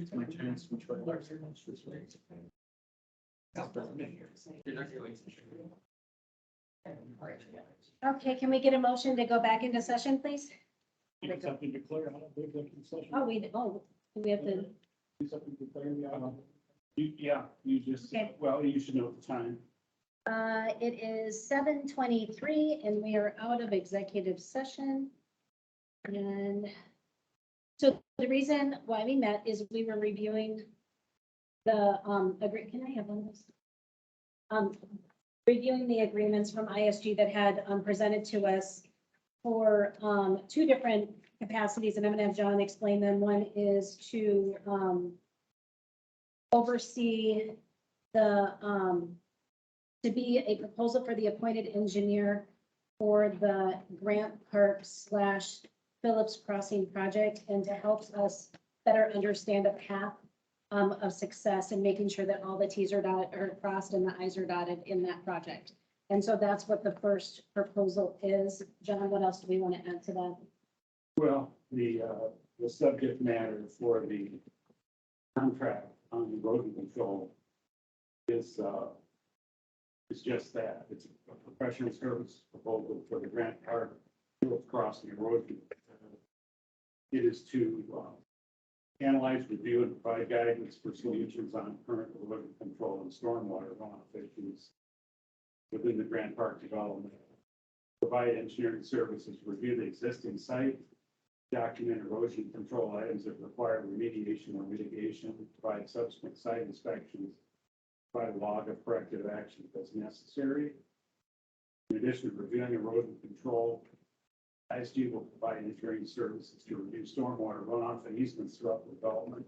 It's my chance to try Larson. Okay, can we get a motion to go back into session, please? Something to clear out of the executive session. Do we have to, Something to clear out. You just, Okay. well, you should know the time. it is 7:23 and we are out of executive session. And so the reason why we met is we were reviewing the, can I have one of those? Reviewing the agreements from ISG that had, presented to us for, two different capacities, and I'm gonna have John explain them. One is to, oversee the, to be a proposal for the appointed engineer for the Grant Park / Phillips Crossing project, and to help us better understand a path of success and making sure that all the Ts are dotted or crossed and the Is are dotted in that project. And so that's what the first proposal is. John, what else do we want to add to that? Well, the subject matter for the contract on erosion control is just that. It's a professional service proposal for the Grant Park Phillips Crossing erosion. It is to analyze, review, and provide guidance for solutions on current erosion control and stormwater runoff issues within the Grant Park development. Provide engineering services, review the existing site, document erosion control items that require remediation or mitigation, provide subsequent site inspections, provide a log of corrective action as necessary. In addition to reviewing erosion control, ISG will provide engineering services to review stormwater runoff and easements throughout the development.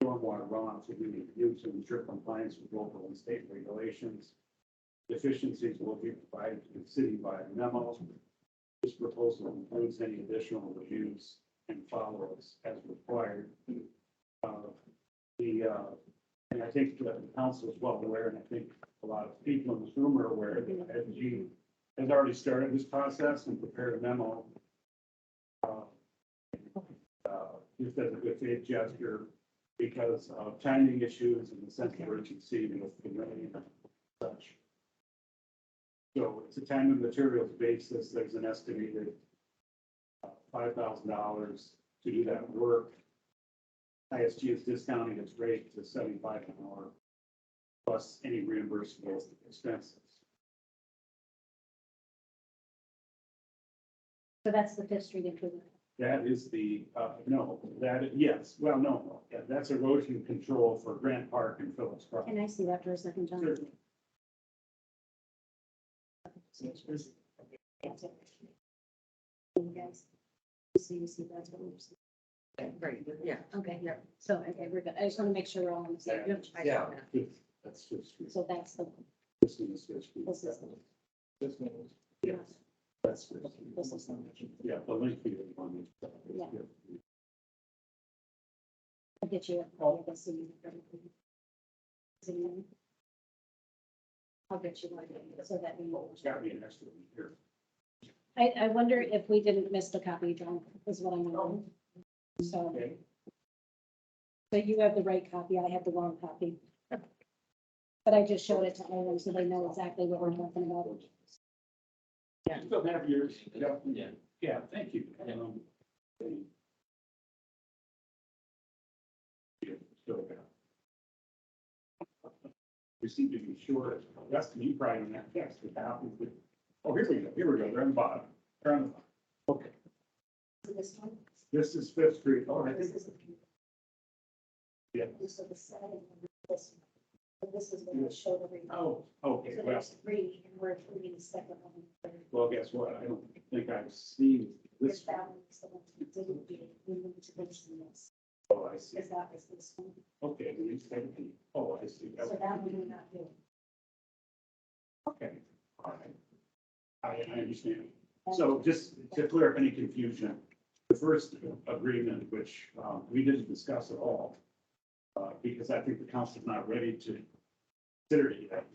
Stormwater runoff will be reviewed to ensure compliance with local and state regulations. Deficiencies will be provided to the city by memo. This proposal includes any additional reviews and follow-ups as required. And I think the council is well aware, and I think a lot of people in this room are aware that ISG has already started this process and prepared a memo. Just as a good faith gesture, because of timing issues and the sense of urgency with the rain and such. So it's a time and materials basis. There's an estimated $5,000 to do that work. ISG is discounting its rate to $75 an hour, plus any reimbursable expenses. So that's the Fifth Street improvement. That is the, yes, well, no, yeah, that's erosion control for Grant Park and Phillips Park. Can I see that for a second, John? Certainly. You guys, so you see that's what we're saying. Right, yeah. Okay, yeah. So, okay, we're good. I just want to make sure we're all on the same. Yeah. That's just, So that's the, this is just. this is the, This one is, yes, that's, this is the. yeah, the link here one is. Yeah. I'll get you. I'll get you one so that we know. It's gotta be an extra one here. I wonder if we didn't miss the copy, John, is what I'm wondering. So, Okay, so you have the right copy, I have the wrong copy. But I just showed it to everyone so they know exactly what we're talking about. you still have yours. Yeah, thank you. Yeah, still got. We seem to be short. Justin, you probably don't have text with that. Oh, here we go. They're on the bottom. They're on the bottom. Okay, This one? this is Fifth Street. Oh, I think, yeah. This is the side and this one. So this is what I showed everyone. Oh, okay. So Well, there's three, and we're including the second one. well, guess what? I don't think I've seen This this. that one is the one we didn't do, we moved to this and this, Oh, I see. because that was this one. Okay, we need 17. Oh, I see. So that one we're not doing. Okay, all right. I understand. So just to clear up any confusion, the first agreement, which we didn't discuss at all, because I think the council's not ready to consider it yet,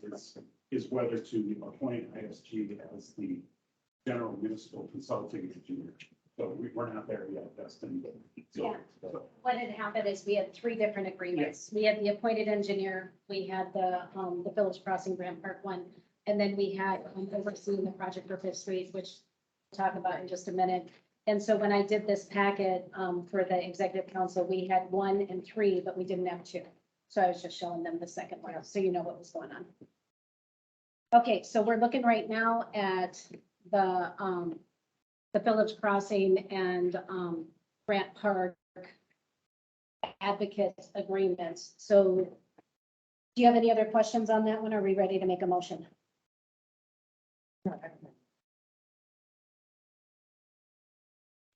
is whether to appoint ISG as the general municipal consulting engineer. So we're not there yet, Dustin. So, Yeah. what had happened is we had three different agreements. We had the appointed engineer, we had the Village Crossing Grant Park one, and then we had overseeing the project for Fifth Street, which we'll talk about in just a minute. And so when I did this packet, for the executive council, we had 1 and 3, but we didn't have 2. So I was just showing them the second one, so you know what was going on. Okay, so we're looking right now at the Village Crossing and, Grant Park advocate agreements. So do you have any other questions on that one? Are we ready to make a motion?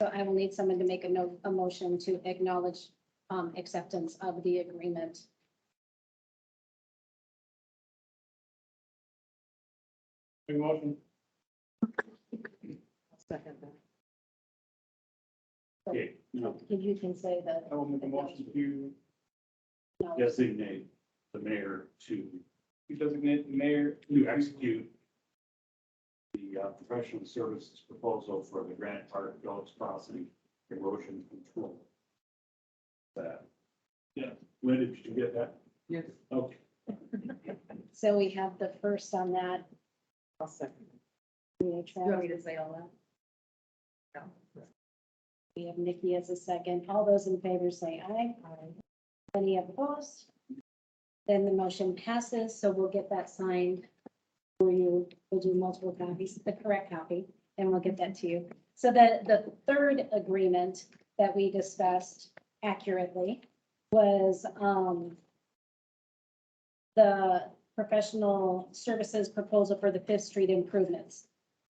So I will need someone to make a motion to acknowledge acceptance of the agreement. Make a motion. Second that. Okay, no, If you can say that. I will make a motion to designate the mayor to designate the mayor. execute the professional services proposal for the Grant Park Village Crossing Erosion Control. That. Yeah. When did you get that? Yes. Okay. So we have the first on that. I'll second. We have Do you want me to say all that? No. we have Nikki as a second. All those in favor say aye. Any opposed? Then the motion passes, so we'll get that signed for you. We'll do multiple copies, the correct copy, and we'll get that to you. So the third agreement that we discussed accurately was the professional services proposal for the Fifth Street improvements.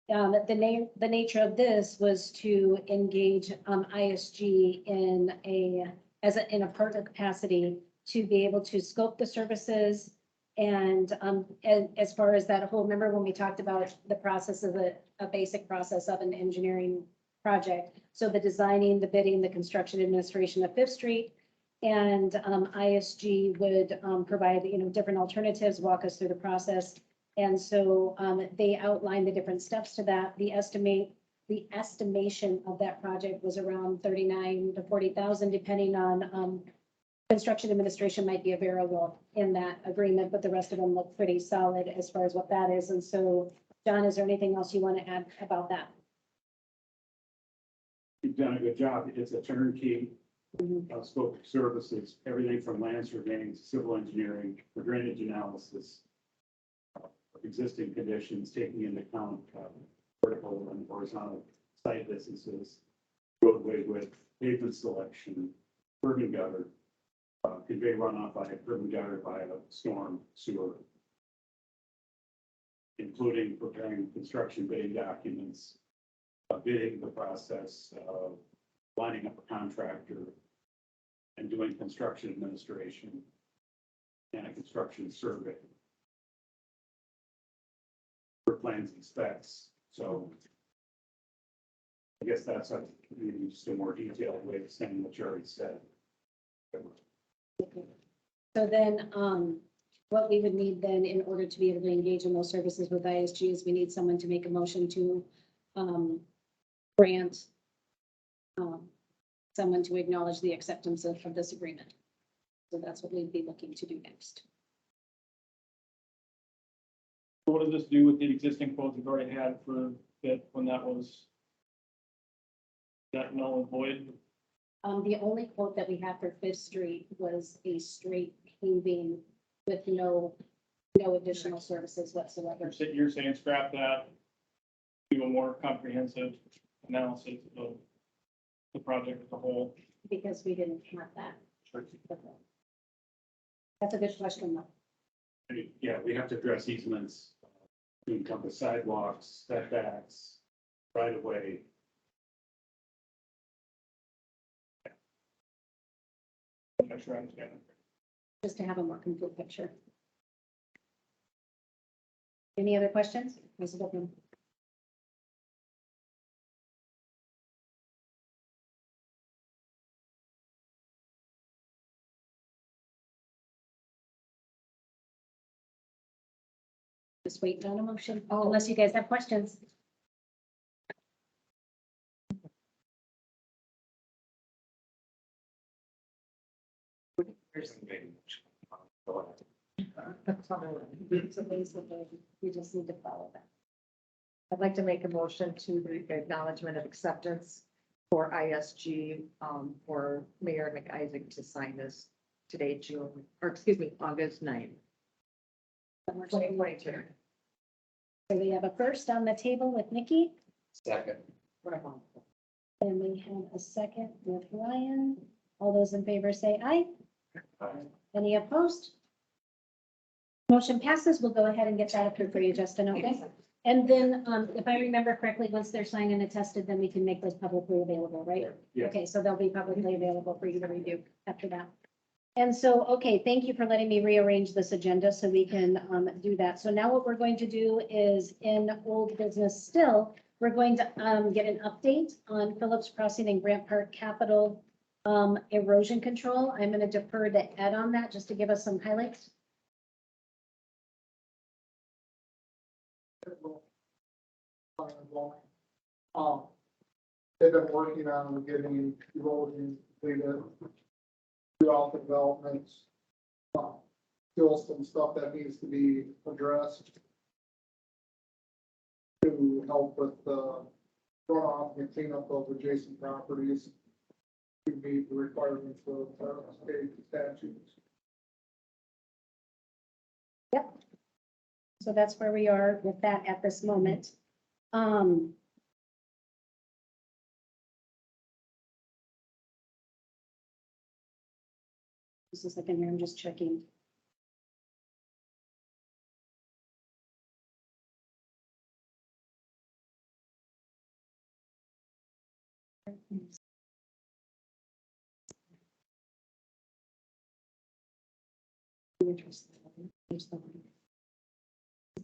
The nature of this was to engage ISG in a partner capacity to be able to scope the services and as far as that whole, remember when we talked about the process of a basic process of an engineering project? So the designing, the bidding, the construction administration of Fifth Street, and ISG would provide, different alternatives, walk us through the process. And so they outlined the different steps to that. The estimation of that project was around 39 to 40,000, depending on construction administration might be a variable in that agreement, but the rest of them look pretty solid as far as what that is. And so, John, is there anything else you want to add about that? You've done a good job. It's a turnkey Mhm. scope of services, everything from land surveying, to civil engineering, for drainage analysis, of existing conditions, taking into account vertical and horizontal site distances, roadway width, pavement selection, curb and gutter, convey runoff by a curb and gutter by a storm sewer, including preparing construction bidding documents, bidding the process, lining up a contractor, and doing construction administration and a construction survey for plans and specs. So I guess that's maybe just a more detailed way of saying what you already said. So then, what we would need then in order to be able to engage in those services with ISG is we need someone to make a motion to, grant, someone to acknowledge the acceptance of this agreement. So that's what we'd be looking to do next. What does this do with the existing quotes we've already had for that when that was that null and void? The only quote that we have for Fifth Street was a straight paving with no additional services whatsoever. You're saying scrap that, do a more comprehensive analysis of the project as a whole. Because we didn't have that. That's a good question, though. Yeah, we have to address easements to encompass sidewalks, setbacks, right of way. Make sure I understand. Just to have a more complete picture. Any other questions? Ms. Whitman? Just waiting on a motion, unless you guys have questions. So basically, we just need to follow that. I'd like to make a motion to the acknowledgement of acceptance for ISG, for Mayor McIsaac to sign this today, August 9th, 2022. So we have a first on the table with Nikki, Second. and we have a second with Ryan. All those in favor say aye. Any opposed? Motion passes. We'll go ahead and get that approved for you, Justin, okay? And then, if I remember correctly, once they're signed and attested, then we can make those publicly available, right? Yeah. Okay, so they'll be publicly available for you to review after that. And so, okay, thank you for letting me rearrange this agenda so we can do that. So now what we're going to do is in old business still, we're going to get an update on Phillips Crossing and Grant Park Capital erosion control. I'm going to defer to Ed on that just to give us some highlights. They've been working on getting erosion completed throughout the developments. Still some stuff that needs to be addressed to help with the runoff and cleanup of adjacent properties to meet the requirements of state statutes. So that's where we are with that at this moment. Just a second here, I'm just checking. Is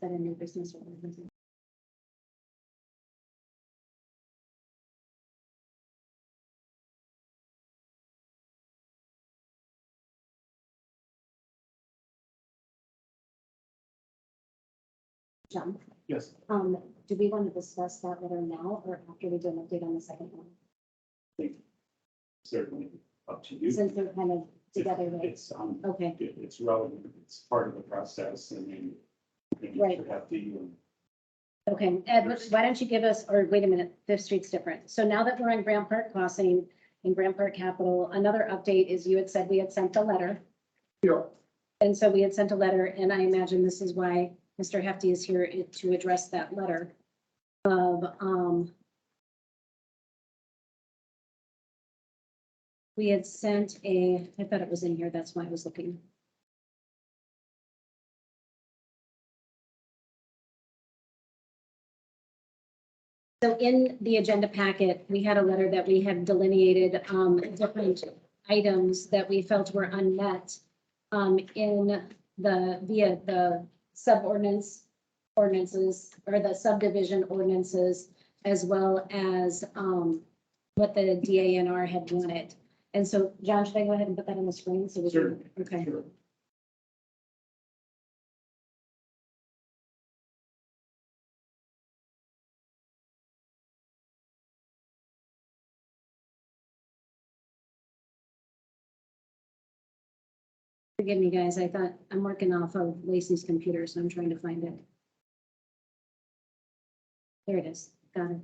that a new business or old business? John, Yes. do we want to discuss that letter now or after we do an update on the second one? Certainly up to you. Since they're kind of together, right? It's, Okay, it's relevant, it's part of the process, and then Right. you have to, okay. Ed, why don't you give us, or wait a minute, Fifth Street's different. So now that we're on Grant Park Crossing and Grant Park Capital, another update is you had said we had sent a letter. Yeah, And so we had sent a letter, and I imagine this is why Mr. Hefty is here to address that letter of, we had sent I thought it was in here, that's why I was looking. So in the agenda packet, we had a letter that we had delineated, different items that we felt were unmet, in via the ordinances, or the subdivision ordinances, as well as, what the DANR had wanted. And so, John, should I go ahead and put that on the screen? So we can- Sure. Okay. sure. Forgive me, guys. I thought I'm working off of Lacey's computer, so I'm trying to find it. There it is. Got it.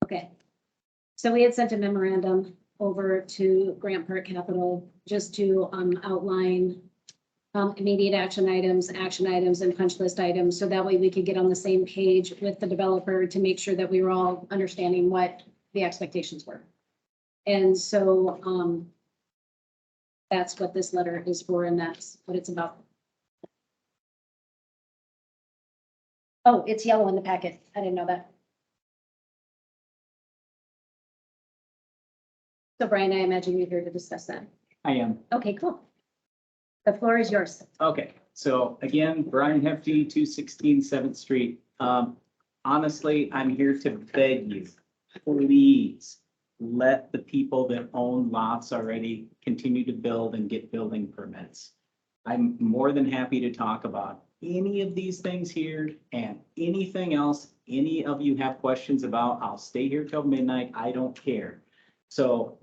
Okay. So we had sent a memorandum over to Grant Park Capital just to outline immediate action items, and punch list items. So that way we could get on the same page with the developer to make sure that we were all understanding what the expectations were. And so that's what this letter is for, and that's what it's about. Oh, it's yellow in the packet. I didn't know that. So Brian, I imagine you're here to discuss that. I am. Okay, cool. The floor is yours. Okay, so again, Brian Hefty, 216 7th Street. Honestly, I'm here to beg you, please let the people that own lots already continue to build and get building permits. I'm more than happy to talk about any of these things here and anything else any of you have questions about. I'll stay here till midnight. I don't care. So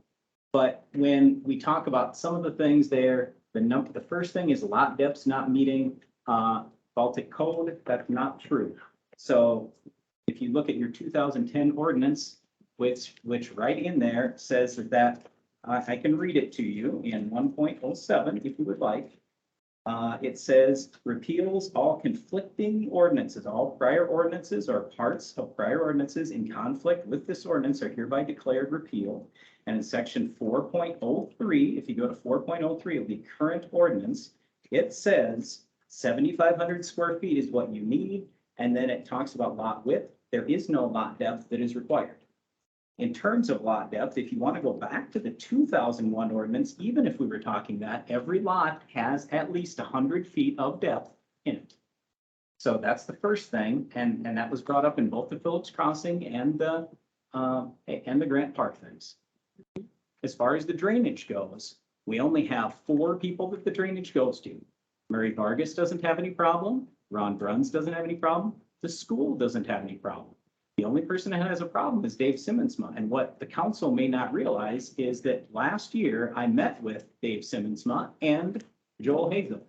But when we talk about some of the things there, the first thing is lot depths not meeting, Baltic code, that's not true. So if you look at your 2010 ordinance, which right in there says that, I can read it to you in 1.07 if you would like. It says repeals all conflicting ordinances, all prior ordinances or parts of prior ordinances in conflict with this ordinance are hereby declared repealed. And in section 4.03, if you go to 4.03 of the current ordinance, it says 7,500 square feet is what you need. And then it talks about lot width. There is no lot depth that is required. In terms of lot depth, if you want to go back to the 2001 ordinance, even if we were talking that, every lot has at least 100 feet of depth in it. So that's the first thing, and that was brought up in both the Phillips Crossing and the Grant Park things. As far as the drainage goes, we only have 4 people that the drainage goes to. Murray Vargas doesn't have any problem. Ron Bruns doesn't have any problem. The school doesn't have any problem. The only person that has a problem is Dave Simmonsma. And what the council may not realize is that last year I met with Dave Simmonsma and Joel Hazel.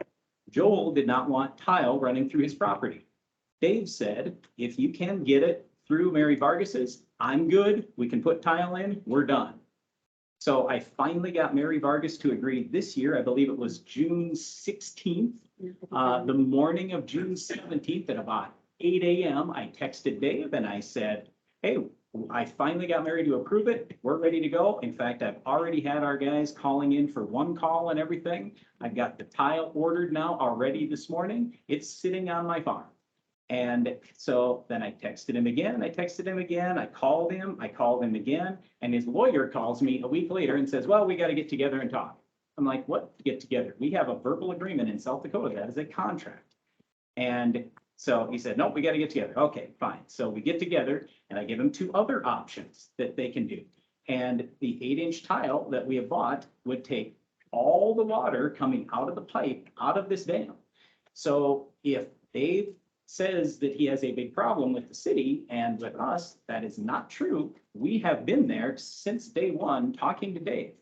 Joel did not want tile running through his property. Dave said, if you can get it through Mary Vargas's, I'm good. We can put tile in, we're done. So I finally got Mary Vargas to agree this year. I believe it was June 16th. The morning of June 17th at about 8 a.m., I texted Dave and I said, hey, I finally got Mary to approve it. We're ready to go. In fact, I've already had our guys calling in for one call and everything. I've got the tile ordered now already this morning. It's sitting on my farm. And so then I texted him again. I called him again. And his lawyer calls me a week later and says, well, we got to get together and talk. I'm like, what to get together? We have a verbal agreement in South Dakota. That is a contract. And so he said, no, we got to get together. Okay, fine. So we get together and I give him 2 other options that they can do. And the 8-inch tile that we have bought would take all the water coming out of the pipe out of this dam. So if Dave says that he has a big problem with the city and with us, that is not true. We have been there since day one talking to Dave.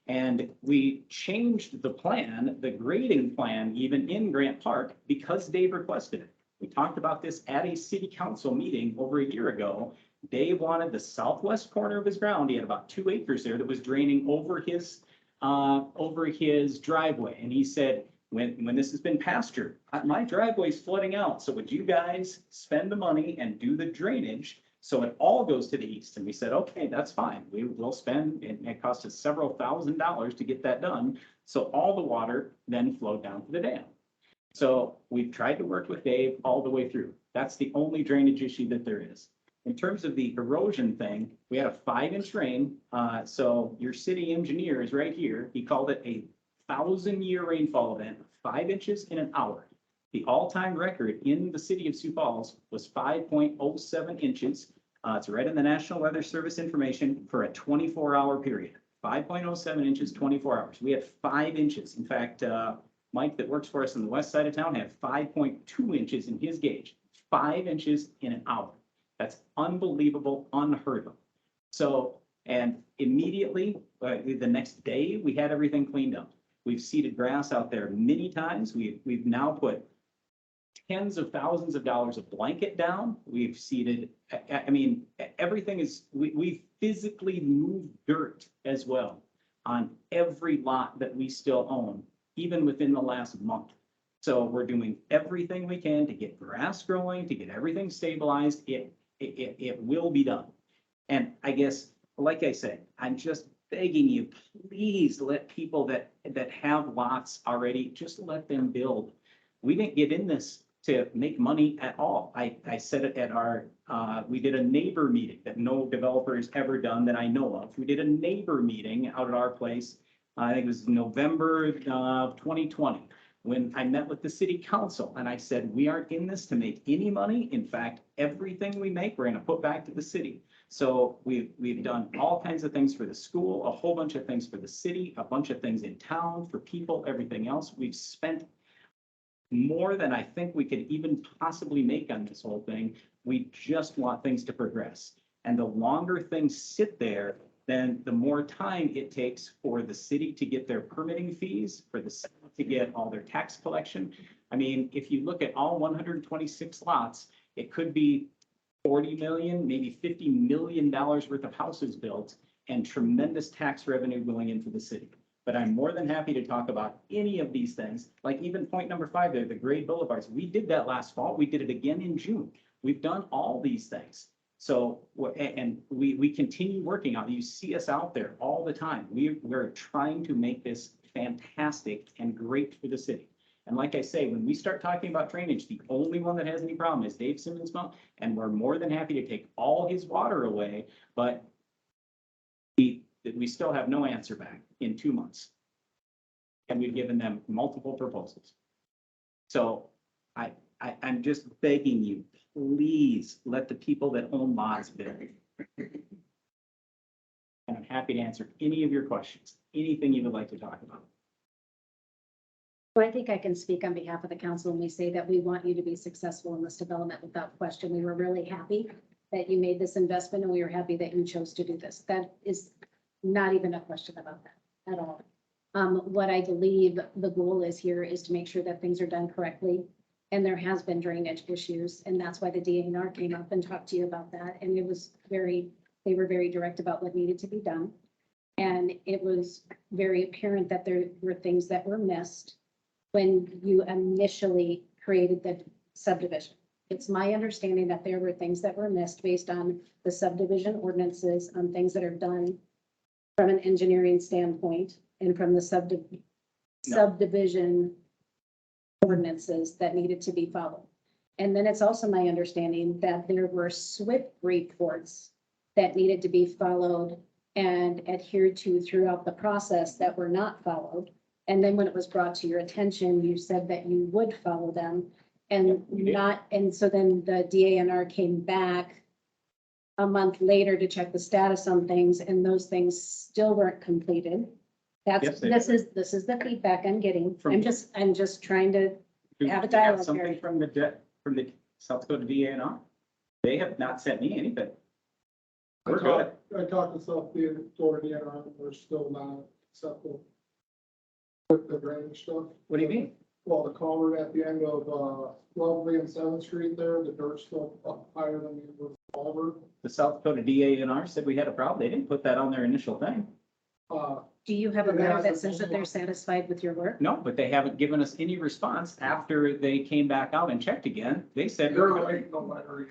And we changed the plan, the grading plan, even in Grant Park, because Dave requested it. We talked about this at a city council meeting over a year ago. Dave wanted the southwest corner of his ground. He had about 2 acres there that was draining over his driveway. And he said, when this has been pastured, my driveway's flooding out. So would you guys spend the money and do the drainage so it all goes to the east? And we said, okay, that's fine. We will spend, it cost us several $1,000s to get that done. So all the water then flowed down to the dam. So we've tried to work with Dave all the way through. That's the only drainage issue that there is. In terms of the erosion thing, we had a 5-inch rain. So your city engineer is right here. He called it a 1,000-year rainfall event, 5 inches in an hour. The all-time record in the city of Sioux Falls was 5.07 inches. It's right in the National Weather Service information for a 24-hour period. 5.07 inches, 24 hours. We had 5 inches. In fact, Mike that works for us on the west side of town had 5.2 inches in his gauge. 5 inches in an hour. That's unbelievable, unheard of. So, and immediately, the next day, we had everything cleaned up. We've seeded grass out there many times. We've now put tens of thousands of dollars of blanket down. We've seeded, I mean, everything is, we physically moved dirt as well on every lot that we still own, even within the last month. So we're doing everything we can to get grass growing, to get everything stabilized. It will be done. And I guess, like I said, I'm just begging you, please let people that have lots already, just let them build. We didn't get in this to make money at all. I said it at our, we did a neighbor meeting that no developer has ever done that I know of. We did a neighbor meeting out at our place. I think it was November of 2020, when I met with the city council and I said, we aren't in this to make any money. In fact, everything we make, we're going to put back to the city. So we've done all kinds of things for the school, a whole bunch of things for the city, a bunch of things in town for people, everything else. We've spent more than I think we could even possibly make on this whole thing. We just want things to progress. And the longer things sit there, then the more time it takes for the city to get their permitting fees, for the city to get all their tax collection. I mean, if you look at all 126 lots, it could be 40 million, maybe $50 million worth of houses built and tremendous tax revenue going into the city. But I'm more than happy to talk about any of these things, like even point number 5 there, the grade boulevards. We did that last fall. We did it again in June. We've done all these things. So, and we continue working on it. You see us out there all the time. We're trying to make this fantastic and great for the city. And like I say, when we start talking about drainage, the only one that has any problem is Dave Simmons Mountain, and we're more than happy to take all his water away, but we still have no answer back in 2 months. And we've given them multiple proposals. So I'm just begging you, please let the people that own lots build. And I'm happy to answer any of your questions, anything you would like to talk about. Well, I think I can speak on behalf of the council when we say that we want you to be successful in this development without question. We were really happy that you made this investment and we were happy that you chose to do this. That is not even a question about that at all. What I believe the goal is here is to make sure that things are done correctly. And there has been drainage issues, and that's why the DNR came up and talked to you about that. And it was they were very direct about what needed to be done. And it was very apparent that there were things that were missed when you initially created the subdivision. It's my understanding that there were things that were missed based on the subdivision ordinances, on things that are done from an engineering standpoint and from the subdivision ordinances that needed to be followed. And then it's also my understanding that there were SWIP reports that needed to be followed and adhered to throughout the process that were not followed. And then when it was brought to your attention, you said that you would follow them and and so then the DANR came back a month later to check the status on things, and those things still weren't completed. Yes, This is the feedback I'm getting. I'm just trying to have a dialogue Something here. from the South Dakota DANR? They have not sent me anything. We're good. I talked to South Dakota, and we're still not acceptable with the drainage stuff. What do you mean? Well, the culvert at the end of, Lovely and 7th Street there, the dirt's still up higher than the culvert. The South Dakota DANR said we had a problem. They didn't put that on their initial thing. Do you have a letter that says that they're satisfied with your work? No, but they haven't given us any response after they came back out and checked again. They said. They're writing a letter.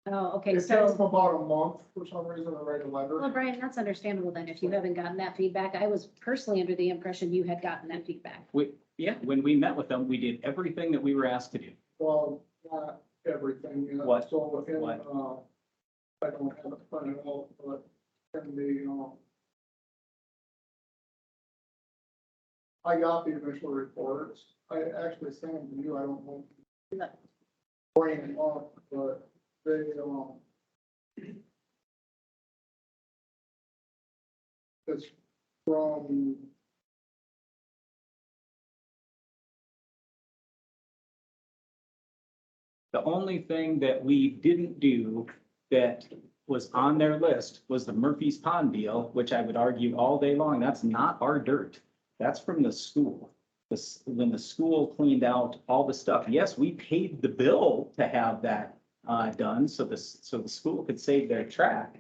Oh, okay, It takes so, them about a month for some reason to write a letter. well, Brian, that's understandable then, if you haven't gotten that feedback. I was personally under the impression you had gotten that feedback. When we met with them, we did everything that we were asked to do. Well, not everything, you know, What? so within, What? I don't have it printed out, but in the, I got the initial reports. I actually sent them to you. I don't know. No. Bring them up, but they, it's from, The only thing that we didn't do that was on their list was the Murphy's Pond deal, which I would argue all day long, that's not our dirt. That's from the school. When the school cleaned out all the stuff, yes, we paid the bill to have that done, so the school could save their track.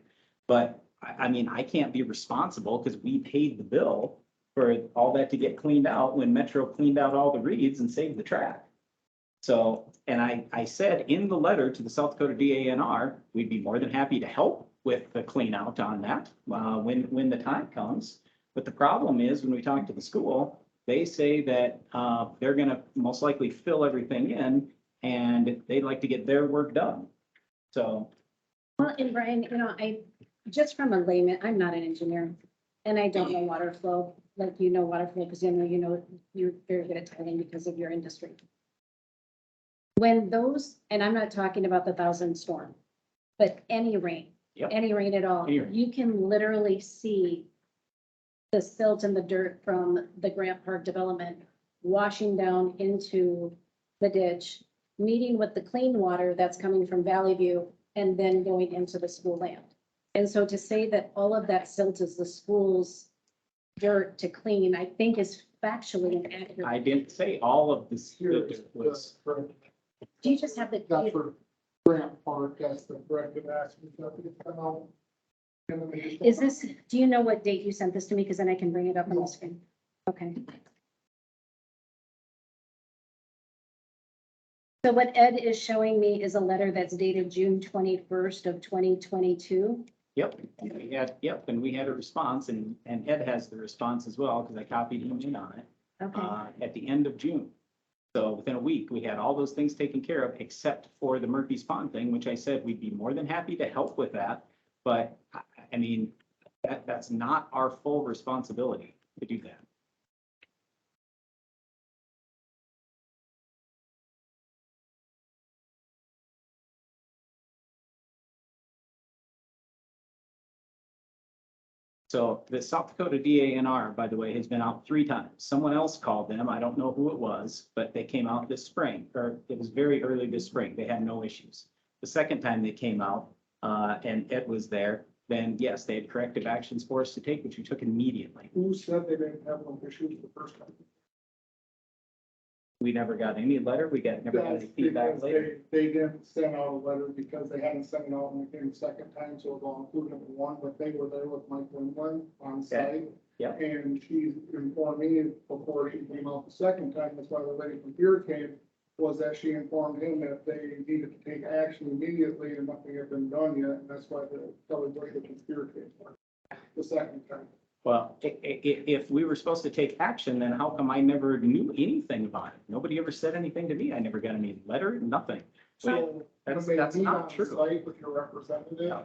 But I mean, I can't be responsible because we paid the bill for all that to get cleaned out when Metro cleaned out all the reeds and saved the track. So, and I said in the letter to the South Dakota DANR, we'd be more than happy to help with the clean out on that when the time comes. But the problem is when we talk to the school, they say that they're gonna most likely fill everything in and they'd like to get their work done. So. Well, and Brian, you know, just from a layman, I'm not an engineer and I don't know water flow, like you know water flow, because you know, you're very good at tiling because of your industry. When those, and I'm not talking about the 1000 storm, but any rain, Yep. any rain at all, Any rain. you can literally see the silt and the dirt from the Grant Park development washing down into the ditch, meeting with the clean water that's coming from Valley View and then going into the school land. And so to say that all of that silt is the school's dirt to clean, I think is factually inaccurate. I didn't say all of this Here, was, Do you just have that's the, for Grant Park, that's the corrective action. Stuff that come out. And then they just- is this, do you know what date you sent this to me? Because then I can bring it up on the screen. Okay. So what Ed is showing me is a letter that's dated June 21st of 2022. yep, and we had a response, and Ed has the response as well, because I copied him in on it, Okay. at the end of June. So within a week, we had all those things taken care of, except for the Murphy's Pond thing, which I said we'd be more than happy to help with that. But, I mean, that's not our full responsibility to do that. So the South Dakota DANR, by the way, has been out 3 times. Someone else called them. I don't know who it was, but they came out this spring, or it was very early this spring. They had no issues. The second time they came out, and Ed was there, then yes, they had corrective actions for us to take, which we took immediately. Who said they didn't have no issues the first time? We never got any letter. Never got any That's feedback because later. They didn't send out a letter because they hadn't sent it out when they came the second time, so it was all included in one, but they were there with Mike Windland on site. Yep. And she informed me before she came out the second time, that's why the lady from here came, was that she informed him that they needed to take action immediately and nothing had been done yet, and that's why the Kelly Blake from here came the second time. Well, if we were supposed to take action, then how come I never knew anything about it? Nobody ever said anything to me. I never got any letter, nothing. So That's- when they that's meet not on true. site with your representative, No.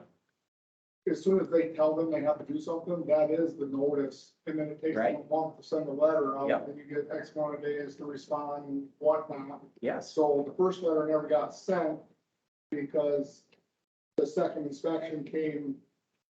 as soon as they tell them they have to do something, that is the notice. And then it takes them a month to send a letter out, Yep. and you get X amount of days to respond and whatnot. Yes, So the first letter never got sent because the second inspection came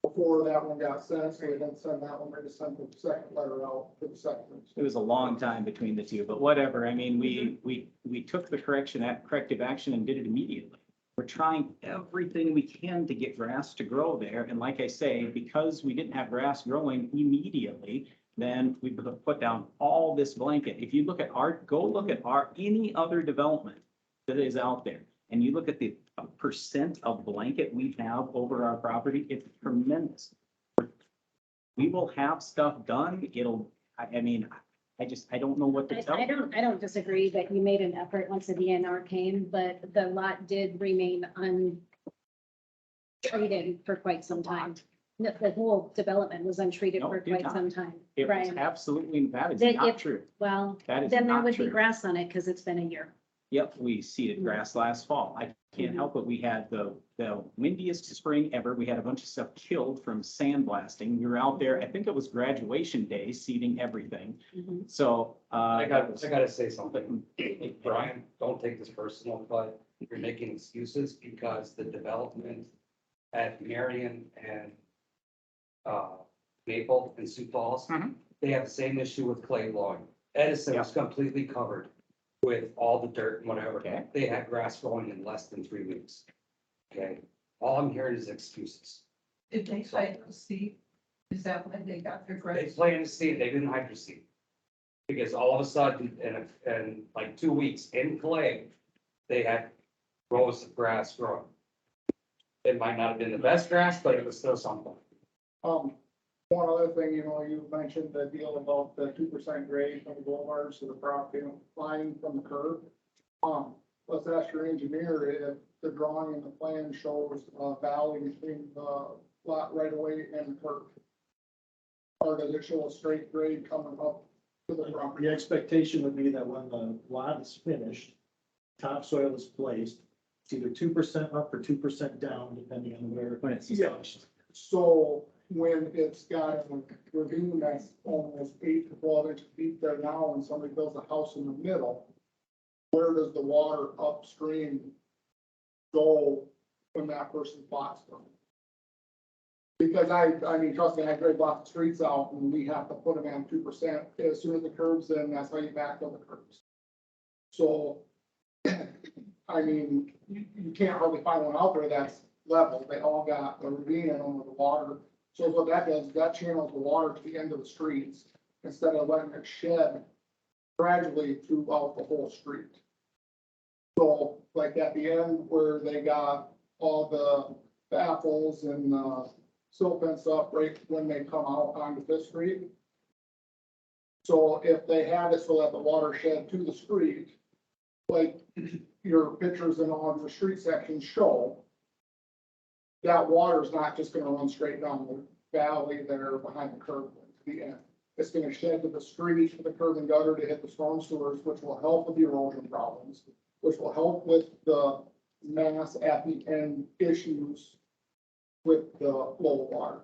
before that one got sent, so they didn't send that one, they just sent the second letter out for the second. it was a long time between the two, but whatever. I mean, we took the corrective action and did it immediately. We're trying everything we can to get grass to grow there. And like I say, because we didn't have grass growing immediately, then we put down all this blanket. If you look at go look at any other development that is out there, and you look at the percent of blanket we have over our property, it's tremendous. We will have stuff done. I mean, I don't know what to tell. I don't disagree that you made an effort once the DNR came, but the lot did remain untreated for quite some time. The whole development was untreated No, for it did quite not. some time. It was Right. absolutely, that is That not if- true. Well, That is then there not would be true. grass on it because it's been a year. Yep, we seeded grass last fall. I can't Mhm. help it. We had the windiest spring ever. We had a bunch of stuff killed from sandblasting. We were out there, I think it was graduation day, seeding everything. Mhm. So, I gotta say something. Brian, don't take this personal, but you're making excuses because the development at Marion and Maple and Sioux Falls, Mhm. they have the same issue with clay lawn. Edison was completely covered with all the dirt and whatever. Okay. They had grass growing in less than 3 weeks. Okay, all I'm hearing is excuses. Did they hydro seed? Is that when they got their They grass? planted to seed, they didn't hydro seed. Because all of a sudden, in like 2 weeks in clay, they had rows of grass growing. It might not have been the best grass, but it was still something. One other thing, you mentioned the deal about the 2% grade from the boulevards to the property line from the curb. Let's ask your engineer if the drawing and the plan shows a valley between the lot right away and the curb. Or does it show a straight grade coming up to the property? The expectation would be that when the lot is finished, topsoil is placed, it's either 2% up or 2% down, depending on where. when it's Yeah. established. So when it's got a ravine that's almost 8 to 12 inches deep there now, and somebody builds a house in the middle, where does the water upstream go when that person plots them? Because I mean, trust me, I grade lots of streets out and we have to put them in 2%. As soon as the curbs in, that's how you backfill the curbs. So, I mean, you can't hardly find one out there that's level. They all got a ravine in them with the water. So what that does, that channels the water to the end of the streets instead of letting it shed gradually throughout the whole street. So like at the end where they got all the baffles and silt fence up right when they come out onto Fifth Street. So if they had it so that the water shed to the street, like your pictures in all of your street sections show, that water is not just gonna run straight down the valley there behind the curb to the end. It's gonna shed to the street, to the curb and gutter to hit the storm sewers, which will help with the erosion problems, which will help with the mass at the end issues with the low water.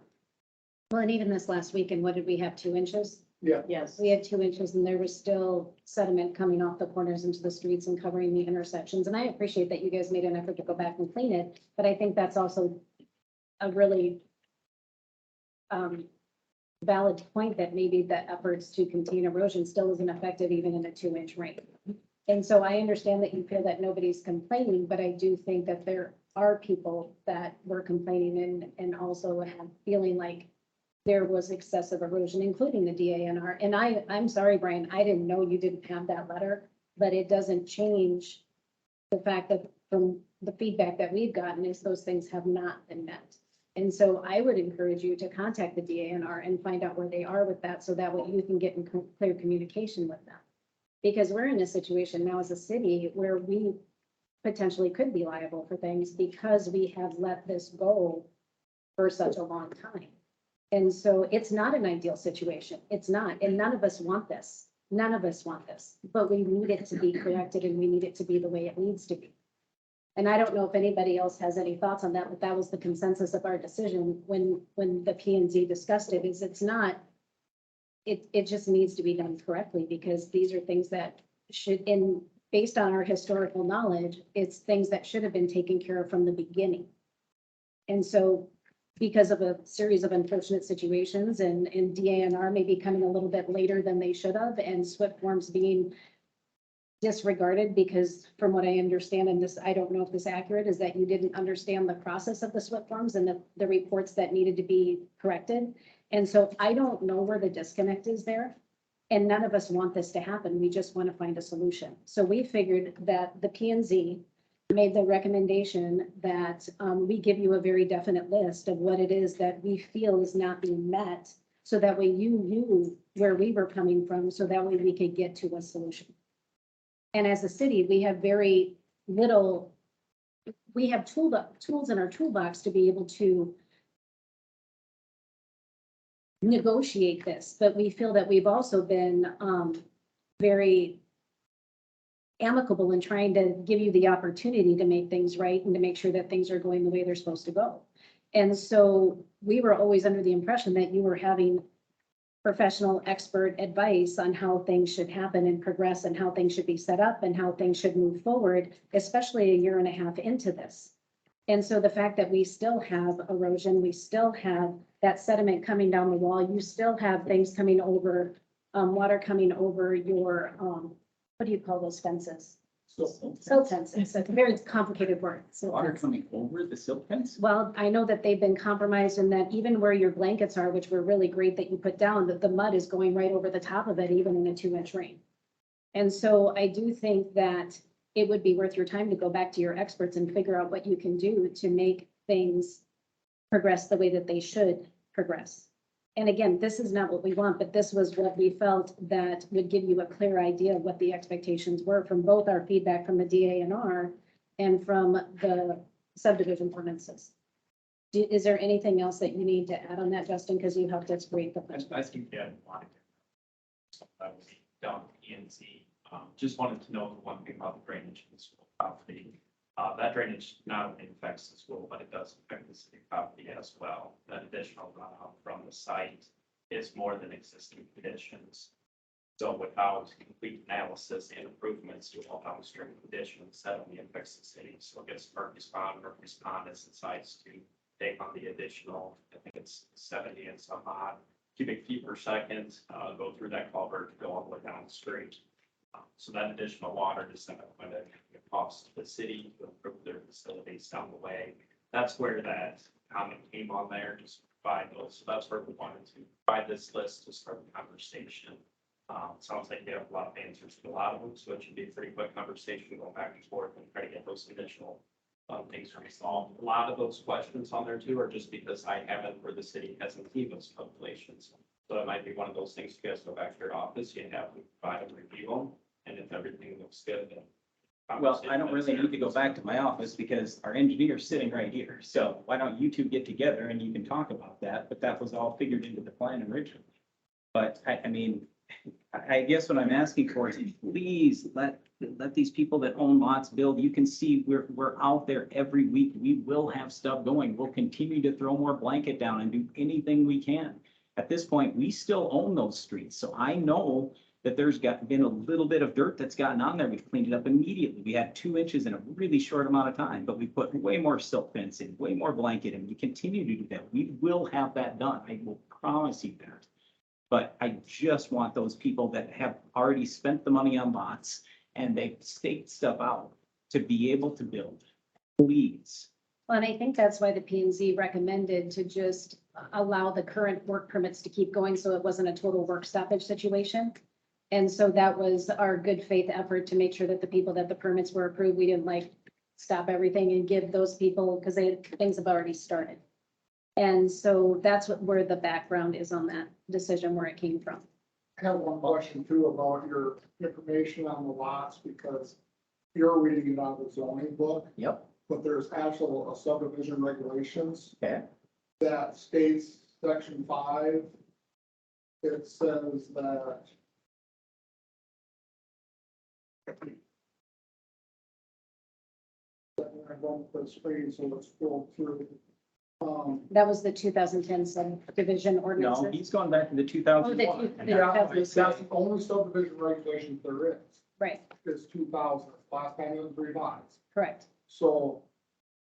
Well, and even this last weekend, what did we have, 2 inches? Yes. We had 2 inches and there was still sediment coming off the corners into the streets and covering the intersections. And I appreciate that you guys made an effort to go back and clean it, but I think that's also a really valid point that maybe the efforts to contain erosion still isn't effective even in a 2-inch rain. And so I understand that you feel that nobody's complaining, but I do think that there are people that were complaining and also have feeling like there was excessive erosion, including the DANR. And I'm sorry, Brian, I didn't know you didn't have that letter, but it doesn't change the fact that from the feedback that we've gotten is those things have not been met. And so I would encourage you to contact the DANR and find out where they are with that, so that way you can get in clear communication with them. Because we're in a situation now as a city where we potentially could be liable for things because we have let this go for such a long time. And so it's not an ideal situation. It's not, and none of us want this. None of us want this, but we need it to be corrected and we need it to be the way it needs to be. And I don't know if anybody else has any thoughts on that, but that was the consensus of our decision when the P and Z discussed it, is it's not, it just needs to be done correctly, because these are things that should, based on our historical knowledge, it's things that should have been taken care of from the beginning. And so because of a series of unfortunate situations and DANR maybe coming a little bit later than they should have, and SWIP forms being disregarded, because from what I understand, and this, I don't know if this is accurate, is that you didn't understand the process of the SWIP forms and the reports that needed to be corrected. And so I don't know where the disconnect is there. And none of us want this to happen. We just want to find a solution. So we figured that the P and Z made the recommendation that we give you a very definite list of what it is that we feel is not being met, so that way you knew where we were coming from, so that way we could get to a solution. And as a city, we have very little, we have tools in our toolbox to be able to negotiate this, but we feel that we've also been very amicable in trying to give you the opportunity to make things right and to make sure that things are going the way they're supposed to go. And so we were always under the impression that you were having professional expert advice on how things should happen and progress, and how things should be set up and how things should move forward, especially a year and a half into this. And so the fact that we still have erosion, we still have that sediment coming down the wall, you still have things coming over, water coming over your, what do you call those fences? Silt fences. It's a very complicated word. Water coming over the silt fence? Well, I know that they've been compromised, and that even where your blankets are, which were really great that you put down, that the mud is going right over the top of it, even in a 2-inch rain. And so I do think that it would be worth your time to go back to your experts and figure out what you can do to make things progress the way that they should progress. And again, this is not what we want, but this was what we felt that would give you a clear idea of what the expectations were from both our feedback from the DANR and from the subdivision ordinances. Is there anything else that you need to add on that, Justin? Because you helped us create the plan. I think you had wanted to. That was down P and Z. Just wanted to know the one thing about the drainage in the school property. That drainage not only affects the school, but it does affect the city property as well. That additional runoff from the site is more than existing conditions. So without complete analysis and improvements to all downstream conditions, that only affects the city. So it gets FERC respondents decides to take on the additional, I think it's 70 and some odd cubic feet per second, go through that culvert to go all the way downstream. So that additional water is not going to cost the city to improve their facilities down the way. that's where that comment came on there, just provide those. So that's where we wanted to provide this list to start the conversation. Sounds like you have a lot of answers to a lot of them, so it should be a pretty quick conversation, go back and forth and try to get those initial things resolved. A lot of those questions on there too are just because I haven't, or the city hasn't seen those calculations. So it might be one of those things, you guys go back to your office, you have to provide them, review them, and if everything looks good, then. Well, I don't really need to go back to my office because our engineer's sitting right here. So why don't you two get together and you can talk about that? But that was all figured into the plan originally. But I mean, I guess what I'm asking for is please let these people that own lots build. You can see we're out there every week. We will have stuff going. We'll continue to throw more blanket down and do anything we can. At this point, we still own those streets. So I know that there's been a little bit of dirt that's gotten on there. We've cleaned it up immediately. We had 2 inches in a really short amount of time, but we put way more silt fence in, way more blanket, and we continue to do that. We will have that done. I will promise you that. But I just want those people that have already spent the money on lots and they've staked stuff out to be able to build, please. Well, and I think that's why the P and Z recommended to just allow the current work permits to keep going, so it wasn't a total work stoppage situation. And so that was our good faith effort to make sure that the people that the permits were approved, we didn't like stop everything and give those people, because things have already started. And so that's where the background is on that decision, where it came from. I have one question too about your information on the lots, because you're reading it out of the zoning book, Yep. but there's actual subdivision regulations Okay. that states section 5. It says that I won't put a screen, so let's scroll through. That was the 2010 subdivision No, ordinance. he's going back to the Oh, 2001. Yeah, that's the only subdivision regulation there is, Right, is 2000, last time it was revised. correct. So,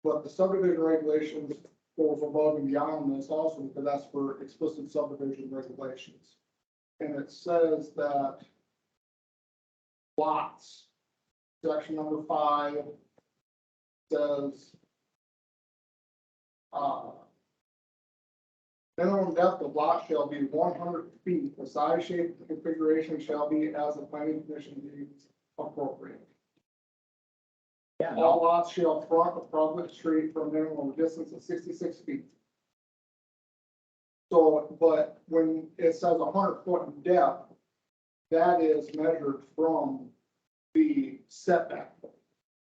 but the subdivision regulations goes above and beyond this also, because that's for explicit subdivision regulations. And it says that lots, section number 5 says, minimum depth of lot shall be 100 feet. The size, shape, and configuration shall be as the planning commission deems appropriate. Yeah, no, All lots shall front a public street for a minimum distance of 66 feet. So, but when it says 100-foot in depth, that is measured from the setback.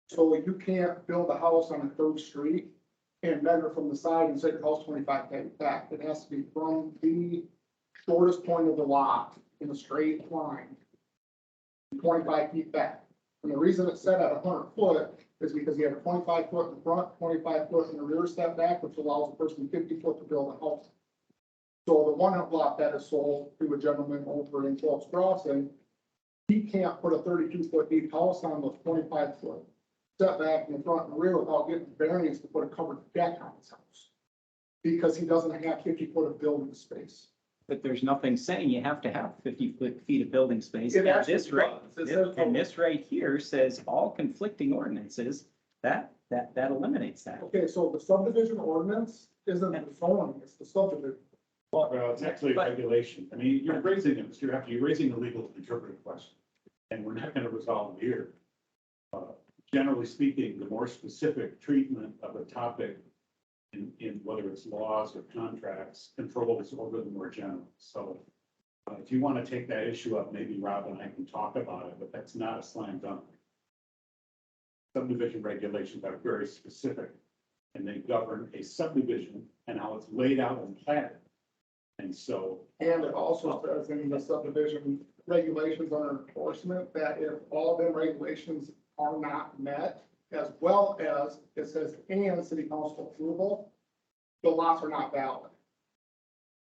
So you can't build a house on a 3rd street and measure from the side and say your house 25 feet back. It has to be from the shortest point of the lot in a straight line, 25 feet back. And the reason it's set at 100 foot is because you have a 25 foot in the front, 25 foot in the rear setback, which allows a person 50 foot to build a house. So the one lot that is sold to a gentleman over in Phillips Crossing, he can't put a 32 foot deep house on the 25 foot setback in the front and rear without getting variance to put a covered deck on his house. Because he doesn't have 50 foot of building space. but there's nothing saying you have to have 50 feet of building space. It And actually this right, does. It says- and this right here says all conflicting ordinances, that eliminates that. Okay, so the subdivision ordinance isn't the zoning, it's the subdivision. Well, it's actually a But- regulation. I mean, you're raising a legal interpretive question. And we're not gonna resolve it here. Generally speaking, the more specific treatment of a topic in whether it's laws or contracts controls over the more general. So if you want to take that issue up, maybe Rob and I can talk about it, but that's not a slam dunk. Subdivision regulations are very specific and they govern a subdivision and how it's laid out and platted. And so, And it also says in the subdivision regulations under enforcement that if all of them regulations are not met, as well as it says and city council approval, the lots are not valid.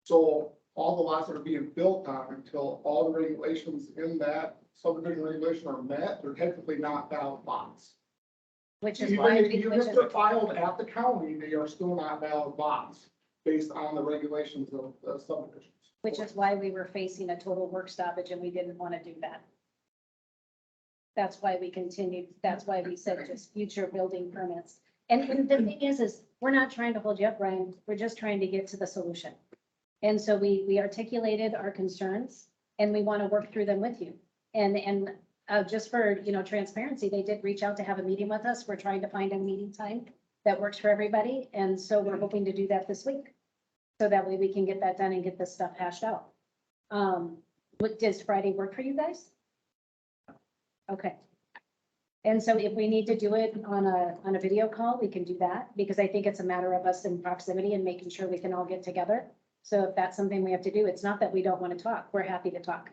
So all the lots that are being built on until all the regulations in that subdivision regulation are met, they're technically not valid lots. Which is Even why, if they're filed at the county, they are still not valid lots based on the regulations of the subdivisions. which is why we were facing a total work stoppage and we didn't want to do that. That's why we continued, that's why we said just future building permits. And the thing is we're not trying to hold you up, Brian. We're just trying to get to the solution. And so we articulated our concerns and we want to work through them with you. And just for, transparency, they did reach out to have a meeting with us. We're trying to find a meeting time that works for everybody. And so we're hoping to do that this week. So that way we can get that done and get this stuff hashed out. Does Friday work for you guys? Okay. And so if we need to do it on a video call, we can do that because I think it's a matter of us in proximity and making sure we can all get together. So if that's something we have to do, it's not that we don't want to talk. We're happy to talk.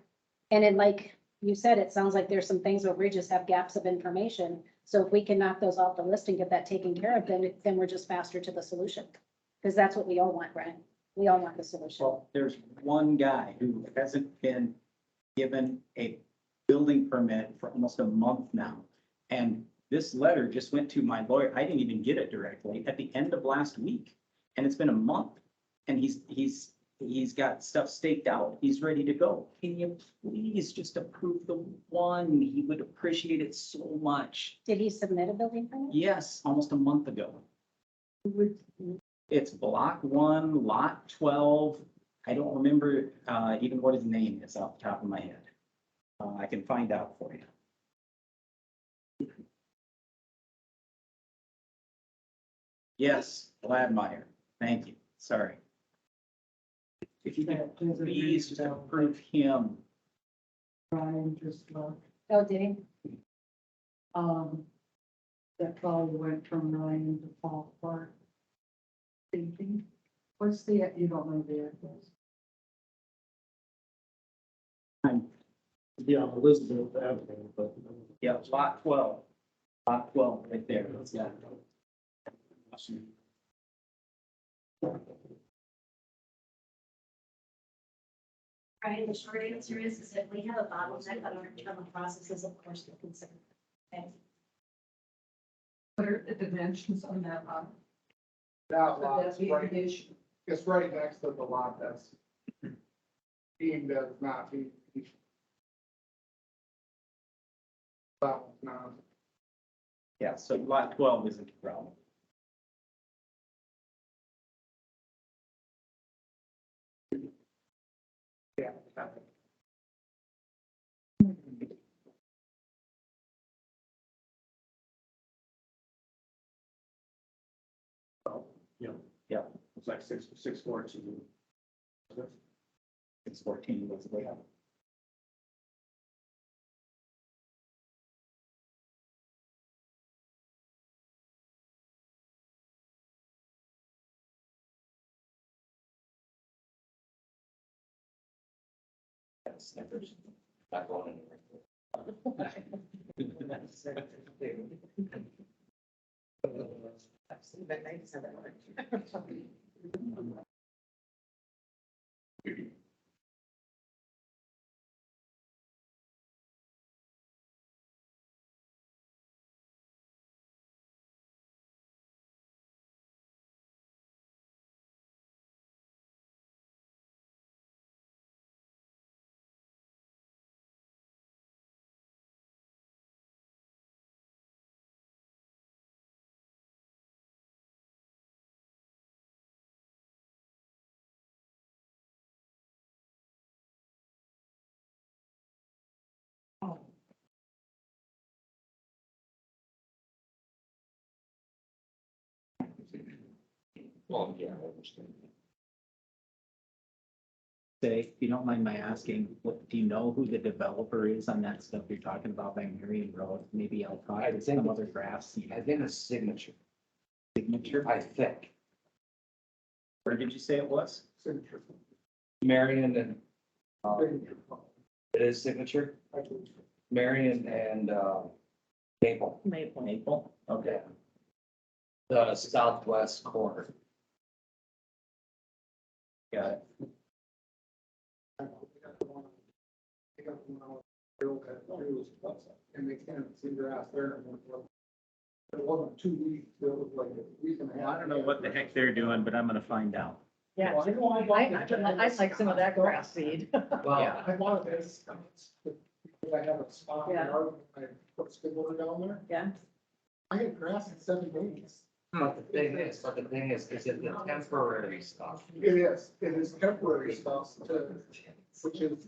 And then like you said, it sounds like there's some things where we just have gaps of information. So if we can knock those off the list and get that taken care of, then we're just faster to the solution. Because that's what we all want, right? We all want the solution. Well, there's one guy who hasn't been given a building permit for almost a month now. And this letter just went to my lawyer. I didn't even get it directly at the end of last week. And it's been a month and he's got stuff staked out. He's ready to go. Can you please just approve the one? He would appreciate it so much. Did he submit a building permit? Yes, almost a month ago. It's block 1, lot 12. I don't remember even what his name is off the top of my head. I can find out for you. Yes, Gladmeyer. Thank you. Sorry. If you could please just approve him. Brian just left. Oh, did he? That probably went from Ryan to Fall Park. Thinking, what's the, you don't know the address? Yeah, Elizabeth Avenue, but. Yeah, lot 12. Lot 12 right there. Yeah. Right, the short answer is that we have a bottleneck on our internal processes, of course, we're concerned. Okay. What are the dimensions on that lot? That Would lot that is be right, an issue? it's right next to the lot that's deemed as not being. That one's not. Yeah, so lot 12 isn't a problem. Yeah. Yeah, It's like 6 4 inches. it's 14 was the way up. That's never. Not going anywhere. Well, yeah, I understand. Say, if you don't mind my asking, what, do you know who the developer is on that stuff you're talking about by Marion Road? Maybe I'll talk I to think some it's- other graphs. I think it's signature, Signature? I think. Where did you say it was? Signature. Marion and, it is signature, I believe. Marion and, Maple, Maple? Okay. the southwest corner. Got it. I know, they got the one out there that too, and they can't see grass there. And it wasn't 2 weeks, it was like a week and a Well, half. I don't know what the heck they're doing, but I'm gonna find out. Yeah, Well, I know I bought it. I'd like some of that grass seed. Well, Yeah. I bought it, because I have a spot, Yeah. I put skid loader down there. Yeah. I had grass in 7 days. But the thing is, is it the temporary stuff? It is temporary stuff which is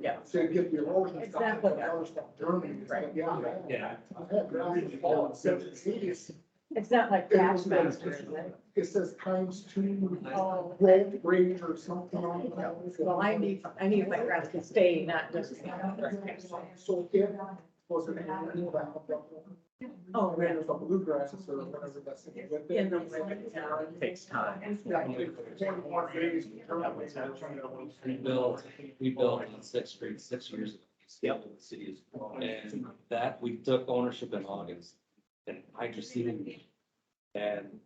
Yeah. to get the erosion It's stuff, not but what- the other stuff during. Right. Yeah. I've had ground fall since the 80s. It's not like patch master, is it? It says ×2 Oh, growth rate or something like that. well, I need my grass to stay, not just. So it was an animal that. Oh, Ran with a bluegrass or whatever that's with it. In the winter, yeah. It takes time. Yeah, 21 days to turn it. We built on Sixth Street 6 years ago. Yep. The city is, and that, we took ownership in August and hydroseeded. And,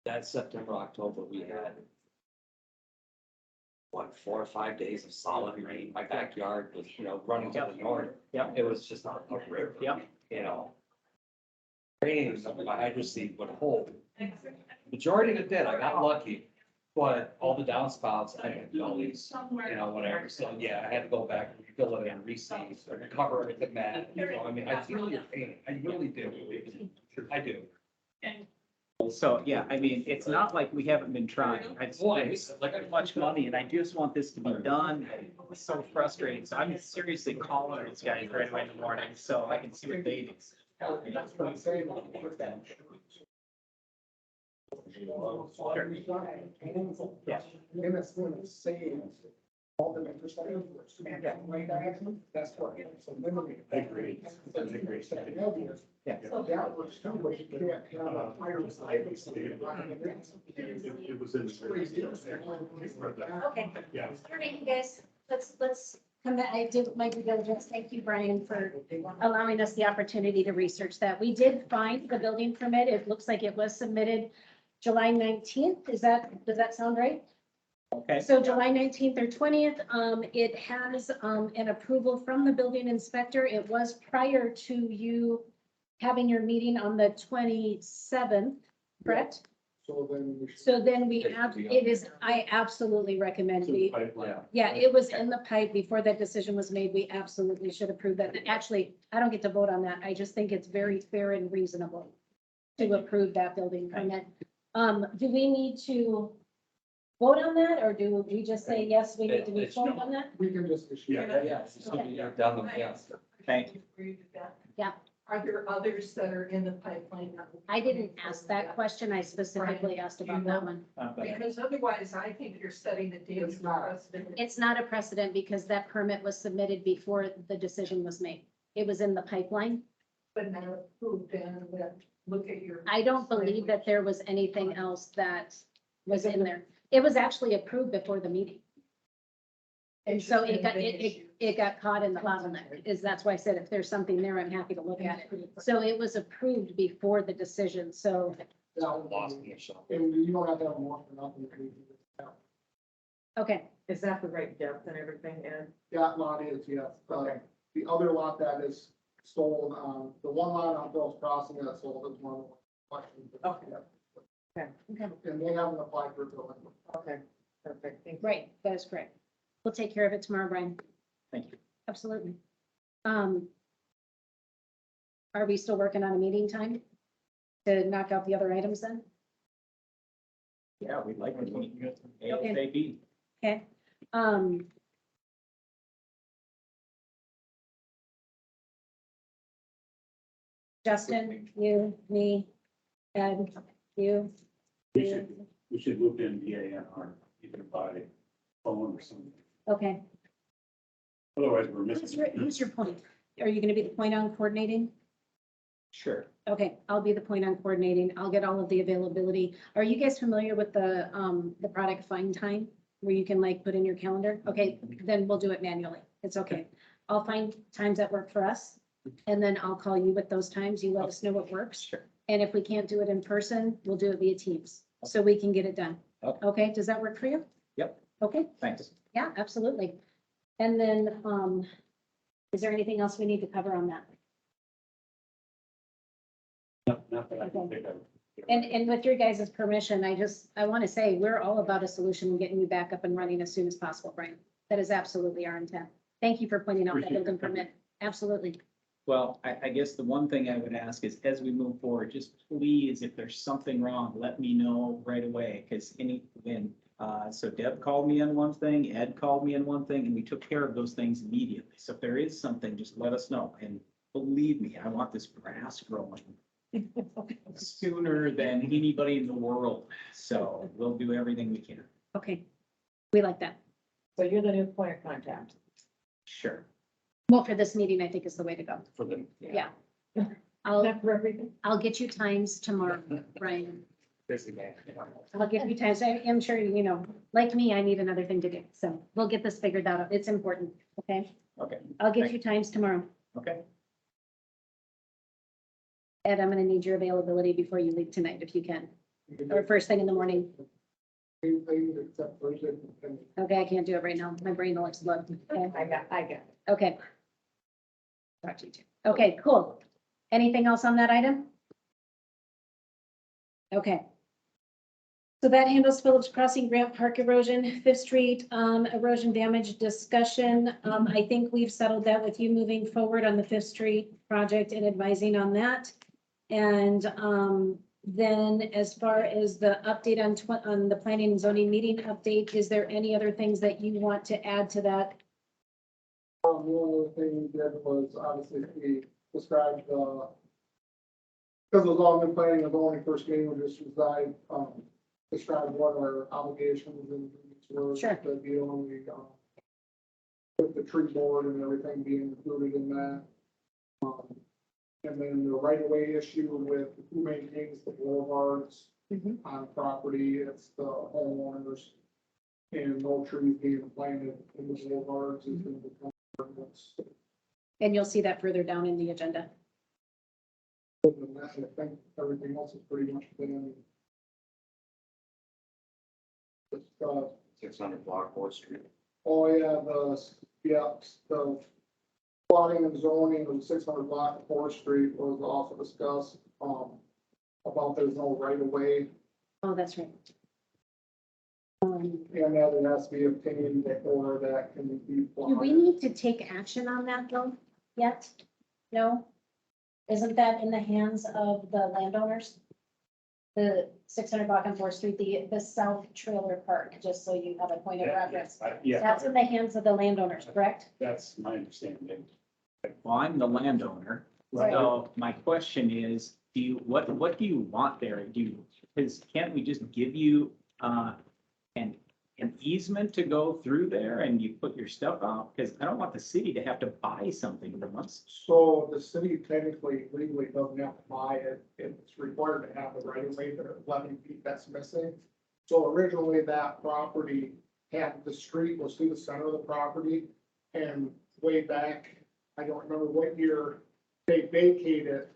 that September, October, we had what, 4 or 5 days of solid rain. My backyard was, running to the north. Yep. It was just a river. Yep. Raining or something, my hydro seed would hold. Majority of it did, I got lucky, but all the downspouts, I had gullies, whatever. So, yeah, I had to go back and refill it and reseed, or cover it with the mat, I mean, I feel your pain, I really do. I do. So, yeah, I mean, it's not like we haven't been trying. I've spent like much money and I just want this to be done. It's so frustrating. So I'm seriously calling these guys right away in the morning so I can see what they do. That's what I'm saying. Yeah. And it's going to save all the percentage. That's what. So limiting. I agree. Yeah. So that works too, but you can't have a higher side. It was in the. Okay. Yeah. All right, you guys, let's come back. I did my due diligence. Thank you, Brian, for allowing us the opportunity to research that. We did find the building permit. It looks like it was submitted July 19th. Does that sound right? Okay. So July 19th or 20th, it has, an approval from the building inspector. It was prior to you having your meeting on the 27th, correct? So then we should. So then I absolutely recommend we, Yeah. yeah, it was in the pipe before that decision was made. We absolutely should approve that. Actually, I don't get to vote on that. I just think it's very fair and reasonable to approve that building permit. Do we need to vote on that, or do we just say, yes, we need to move forward on that? We can just issue. Yeah. It's just gonna be down the, yeah. Thank you. Agree with that. Yeah. Are there others that are in the pipeline? I didn't ask that question. I specifically asked about that one. Because otherwise, I think you're setting the daily It's not. precedent. It's not a precedent because that permit was submitted before the decision was made. It was in the pipeline. But not approved, and look at your. I don't believe that there was anything else that was in there. It was actually approved before the meeting. And so it got caught in the bottleneck, that's why I said if there's something there, I'm happy to look at it. So it was approved before the decision, so, Lost in the shuffle. And you don't have to have more for nothing. okay, Is that the right depth and everything, Ed? That lot is, yes. The other lot that is sold, the one lot on Bill's Crossing that sold is one of the questions. Okay. Okay. And they haven't applied for a building. Okay, perfect, thank you. right, that is correct. We'll take care of it tomorrow, Brian. Thank you. Absolutely. Are we still working on a meeting time to knock out the other items then? Yeah, we'd like to meet you. Okay. ASAP. Okay. Justin, you, me, Ed, you. We should loop in the ANR either by phone or something. Okay. Otherwise, we're missing. Who's your point? Are you gonna be the point on coordinating? Sure. Okay, I'll be the point on coordinating. I'll get all of the availability. Are you guys familiar with the product find time? Where you can like put in your calendar? Okay, then we'll do it manually. It's okay. I'll find times that work for us. And then I'll call you with those times. You let us know what works. Sure. And if we can't do it in person, we'll do it via Teams, so we can get it done. Okay. Okay, does that work for you? Yep. Okay, Thanks. yeah, absolutely. And then, is there anything else we need to cover on that? Not that I can think of. And with your guys' permission, I want to say, we're all about a solution and getting you back up and running as soon as possible, Brian. That is absolutely our intent. Thank you for pointing out that Appreciate building it. permit. Absolutely. Well, I guess the one thing I would ask is, as we move forward, just please, if there's something wrong, let me know right away, because so Deb called me on one thing, Ed called me on one thing, and we took care of those things immediately. So if there is something, just let us know, and believe me, I want this grass growing sooner than anybody in the world, so we'll do everything we can. Okay, we like that. So you're the new point of contact. Sure. Well, for this meeting, I think is the way to go. For them. Yeah. Is I'll, that for everything? I'll get you times tomorrow, Brian. Busy man. I'll give you times. I am sure, like me, I need another thing to do. So we'll get this figured out. It's important. Okay. Okay, I'll get you times tomorrow. okay. Ed, I'm gonna need your availability before you leave tonight, if you can, or first thing in the morning. Anything except Thursday. And Okay, I can't do it right now. My brain will explode. Okay. I got it. Okay. Talk to you too. Okay, cool. Anything else on that item? Okay. So that handles Phillips Crossing Grant Park erosion, Fifth Street, erosion damage discussion. I think we've settled that with you moving forward on the Fifth Street project and advising on that. And, then as far as the update on the planning and zoning meeting update, is there any other things that you want to add to that? the only other thing we did was obviously we described, because it was all new planning and zoning first meeting, we just decided, described what our obligations and duties were. Sure. To be only, with the tree board and everything being included in that. And then the right of way issue with who maintains the boulevards Mhm. on property, it's the homeowners. And no trees being planted in the boulevards is going to become. ordinance. And you'll see that further down in the agenda. Other than that, I think everything else is pretty much been. Just, 600 block 4th Street. oh yeah, the plotting and zoning of 600 block of 4th Street was also discussed, about there's no right of way, Oh, that's right. and that it has to be obtained before that can be Do we plotted. need to take action on that though, yet? No? Isn't that in the hands of the landowners? The 600 block on 4th Street, the South Trailer Park, just so you have a point of reference. Yeah, That's in the hands of the landowners, correct? that's my understanding. Well, I'm the landowner, Right. so my question is, what do you want there? Because can't we just give you, an easement to go through there and you put your stuff out? Because I don't want the city to have to buy something from us. So the city technically legally doesn't have to buy it, it's required to have the right of way, the 11 feet that's missing. So originally that property had, the street was through the center of the property, and way back, I don't remember what year, they vacated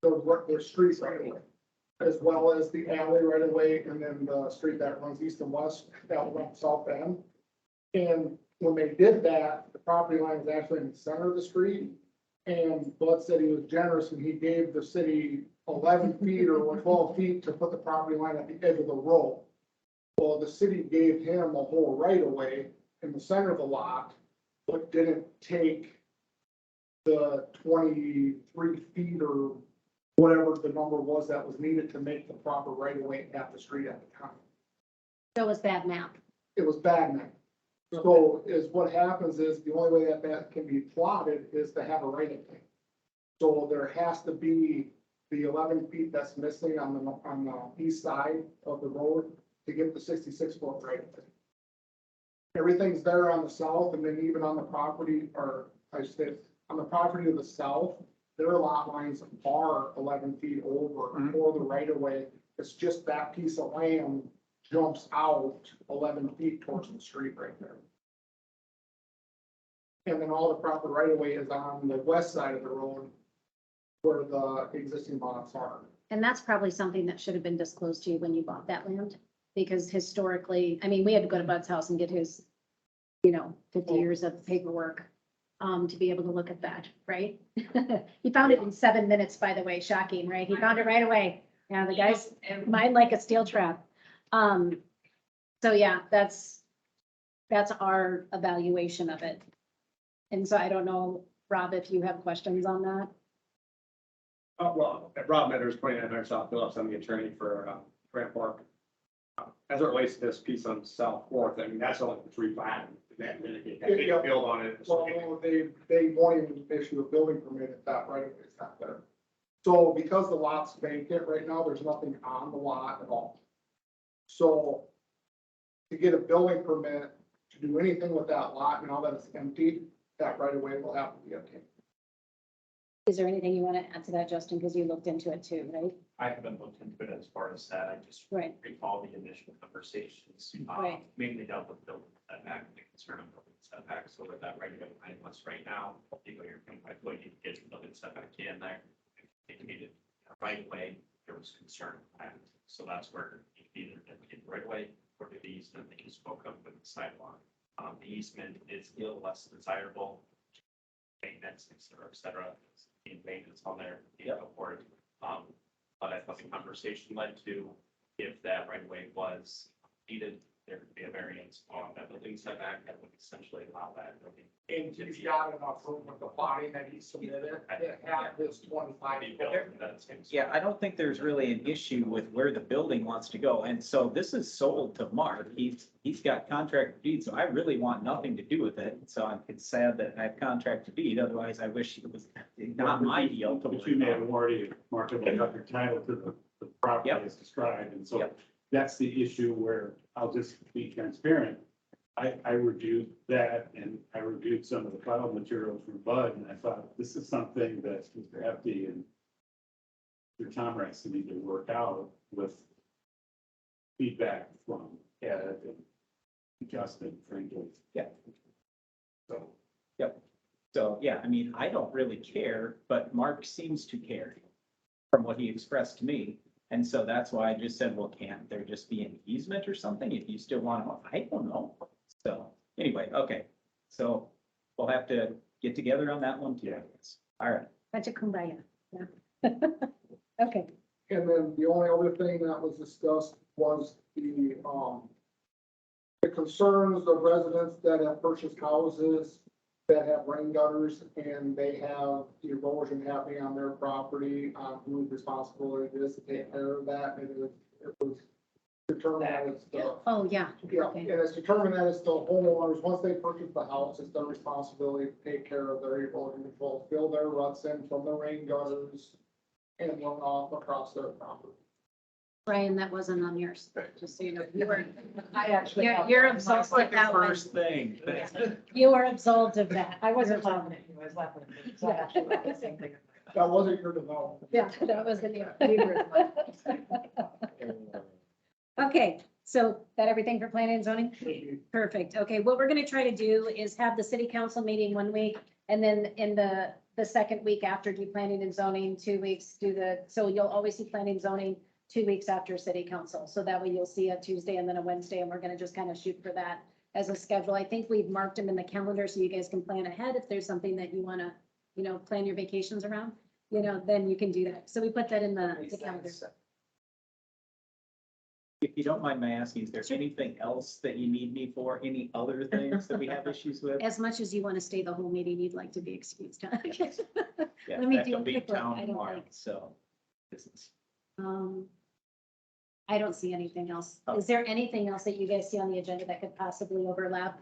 the street right away, as well as the alley right away, and then the street that runs east and west, that runs south end. And when they did that, the property line was actually in the center of the street. And Bud said he was generous and he gave the city 11 feet or 12 feet to put the property line at the edge of the road. Well, the city gave him a whole right of way in the center of the lot, but didn't take the 23 feet or whatever the number was that was needed to make the proper right of way at the street at the time. So it's bad map. It was bad now. So is what happens is the only way that that can be plotted is to have a right of way. So there has to be the 11 feet that's missing on the east side of the road to get the 66-foot right of way. Everything's there on the south, and then even on the property, or I should say, on the property to the south, their lot lines are 11 feet over for the right of way. It's just that piece of land jumps out 11 feet towards the street right there. And then all the proper right of way is on the west side of the road where the existing lots are. And that's probably something that should have been disclosed to you when you bought that land. Because historically, I mean, we had to go to Bud's house and get his, 50 years of paperwork to be able to look at that, right? He found it in 7 minutes, by the way, shocking, right? He found it right away. Yeah, the guy's mine like a steel trap. So yeah, that's our evaluation of it. And so I don't know, Rob, if you have questions on that. Well, Rob Metters, 2900 South Phillips, I'm the attorney for Grant Park. As it relates to this piece on South Fourth, I mean, that's only three flat, that big build on it. Well, they won't even issue a building permit if that right of way is not there. So because the lot's vacant right now, there's nothing on the lot at all. So to get a building permit to do anything with that lot, now that it's empty, that right of way will have to be obtained. Is there anything you want to add to that, Justin? Because you looked into it too, right? I haven't looked into it as far as that. I just Right. recall the initial conversations. Right. Mainly dealt with building setback, the concern of building setbacks over that right away behind us right now. You know, you're going to need to get your building setback in there. If you needed right away, there was concern of that. So that's where you either get the right away or the easement that you spoke of with the sidewalk. The easement is a little less desirable. Maintenance, et cetera, in maintenance on there, you know, for it. But I thought the conversation led to, if that right away was needed, there could be a variance on that building setback that would essentially allow that. And he's got enough room with the body that he submitted, it had this 25. Yeah, I don't think there's really an issue with where the building wants to go. And so this is sold to Mark. He's got contract deed, so I really want nothing to do with it. So it's sad that I have contract deed. Otherwise, I wish it was not my deal. But you may have already markedly got your title to the property Yep. as described, and so Yep. that's the issue where I'll just be transparent. I reviewed that and I reviewed some of the file materials from Bud, and I thought, this is something that Mr. Hefty and Mr. Tomrance need to work out with feedback from Ed and Justin, frankly. Yeah. So. So, yeah, I mean, I don't really care, but Mark seems to care from what he expressed to me. And so that's why I just said, well, can't there just be an easement or something if you still want to, I don't know. So anyway, okay, so we'll have to get together on that one too, I guess. All right. Bunch of kumbaya. Yeah. Okay. And then the only other thing that was discussed was the concerns of residents that have purchased houses that have rain gutters and they have erosion happening on their property, whose responsibility it is to take care of that. And it was determined that it's the, Oh, yeah. yeah, Okay. and it's determined that it's the homeowners, once they purchase the house, it's their responsibility to take care of their erosion control, fill their ruts in from the rain gutters and run off across their property. Brian, that wasn't on yours, just so you know. You were, I actually. you're absolved of that one. First thing. You were absolved of that. I wasn't laughing at you, I was laughing at you. So I actually wrote the same thing. That wasn't your development. Yeah, that was in there. Neither is mine. Okay, so that everything for planning and zoning? Perfect. Okay, what we're gonna try to do is have the city council meeting 1 week, and then in the second week after do planning and zoning, 2 weeks, so you'll always see planning and zoning 2 weeks after city council. So that way you'll see a Tuesday and then a Wednesday, and we're gonna just kind of shoot for that as a schedule. I think we've marked them in the calendar so you guys can plan ahead. If there's something that you wanna, plan your vacations around, then you can do that. So we put that in the calendar. If you don't mind my asking, is there anything else that you need me for? Any other things that we have issues with? As much as you want to stay the whole meeting, you'd like to be excused. Huh? Yeah, Let me that do will it be quickly. town I don't tomorrow, think. so. Business. I don't see anything else. Oh. Is there anything else that you guys see on the agenda that could possibly overlap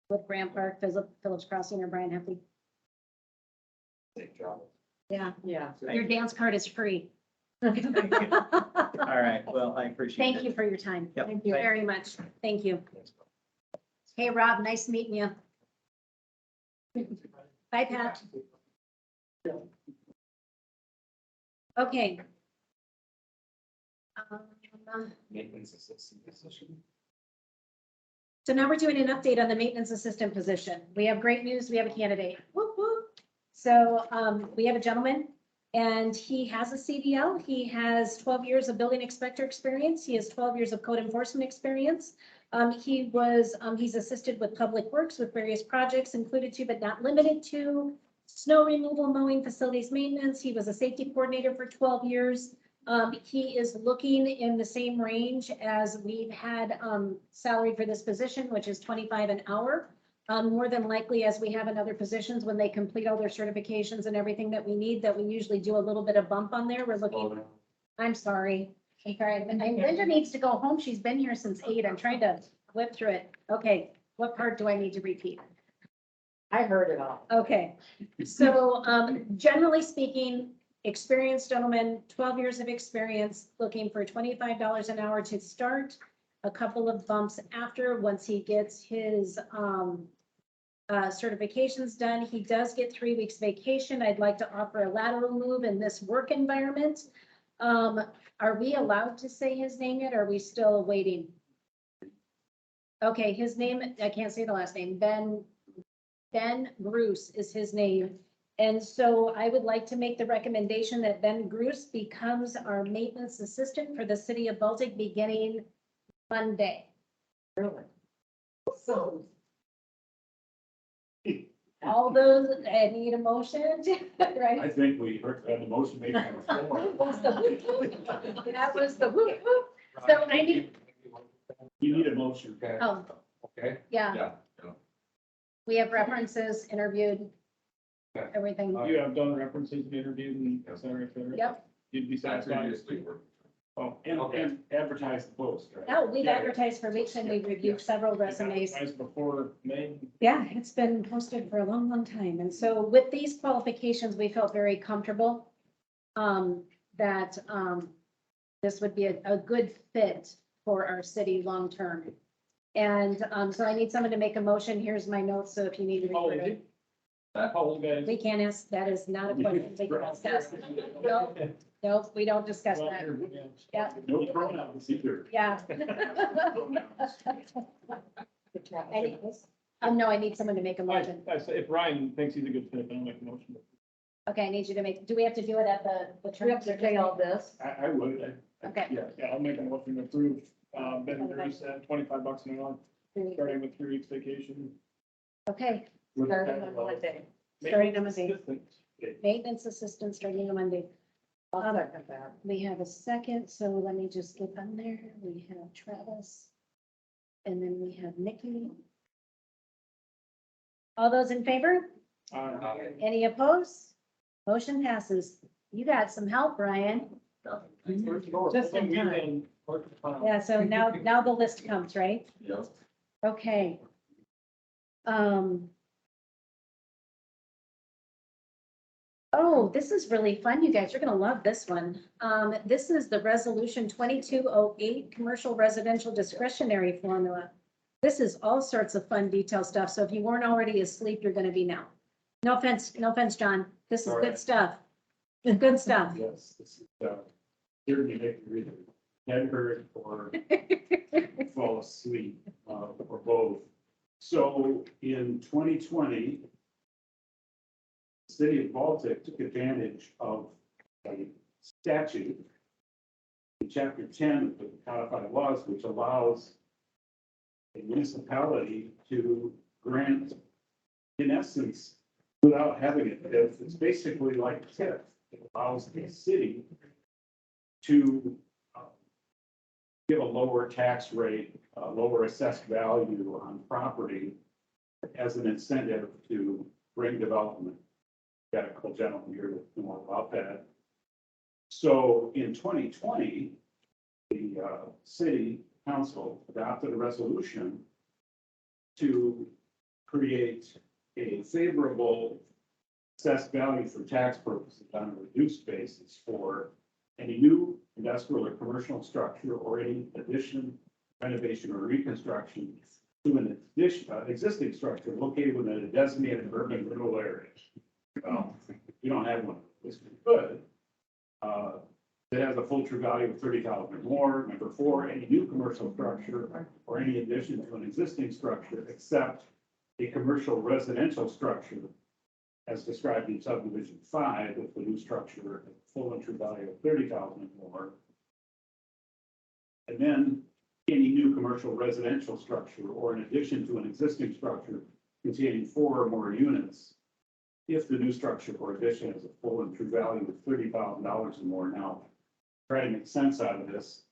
with Grant Park, Phillips Crossing, or Brian Hefty? Yeah, Yeah. your dance card is free. All right, well, I appreciate it. Thank you for your time. Yep. Thank you very much. Thank you. Hey, Rob, nice meeting you. Bye, Pat. Okay. Maintenance assistant position. So now we're doing an update on the maintenance assistant position. We have great news. We have a candidate. Whoop, whoop. So we have a gentleman and he has a CDL. He has 12 years of building inspector experience. He has 12 years of code enforcement experience. He's assisted with public works with various projects included to, but not limited to, snow removal, mowing, facilities maintenance. He was a safety coordinator for 12 years. He is looking in the same range as we've had salary for this position, which is 25 an hour. More than likely, as we have in other positions, when they complete all their certifications and everything that we need, that we usually do a little bit of bump on there. We're looking, I'm sorry. I'm sorry. Linda needs to go home. She's been here since 8. I'm trying to whip through it. Okay, what part do I need to repeat? I heard it all. Okay, so, generally speaking, experienced gentleman, 12 years of experience, looking for $25 an hour to start. A couple of bumps after, once he gets his, certifications done. He does get 3 weeks vacation. I'd like to offer a lateral move in this work environment. Are we allowed to say his name yet? Or are we still waiting? Okay, his name, I can't say the last name, Ben Bruce is his name. And so I would like to make the recommendation that Ben Bruce becomes our maintenance assistant for the city of Baltic beginning Monday. Really? So. All those, I need a motion, I right? think we heard the motion made on the floor. That was the whoop whoop. So I need, You need a motion. Okay, oh, okay, yeah, yeah. we have references, interviewed, Okay. everything. You have done references, interviewed, and et cetera, et cetera. Yep. You'd be satisfied. Oh, And advertise the post, right? No, we've Yeah. advertised for weeks and we've reviewed several resumes. advertised before May. Yeah, it's been posted for a long, long time. And so with these qualifications, we felt very comfortable that this would be a good fit for our city long-term. And so I need someone to make a motion. Here's my notes, so if you need to How old refer is to he? How old guys? we can't ask, that is not a question we can discuss. No, no, we don't discuss that. Yeah. No pronouns either. Yeah. Any- no, I need someone to make a motion. I say if Ryan thinks he's a good fit, then I'll make a motion. Okay, I need you to make, do we have to do it at the We have to say all this. I would. Okay. Yeah. Yeah, I'll make a motion to approve, Ben Bruce at $25 an hour, starting with 3 weeks vacation. Okay, Starting on Monday. Starting on Monday. Assistant. maintenance assistant starting on Monday. I'll second that. We have a second, so let me just get on there. We have Travis. And then we have Nikki. All those in favor? Any opposed? Motion passes. You got some help, Brian. Just in time. Yeah, so now the list comes, right? Yes. Okay. Oh, this is really fun, you guys. You're gonna love this one. This is the resolution 2208, commercial residential discretionary formula. This is all sorts of fun detail stuff. So if you weren't already asleep, you're gonna be now. No offense, John. This is good stuff. Good stuff. Yes, this is, certainly make you read it. Head hurt or fall asleep, or both. So in 2020, the city of Baltic took advantage of a statute in chapter 10 of the codified laws, which allows a municipality to grant, in essence, without having it, it's basically like a TIF. It allows the city to give a lower tax rate, a lower assessed value on property as an incentive to bring development. Got a couple gentlemen here that know more about that. So in 2020, the city council adopted a resolution to create a favorable assessed value for tax purposes on a reduced basis for any new industrial or commercial structure or any addition, renovation, or reconstruction to an existing structure located within a designated urban rural area. Well, you don't have one, this is good. It has a full true value of 30,000 or more. Number 4, any new commercial structure or any addition to an existing structure except a commercial residential structure as described in subdivision 5, with the new structure at full and true value of 30,000 or more. And then any new commercial residential structure or in addition to an existing structure containing 4 or more units, if the new structure or addition has a full and true value of $30,000 or more. Now, try to make sense out of this.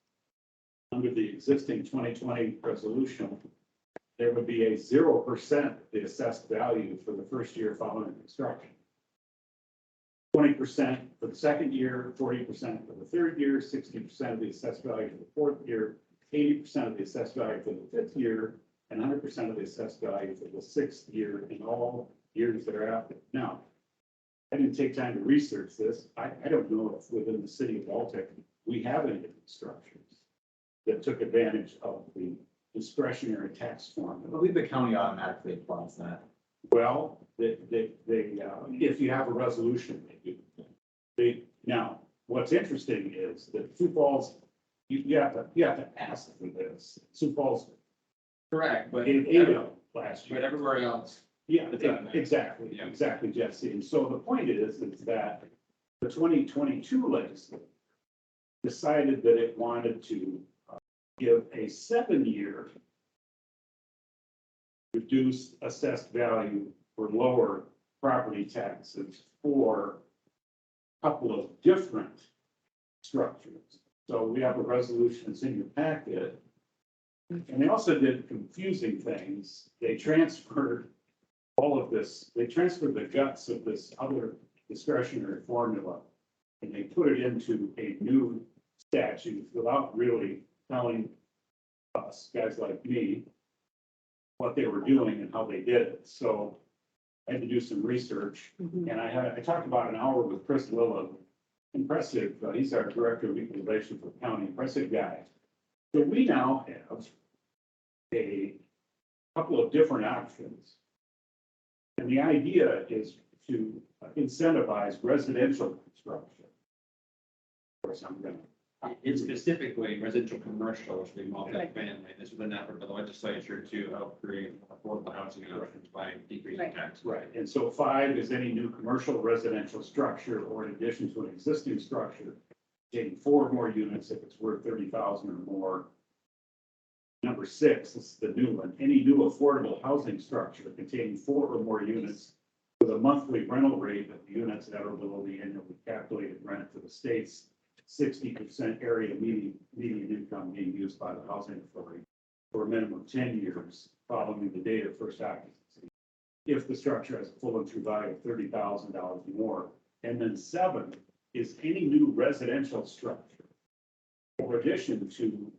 Under the existing 2020 resolution, there would be a 0% the assessed value for the first year following construction. 20% for the second year, 40% for the third year, 60% of the assessed value for the fourth year, 80% of the assessed value for the fifth year, and 100% of the assessed value for the sixth year in all years thereafter. Now, I didn't take time to research this. I don't know if within the city of Baltic, we have any structures that took advantage of the discretionary tax I formula. believe the county automatically applies that. Well, if you have a resolution, they do. Now, what's interesting is that Sioux Falls, you have to ask for this. Sioux Falls Correct, but, gave 8 last year. but everywhere else, Yeah, It's on there. exactly, Yeah. exactly, Jesse. And so the point is that the 2022 legislature decided that it wanted to give a 7-year reduced assessed value for lower property taxes for a couple of different structures. So we have a resolution that's in your packet. And they also did confusing things. They transferred all of this, they transferred the guts of this other discretionary formula. And they put it into a new statute without really telling us, guys like me, what they were doing and how they did it. So I had to do some research, and I talked about an hour with Chris Lilla. Impressive, he's our director of equalization for the county, impressive guy. So we now have a couple of different options. And the idea is to incentivize residential construction. Of course, I'm gonna. it's specifically residential commercial, which would be multi-family. This was an effort by the legislature to help create affordable housing options by decreasing Right. taxes. Right, and so 5 is any new commercial residential structure or in addition to an existing structure, taking 4 or more units if it's worth 30,000 or more. Number 6, this is the new one, any new affordable housing structure containing 4 or more units with a monthly rental rate of the units that are below the annually calculated rent for the state's 60% area median income being used by the housing authority for a minimum of 10 years following the date of first occupancy. If the structure has a full and true value of $30,000 or more. And then 7 is any new residential structure or addition to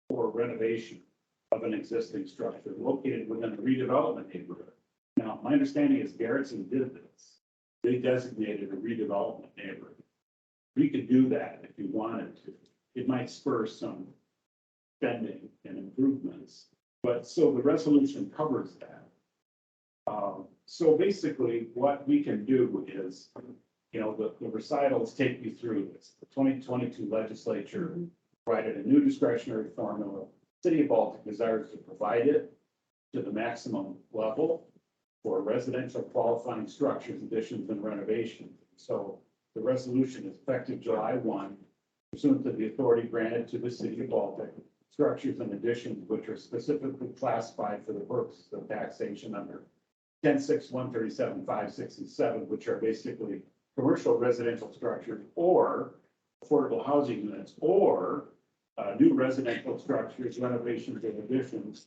or renovation of an existing structure located within a redevelopment neighborhood. Now, my understanding is Garrettson did this. They designated a redevelopment neighborhood. We could do that if you wanted to. It might spur some spending and improvements, but so the resolution covers that. So basically what we can do is, the recitals take you through this. The 2022 legislature provided a new discretionary formula. City of Baltic desires to provide it to the maximum level for residential qualifying structures, additions and renovations. So the resolution is effective July 1, pursuant to the authority granted to the city of Baltic, structures and additions which are specifically classified for the purposes of taxation under 10.6, 137, 5, 6, and 7, which are basically commercial residential structures or affordable housing units or new residential structures, renovations and additions.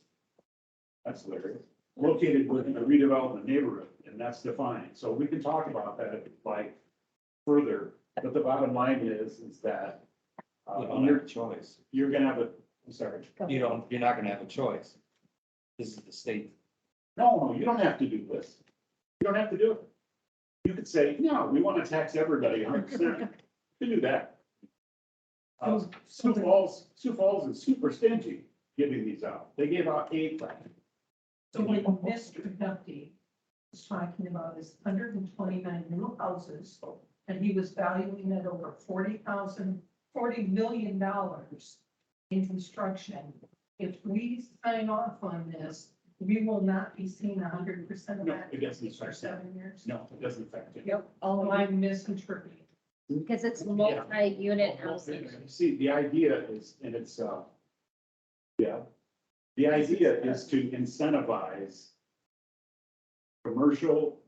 That's hilarious. Located within a redevelopment neighborhood, and that's defined. So we can talk about that if you'd like further, but the bottom line is that You don't have a choice. you're gonna have I'm sorry. You're not gonna have a choice. This is the state. No, you don't have to do this. You don't have to do it. You could say, no, we want to tax everybody 100%. You can do that. Sioux Falls is super stingy giving these out. They gave out 8 last year. So what Mr. Duffy was talking about is 129 new houses, and he was valuing it over $40 million in construction. If we sign off on this, we will not be seeing 100% of No, that it doesn't for affect it. 7 years. No, it doesn't affect it. Yep, I'm misinterpreting. Because it's multi-unit housing. See, the idea is, and it's, the idea is to incentivize commercial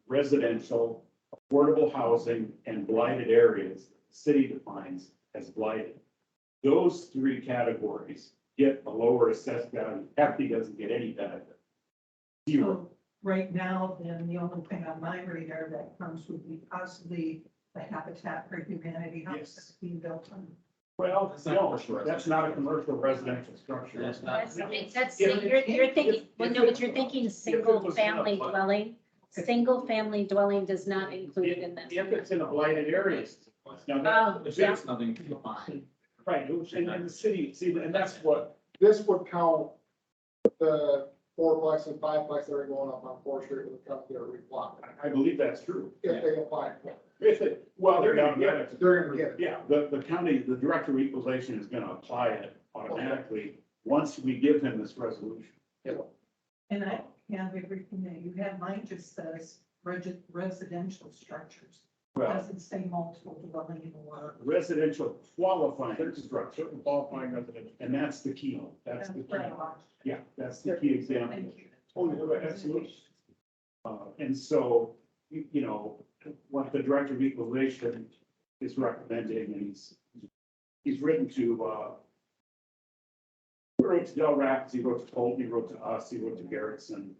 residential, affordable housing and blighted areas, the city defines as blighted. Those 3 categories get a lower assessed value. Hefty doesn't get any benefit. Zero. So right now, then the only thing on my radar that comes would be possibly the Habitat for Humanity house Yes. that's being built on. Well, That's not no, commercial that's not a commercial residential structure. That's not. You're thinking, well, no, but you're thinking single was family not, but- dwelling. Single family dwelling does not include in this. If it's in a blighted area. Now, Oh, that, yeah. There's nothing to define. right, and the city, see, and that's what, This would count the fourplex and fiveplex that are going up on Fourth Street with the company that replot, I believe that's true. if they apply for it. If it, well, they're gonna get it. They're gonna get it. Yeah, the county, the director of equalization is gonna apply it automatically once we give him this resolution. And I have everything that you have. Mine just says residential structures. Well, Doesn't say multiple dwelling or. residential qualifying structure, Qualifying residential. and that's the key. That's the key. Thank Yeah, that's the key example. you. Oh, yeah, absolutely. And so, you know, what the director of equalization is recommending, and he's written to, he wrote to Del Rapids, he wrote to Colton, he wrote to us, he wrote to Garrettson.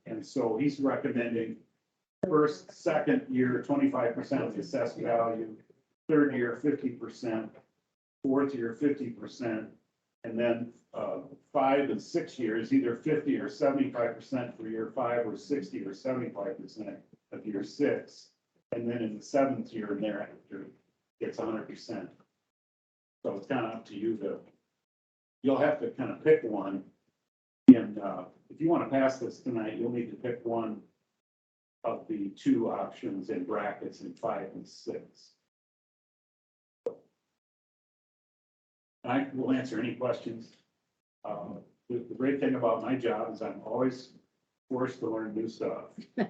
And so he's recommending first, second year, 25% of the assessed value, third year, 50%, fourth year, 50%, and then 5 and 6 years, either 50 or 75% for year 5, or 60 or 75% of year 6. And then in the 7th year and thereafter, it's 100%. So it's kind of up to you you'll have to kind of pick one. And if you want to pass this tonight, you'll need to pick one of the two options in brackets in 5 and 6. I will answer any questions. The great thing about my job is I'm always forced to learn new stuff. You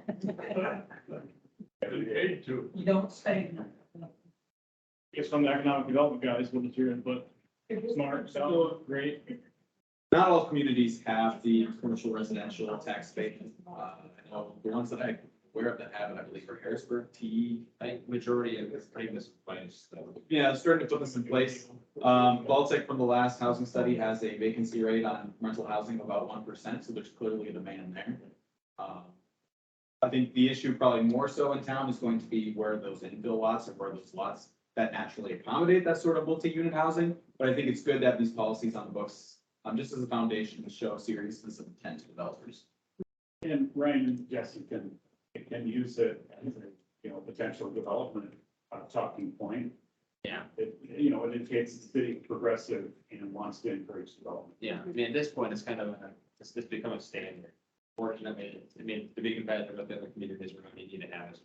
don't say. Guess from the economic development guys, what is your input? Smart, sound great. Not all communities have the commercial residential tax base. I know the ones that I'm aware of that have it, I believe, are Harrisburg, TE, majority of it's pretty misplaced. Yeah, starting to put this in place. Baltic from the last housing study has a vacancy rate on rental housing of about 1%, so there's clearly a demand there. I think the issue probably more so in town is going to be where those infill lots or where those lots that naturally accommodate that sort of multi-unit housing. But I think it's good to have these policies on the books, just as a foundation to show seriousness of intent to developers. And Ryan and Jesse can use it as a, potential development talking point. Yeah. It indicates the city is progressive and wants to encourage development. Yeah, I mean, at this point, it's kind of, it's become a standard. Fortunately, I mean, to be competitive with the other communities, we're going to need to have it.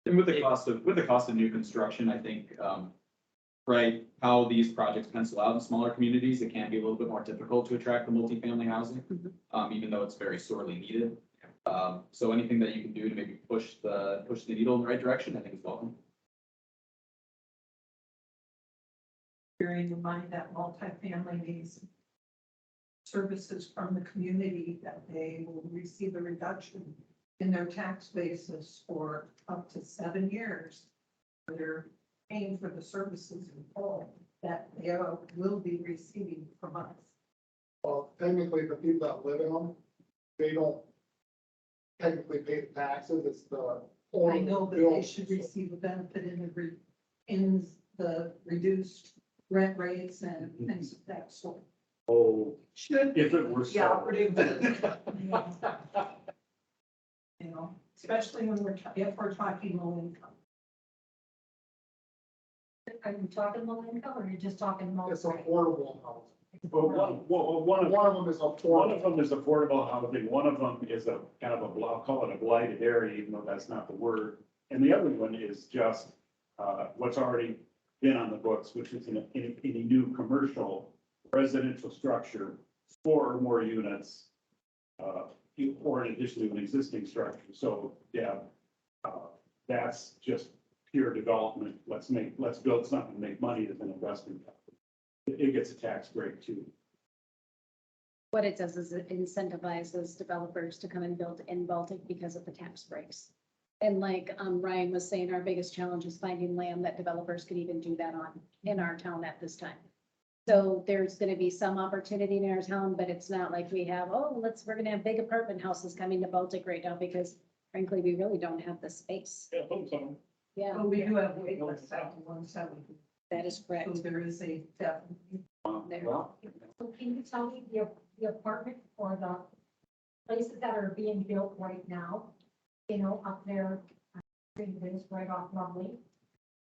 And with the cost of new construction, I think, right, how these projects pencil out in smaller communities, it can be a little bit more difficult to attract the multifamily housing, even though it's very sorely needed. So anything that you can do to maybe push the needle in the right direction, I think is welcome. Bearing in mind that multifamily needs services from the community, that they will receive a reduction in their tax basis for up to 7 years. They're paying for the services in full that they will be receiving from us. Well, technically, the people that live in them, they don't technically pay the taxes, it's the. I know that they should receive a benefit in the reduced rent rates and things of that sort. Oh, Should. if it were The so. operative. You know, especially when if we're talking low income. Are you talking low income or you're just talking It's affordable housing. But one One of them is of affordable. them is affordable housing, one of them is a kind of I'll call it a blighted area, even though that's not the word. And the other one is just what's already been on the books, which is in a new commercial residential structure, 4 or more units, or in addition to an existing structure. So, yeah, that's just pure development. Let's build something, make money as an investment. It gets a tax break too. What it does is it incentivizes developers to come and build in Baltic because of the tax breaks. And like Ryan was saying, our biggest challenge is finding land that developers could even do that on in our town at this time. So there's gonna be some opportunity in our town, but it's not like we have, oh, we're gonna have big apartment houses coming to Baltic right now, because frankly, we really don't have the space. Yeah, put them somewhere. Yeah, But we do have wait lists at 170. that is So correct. there is a definite. There. So can you tell me the apartment or the places that are being built right now, you know, up there, this right off Lovely?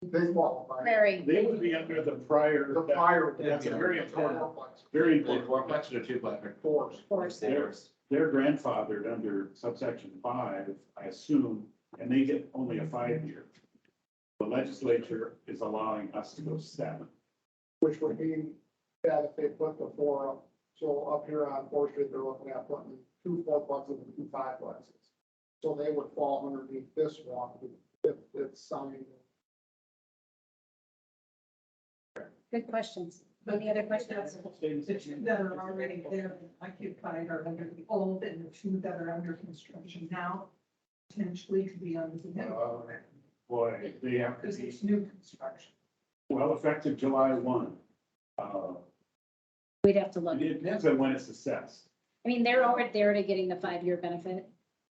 They qualify. Very. They would be under the prior. The prior. That's a very important, Fourplex. very Like important. fourplex or twoplex? Fours. Of course. They're grandfathered under subsection 5, I assume, and they get only a 5-year. The legislature is allowing us to go 7. Which would mean that if they put the 4 up, so up here on Fourth Street, they're looking at putting 2 4-plexes and 2 5-plexes. So they would fall underneath this one if it's signed. Good questions. Any other questions? The two that are already there and occupied are under the old, and the two that are under construction now potentially could be under the new, Boy, they have to because be, it's new construction. well, effective July 1. We'd have to look. It depends on when it's assessed. I mean, they're already getting the 5-year benefit.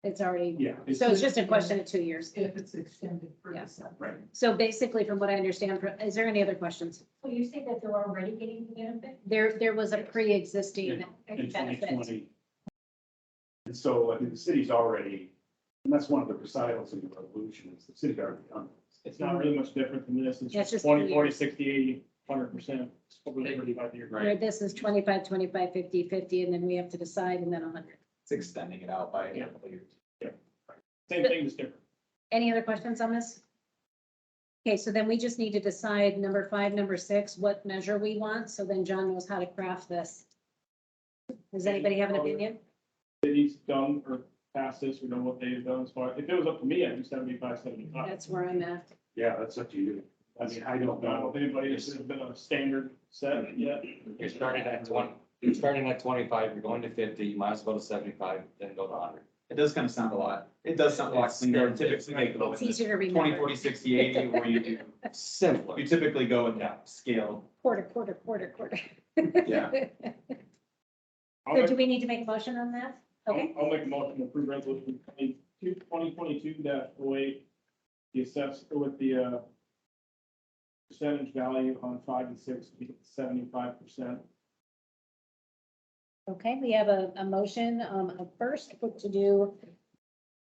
It's already, Yeah. so it's just a question of 2 years. If it's extended for Yeah. the summer. Right. So basically, from what I understand, is there any other questions? So you say that they're already getting the benefit? There was a pre-existing In benefit. 2020. And so I think the city's already, and that's one of the recitals in the resolution, is the city's already done this. It's not really much different than this. Yeah, it's It's just 20, 2 40, years. 60, 80, 100% over the 35 years. Where this is 25, 25, 50, 50, and then we have to decide, and then 100. It's extending it out by a Yeah. couple of years. Same thing, just different. Any other questions on this? Okay, so then we just need to decide number 5, number 6, what measure we want, so then John knows how to craft this. Does anybody have an opinion? City's done or passed this, we know what they've done. So if it was up to me, I'd do 75, 75. That's where I'm at. Yeah, that's up to you. I mean, I don't I don't know know. if anybody has been a standard set yet. You're starting at 20, you're starting at 25, you're going to 50, you might as well go to 75, then go to 100. It does kind of sound a lot. It does sound a lot cleaner. Typically, they go It's with easier to 20, remember. 40, 60, 80, where you do, Simpler. you typically go with that scale. Quarter. Yeah. I'll So make, do we need to make a motion on that? Okay, I'll make a motion to approve resolution 2022-08. The assessed with the percentage value on 5 and 6 to be 75%. okay, we have a motion, first to do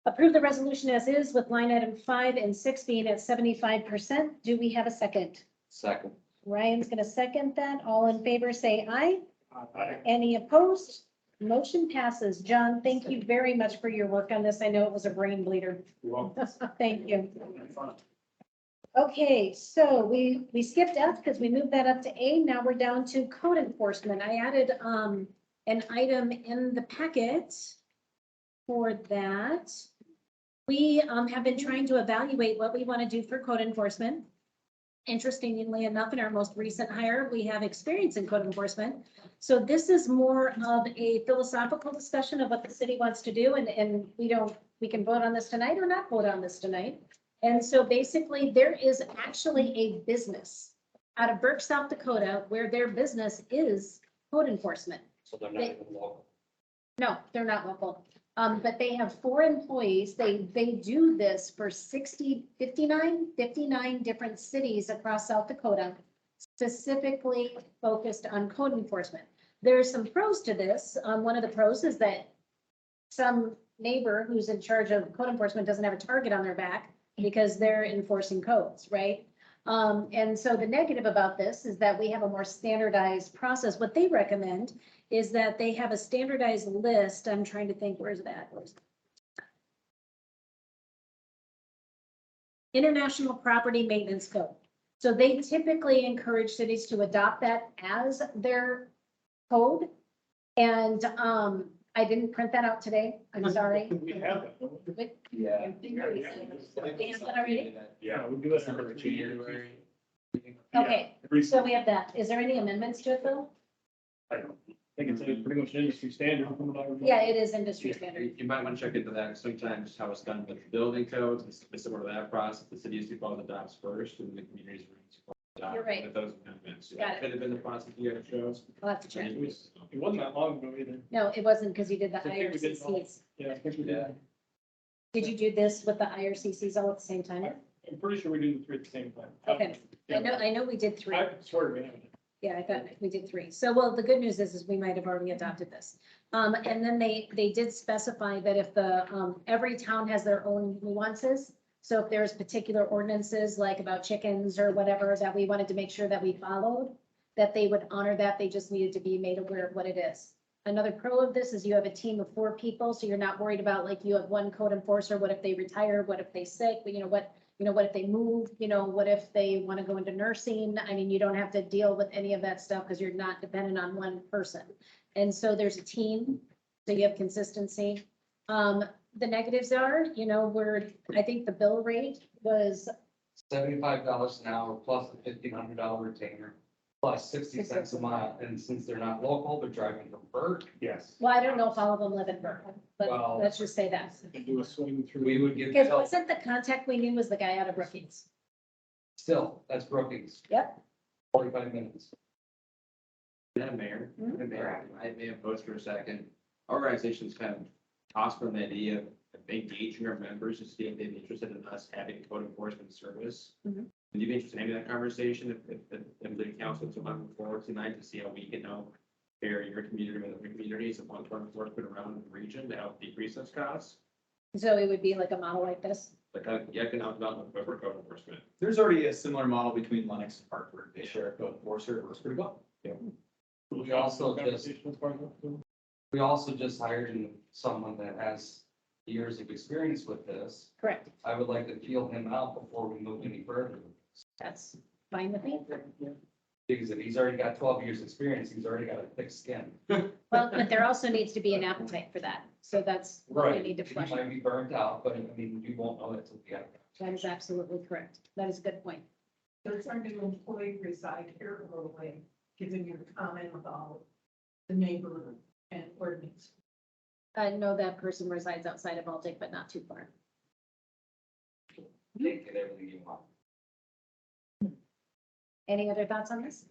approve the resolution as is with line item 5 and 6 being at 75%. Do we have a second? Second. Ryan's gonna second that. All in favor, say aye. Aye. Any opposed? Motion passes. John, thank you very much for your work on this. I know it was a brain bleeder. Well, Thank you. Okay, so we skipped F because we moved that up to A. Now we're down to code enforcement. I added an item in the packet for that. We have been trying to evaluate what we want to do for code enforcement. Interestingly enough, in our most recent hire, we have experience in code enforcement. So this is more of a philosophical discussion of what the city wants to do, and we can vote on this tonight or not vote on this tonight. And so basically, there is actually a business out of Burke, South Dakota, where their business is code enforcement. So they're not even local. No, they're not local. But they have 4 employees. They do this for 59 different cities across South Dakota, specifically focused on code enforcement. There are some pros to this. One of the pros is that some neighbor who's in charge of code enforcement doesn't have a target on their back because they're enforcing codes, right? And so the negative about this is that we have a more standardized process. What they recommend is that they have a standardized list. I'm trying to think, where's that? International Property Maintenance Code. So they typically encourage cities to adopt that as their code. And I didn't print that out today. I'm sorry. We have that, don't we? Yeah. We have that already? Yeah, we do that every January. Okay, every- so we have that. Is there any amendments to it, Bill? I think it's pretty much an industry standard. Yeah, it is industry standard. You might want to check into that. Sometimes how it's done with building codes, it's similar to that process. The city usually follows the adopts first and the communities. You're right. With those amendments. Got it. Could have been the process you have shows. I'll have to check. It wasn't that long ago either. No, it wasn't because you did the I think we did all- IRCCs. Yeah, I think we did. Did you do this with the IRCCs all at the same time? I'm pretty sure we did the three at the same time. Okay. I know we did 3. I swear we haven't. Yeah, I thought we did 3. So, well, the good news is we might have already adopted this. And then they did specify that if every town has their own nuances. So if there's particular ordinances like about chickens or whatever that we wanted to make sure that we followed, that they would honor that. They just needed to be made aware of what it is. Another pro of this is you have a team of 4 people, so you're not worried about like you have one code enforcer. What if they retire? What if they sick? What if they move? What if they want to go into nursing? I mean, you don't have to deal with any of that stuff because you're not dependent on one person. And so there's a team, so you have consistency. The negatives are, I think the bill rate was, $75 an hour plus a $1,500 retainer, plus 60 cents a mile. And since they're not local, they're driving from Burke. Yes. well, I don't know if all of them live in Berkeley, but Well- let's just say that. They do a swing through. We would give, Because wasn't the contact we knew was the guy out of Brookings? still, that's Brookings. Yep. 45 minutes. Madam Mayor, I may have posed for a second. Our organization's kind of tossed from the idea of engaging our members to see if they'd be interested in us having code enforcement service. Mhm. Would you be interested in having that conversation if the council to move forward tonight to see how we can help pair your community with other communities of law enforcement around the region to help decrease those costs? So it would be like a model like this. Like, yeah, can help develop with code enforcement. There's already a similar model between Lennox and Hartford. They share a code enforcer. It works pretty well. We also just hired someone that has years of experience with this. Correct. I would like to feel him out before we move any further. That's fine with me. Because if he's already got 12 years' experience, he's already got a thick skin. Well, but there also needs to be an appetite for that. So that's what we need to He flush. might be burnt out, but I mean, you won't know it till the end. That is absolutely correct. That is a good point. There's our new employee reside here a little way, giving your comment about the neighborhood and ordinance. I know that person resides outside of Baltic, but not too far. They get everything you want. Any other thoughts on this?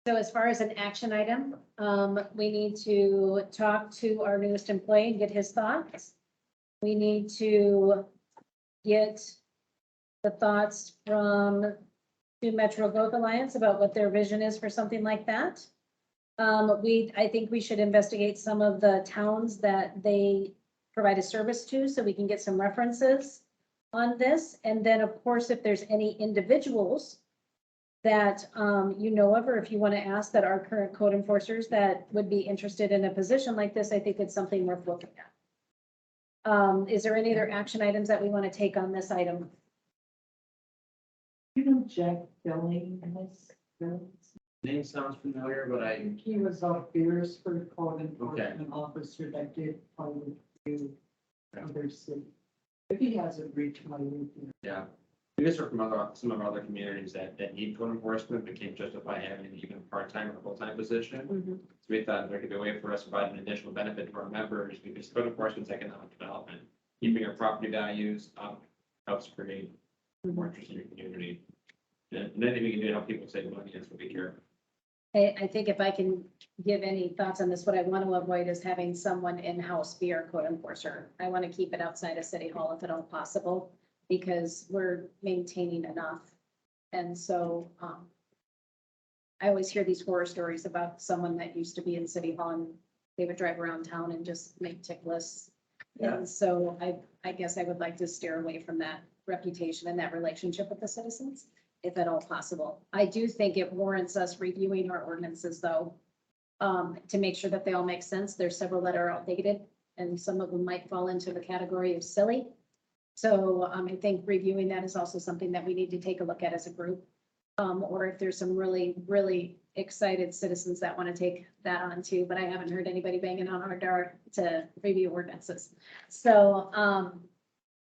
So as far as an action item, we need to talk to our newest employee and get his thoughts. We need to get the thoughts from the Metro Growth Alliance about what their vision is for something like that. I think we should investigate some of the towns that they provide a service to, so we can get some references on this. And then, of course, if there's any individuals that you know of, or if you want to ask that are current code enforcers that would be interested in a position like this, I think it's something worth looking at. Is there any other action items that we want to take on this item? You know Jack Billing in this? Name sounds familiar, but I, He was a Beersford code enforcement officer that did do other city. If he hasn't reached my. yeah. We just heard from some of our other communities that need code enforcement, but can't justify having even a part-time or full-time position. So we thought there could be a way for us to provide an additional benefit to our members, because code enforcement is economic development. Keeping our property values up helps create more interest in your community. And anything we can do to help people save money is what we care. I think if I can give any thoughts on this, what I want to avoid is having someone in-house be our code enforcer. I want to keep it outside of City Hall if at all possible, because we're maintaining enough. And so, I always hear these horror stories about someone that used to be in City Hall and they would drive around town and just make tick lists. And so I guess I would like to steer away from that reputation and that relationship with the citizens, if at all possible. I do think it warrants us reviewing our ordinances though, to make sure that they all make sense. There's several that are outdated and some of them might fall into the category of silly. So I think reviewing that is also something that we need to take a look at as a group. Or if there's some really, really excited citizens that want to take that on too, but I haven't heard anybody banging on our door to review ordinances. So,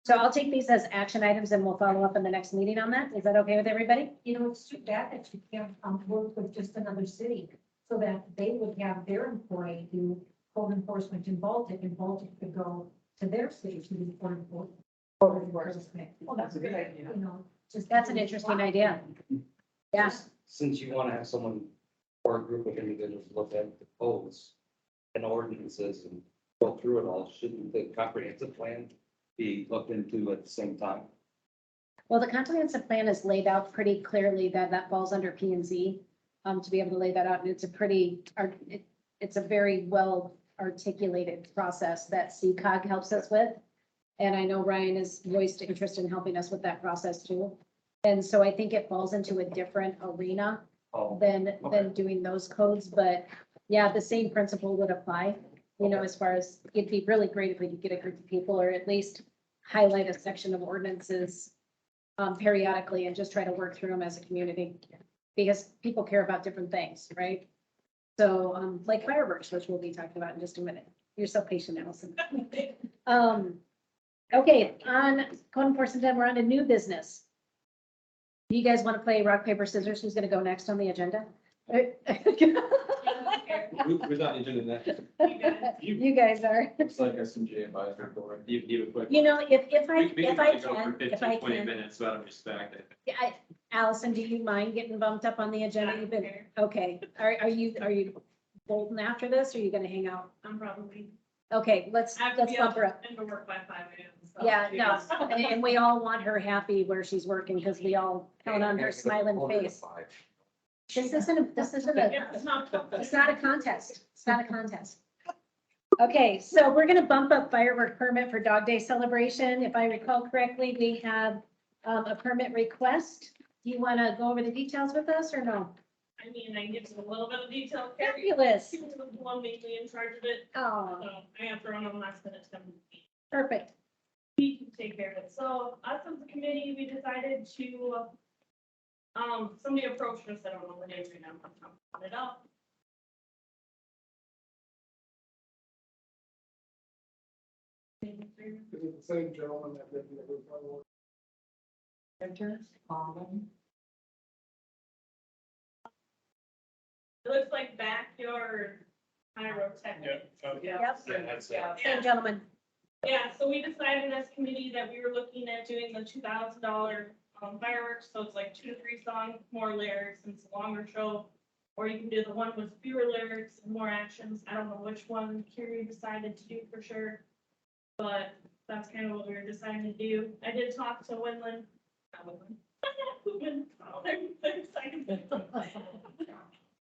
so I'll take these as action items and we'll follow up in the next meeting on that. Is that okay with everybody? It's too bad that you can't work with just another city, so that they would have their employee do code enforcement in Baltic, and Baltic could go to their city to do code enforcement. Well, that's a good idea. That's an interesting idea. Yeah, Since you want to have someone or a group of individuals look at the codes and ordinances and go through it all, shouldn't the comprehensive plan be looked into at the same time? well, the comprehensive plan is laid out pretty clearly that that falls under P and Z. To be able to lay that out, and it's a pretty, it's a very well articulated process that CCOG helps us with. And I know Ryan has voiced interest in helping us with that process too. And so I think it falls into a different arena Oh, than doing those codes, but yeah, the same principle would apply. You know, Okay. as far as, it'd be really great if we could get a group of people or at least highlight a section of ordinances periodically and just try to work through them as a community. Because people care about different things, right? So, like fireworks, which we'll be talking about in just a minute. You're so patient, Allison. Okay, on code enforcement, we're on to new business. Do you guys want to play rock, paper, scissors? Who's gonna go next on the agenda? Who's on the agenda next? You guys are. Looks like SMJ advisory board. You have a quick. You know, if I, We can if I go for can, if I 15, 20 can. minutes, so out of respect. Allison, do you mind getting bumped up on the agenda? You've been, okay. Are you bolting after this or are you gonna hang out? I'm probably, Okay, let's bump her up. into work by 5 a.m. so. Yeah, no, and we all want her happy where she's working because we all count on her smiling face. This isn't a, It's not. it's not a contest. It's not a contest. Okay, so we're gonna bump up firework permit for Dog Day celebration. If I recall correctly, we have a permit request. Do you want to go over the details with us or no? I mean, I can give you a little bit of detail. Fabulous. She was the one mainly in charge of it, Oh, so I have to run on last minute to perfect. we can take care of it. So us as a committee, we decided to, somebody approached us, I don't know the name right now, I'm pulling it up. Is it the same gentleman that did the other one? It looks like backyard pyrotechnics. Yep. Yeah. Same gentleman. Yeah, so we decided as committee that we were looking at doing the $2,000 fireworks, so it's like 2 to 3 songs, more lyrics, and it's a longer show. Or you can do the one with fewer lyrics and more actions. I don't know which one Carrie decided to do for sure. But that's kind of what we were deciding to do. I did talk to Winland, not Winland. Koopman. Oh, they're excited.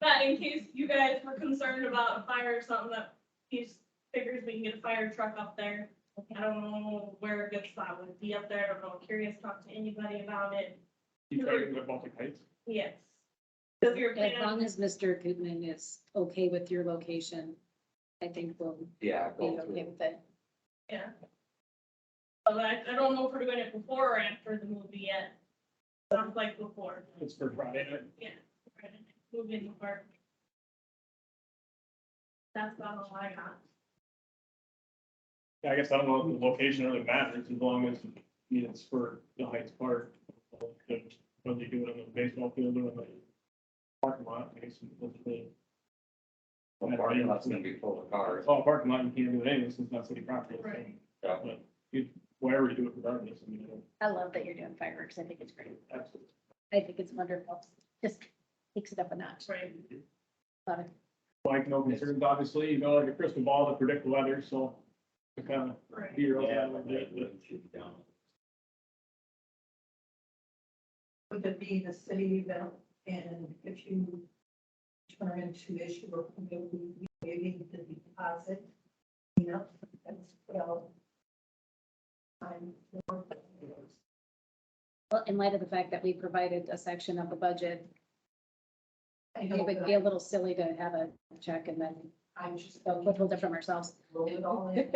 But in case you guys were concerned about a fire or something, that he figures we can get a fire truck up there. I don't know where a good spot would be up there. I don't know. Curious, talk to anybody about it. You talking about Baltic Heights? Yes. Because you're As long as Mr. Goodman is okay with your location, I think we'll Yeah. be okay with it. yeah. But I don't know if we're doing it before or after the movie yet. Sounds like before. It's for Friday night. Yeah. Movie in the park. That's about all I got. Yeah, I guess I don't know if the location really matters as long as it's for the Heights Park. Whether you do it on the baseball field or the parking lot, I guess. Well, parking lot's gonna be full of cars. Oh, parking lot, you can't do it anyway since it's not city property. so, Right. Yeah. But wherever you do it regardless, I mean, I love that you're doing fireworks. I think it's great. absolutely. I think it's wonderful. Just takes it up a notch. Right. Love it. Like no concerns, obviously, you know, like a crystal ball to predict the weather, so to kind of Right. be your own a little bit, but With it being a city event, and if you turn into issue or waiving the deposit, you know, that's well. Well, in light of the fact that we provided a section of the budget, I it know, would but be a little silly to have a check and then I'm just. withhold it from ourselves. Roll it all in.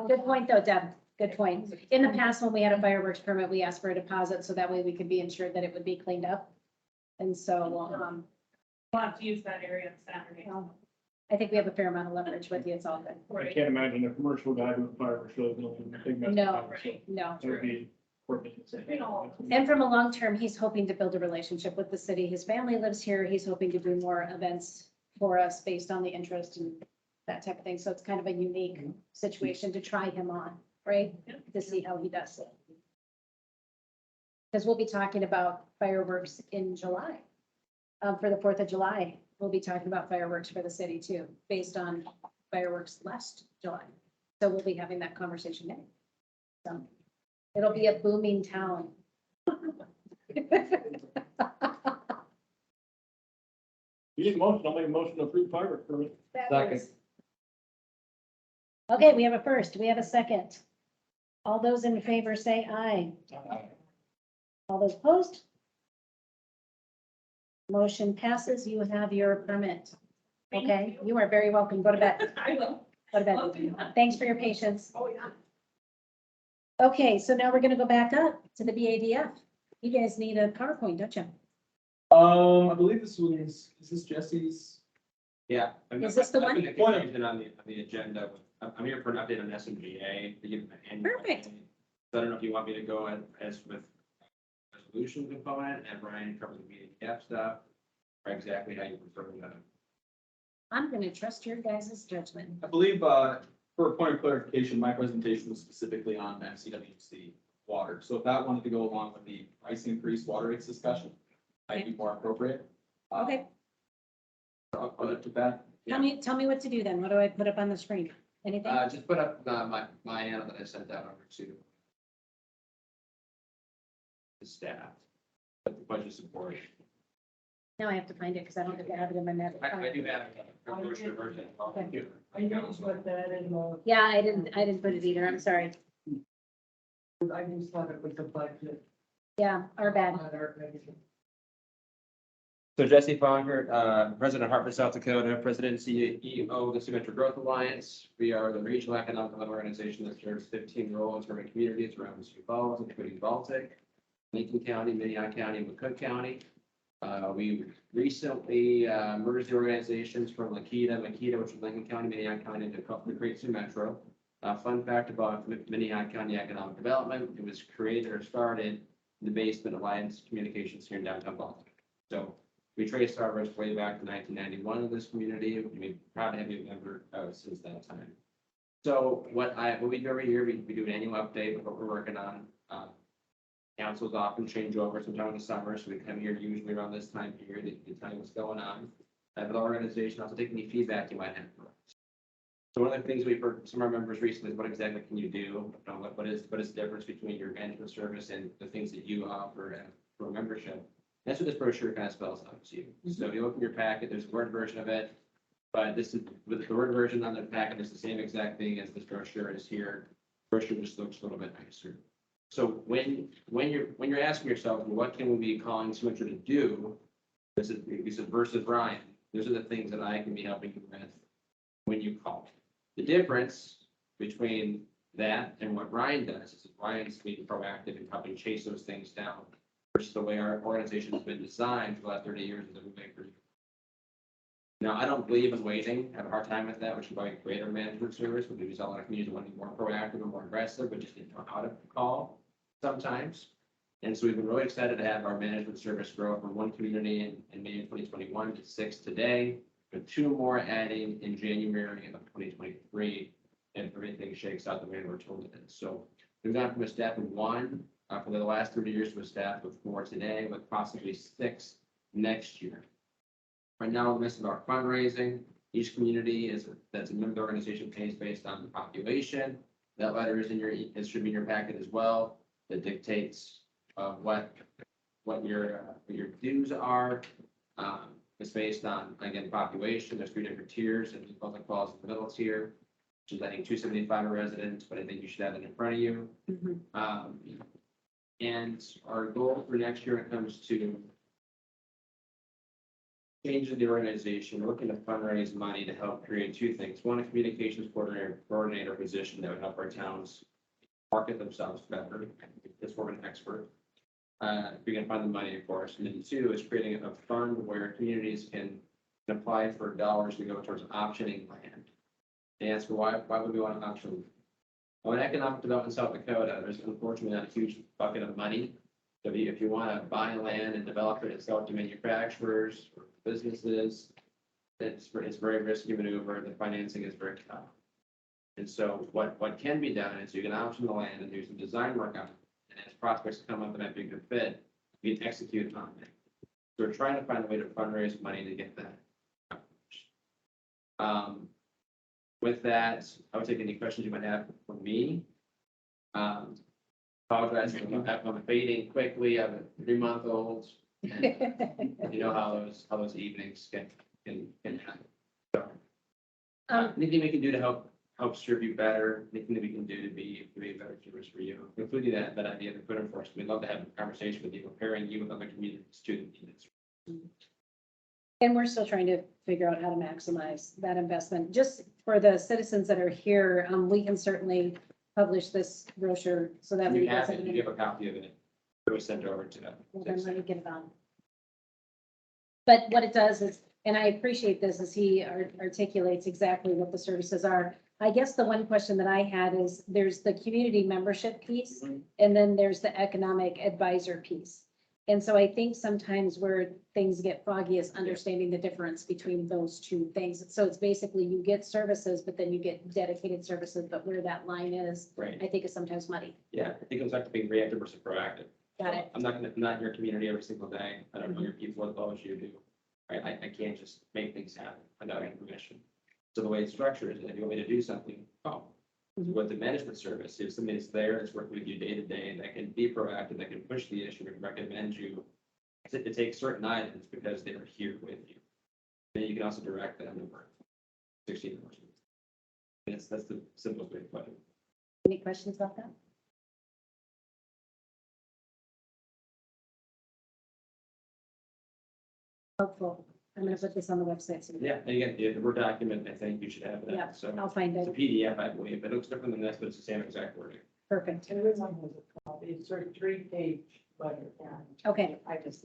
Good point though, Deb. Good point. In the past, when we had a fireworks permit, we asked for a deposit so that way we could be ensured that it would be cleaned up. And so, We'll have to use that area on Saturday. I think we have a fair amount of leverage with you. It's all good. I Right. can't imagine a commercial guy doing fireworks show is gonna be a big mess. No, right. no. That would be. You know. And from a long term, he's hoping to build a relationship with the city. His family lives here. He's hoping to do more events for us based on the interest and that type of thing. So it's kind of a unique situation to try him on, right? To see how he does it. Because we'll be talking about fireworks in July. For the 4th of July, we'll be talking about fireworks for the city too, based on fireworks last July. So we'll be having that conversation then. So it'll be a booming town. You need a motion, I'll make a motion to approve fireworks permit. Second. Okay, we have a first, we have a second. All those in favor say aye. All those opposed? Motion passes, you have your permit. Thank Okay, you are very welcome, go to bed, I will. go to Okay. bed. Thanks for your patience. Oh, yeah. Okay, so now we're gonna go back up to the BADF. You guys need a PowerPoint, don't you? I believe this was, is this Jesse's? Yeah. Is this the one? On the agenda, I'm here for an update on SMGA. to give an annual Perfect. update. So I don't know if you want me to go as with resolution component and Brian cover the meeting gap stuff, or exactly how you prefer that. I'm gonna trust your guys' judgment. I believe, for a point of clarification, my presentation was specifically on MCWC water. So if that wanted to go along with the price increase water rates discussion, might be more appropriate. Okay, I'll let to that. tell me what to do then. What do I put up on the screen? Anything? Just put up my hand that I sent out over to the staff, with the budget support. Now I have to find it because I don't think I have it in my map. I do have a brochure version. Okay. I noticed what that and, Yeah, I didn't put it either. I'm sorry. I just thought it was a budget. Yeah, our bad. Not our budget. So Jesse Fonger, President of Hartford, South Dakota, President and CEO of the Supplemental Growth Alliance. We are the regional economic development organization that serves 15 rural and urban communities around Sioux Falls, including Baltic, Lincoln County, Minnehaha County, and Cook County. We recently merged the organizations from Makita, which is Lincoln County, Minnehaha County, into the Great Sioux Metro. Fun fact about Minnehaha County Economic Development, it was created or started in the basement of Alliance Communications here in downtown Baltic. So we traced our roots way back to 1991 in this community, and we're proud to have you a member since that time. So what we do every year, we do an annual update of what we're working on. Councils often change over sometime in the summer, so we come here usually around this time period to tell you what's going on. With our organization, also take any feedback you might have for us. So one of the things we've heard from some of our members recently is what exactly can you do? What is the difference between your management service and the things that you offer for membership? That's what this brochure kind of spells out to you. So if you open your packet, there's a Word version of it. But this is, with the Word version on the packet, it's the same exact thing as this brochure is here. Brochure just looks a little bit nicer. So when you're asking yourself, well, what can we be calling Symmetra to do? This is versus Ryan. Those are the things that I can be helping you with when you call. The difference between that and what Ryan does is Ryan's being proactive and helping chase those things down versus the way our organization has been designed for the last 30 years as a maker. Now, I don't believe in waiting. I have a hard time with that, which is why we create our management service. But we saw a lot of communities want to be more proactive and more aggressive, but just didn't know how to call sometimes. And so we've been really excited to have our management service grow from one community in May of 2021 to 6 today, with 2 more adding in January of 2023, if everything shakes out the way we're told it is. So we've gone from a staff of 1 for the last 30 years to a staff of 4 today, with possibly 6 next year. Right now, we're missing our fundraising. Each community that's a member of the organization pays based on the population. That letter is in your, it should be in your packet as well. That dictates what your dues are. It's based on, again, population. There's 3 different tiers, and the public falls in the middle tier, which is I think $275 a resident, but I think you should have it in front of you. And our goal for next year when it comes to changing the organization, we're looking to fundraise money to help create 2 things. One, a communications coordinator position that would help our towns market themselves better. That's more of an expert. If we can find the money, of course. And then 2 is creating a fund where communities can apply for dollars to go towards optioning land. And ask why would we want to option? Well, in economic development in South Dakota, there's unfortunately not a huge bucket of money. So if you want to buy land and develop it and sell it to manufacturers or businesses, it's very risky maneuver. The financing is very tough. And so what can be done is you can option the land and do some design work on it and as prospects come up that might be a good fit, we can execute on it. So we're trying to find a way to fundraise money to get that accomplished. With that, I would take any questions you might have for me. Apologize if I'm fading quickly. I have a 3-month-old. And you know how those evenings can happen. So, anything we can do to help serve you better, anything that we can do to be a better service for you, including that idea of the code enforcement. We'd love to have a conversation with you, comparing you with other community student units. And we're still trying to figure out how to maximize that investment. Just for the citizens that are here, we can certainly publish this brochure so that we You guys have it, you have a copy of it. It was sent over to them. Well, then let me get it on. But what it does is, and I appreciate this, is he articulates exactly what the services are. I guess the one question that I had is, there's the community membership piece, and then there's the economic advisor piece. And so I think sometimes where things get foggy is understanding the difference between those two things. So it's basically you get services, but then you get dedicated services, but where that line is, Right. I think is sometimes muddy. Yeah, I think it goes back to being reactive versus proactive. Got it. I'm not in your community every single day. I don't know your people as well as you do. Right? I can't just make things happen without any permission. So the way it's structured is if you want me to do something, with the management service, if somebody's there that's working with you day to day, that can be proactive, that can push the issue and recommend you to take certain items because they're here with you. Then you can also direct them over 16 hours. That's the simplest way to put it. Any questions about that? Helpful. I'm gonna put this on the website. So Yeah, and again, the Word document, I think you should have Yeah, that. So I'll find it's a it. PDF, I believe. It looks different than this, but it's the same exact wording. Perfect. It's a 3-page letter. Okay, I just.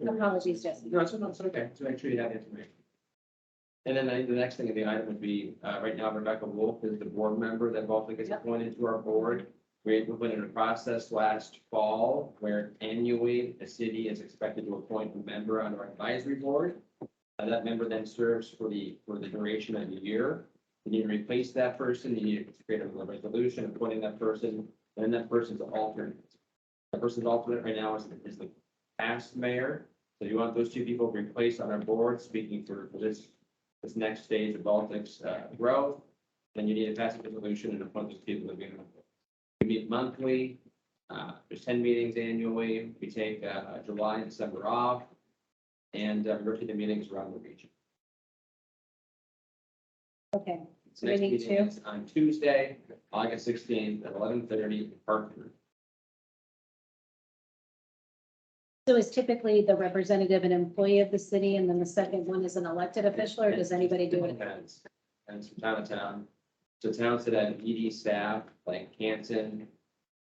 apologies, Jesse. No, it's okay. So make sure you have the information. And then the next thing in the item would be, right now Rebecca Wolf is the board member that also gets Yep. appointed to our board. We implemented a process last fall where annually the city is expected to appoint a member on our advisory board. That member then serves for the duration of the year. You need to replace that person, you need to create a resolution appointing that person, and that person's alternate. The person's alternate right now is the past mayor. So you want those two people replaced on our board, speaking for this next stage of Baltic's growth. Then you need to pass a resolution and appoint those people to be on the board. We meet monthly, there's 10 meetings annually. We take July and December off. And we rotate the meetings around the region. Okay, So next Meeting meeting is on Tuesday, August 16th at 11:30 in Parkland. so is typically the representative an employee of the city, and then the second one is an elected official, or does anybody do it? Depends. Depends from town to town. So towns that have ED staff, like Canton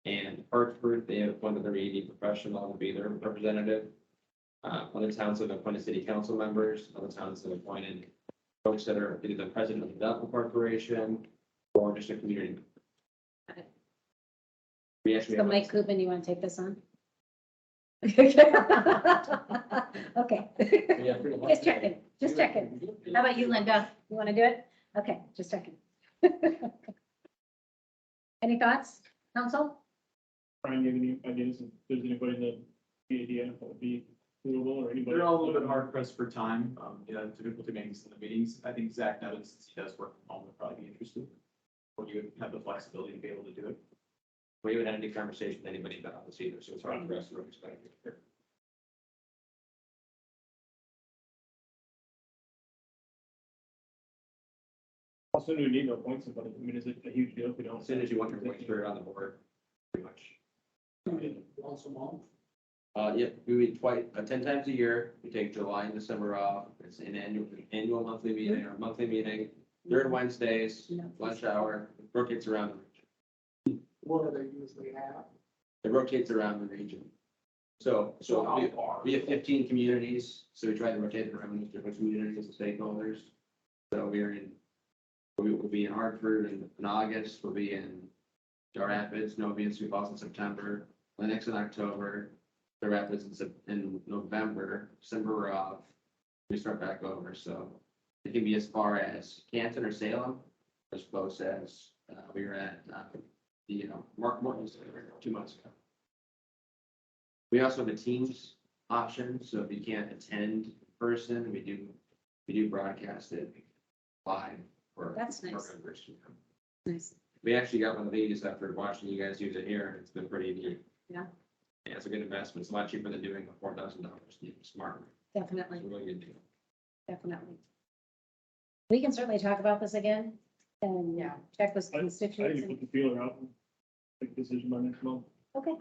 and Hartford, they have appointed their ED professional to be their representative. Other towns have appointed city council members, other towns have appointed folks that are either the president of the development corporation or just a community. We actually So have. Mike Coopman, you want to take this on? Okay. Just checking, just checking. How about you, Linda? You want to do it? Okay, just checking. Any thoughts, council? Brian, do you have any ideas if there's anybody that the idea that would be doable or anybody? They're all a little bit hard pressed for time, difficult to make some of the meetings. I think Zach Nevins, since he does work from home, would probably be interested. Or you would have the flexibility to be able to do it. We haven't had any conversation with anybody about this either, so it's hard for us to explain. How soon do we need to appoint somebody? I mean, is it a huge deal if we don't? As soon as you want your voice heard on the board, pretty much. Once a month. Yeah, we meet 10 times a year. We take July and December off. It's an annual monthly meeting or monthly meeting. Third Wednesdays, lunch hour, rotates around the region. What do they usually have? It rotates around the region. So we have 15 communities, so we try to rotate it around these different communities and stakeholders. So we'll be in Hartford in August, we'll be in Jar Rapids, Novi and Sioux Falls in September, Lennox in October, Jar Rapids in November, December we're off. We start back over, so it can be as far as Canton or Salem, as close as we were at Mark Morton's 2 months ago. We also have a Teams option, so if you can't attend in person, we do broadcast it live for. That's for nice. members to come. Nice. We actually got one of these after watching you guys use it here, and it's been pretty neat. Yeah. Yeah, it's a good investment. It's a lot cheaper than doing a $4,000 smart. Definitely, It's a really good deal. definitely. We can certainly talk about this again and Yeah. check with I constituents. didn't put the feeler out, and make a decision by next month. Okay.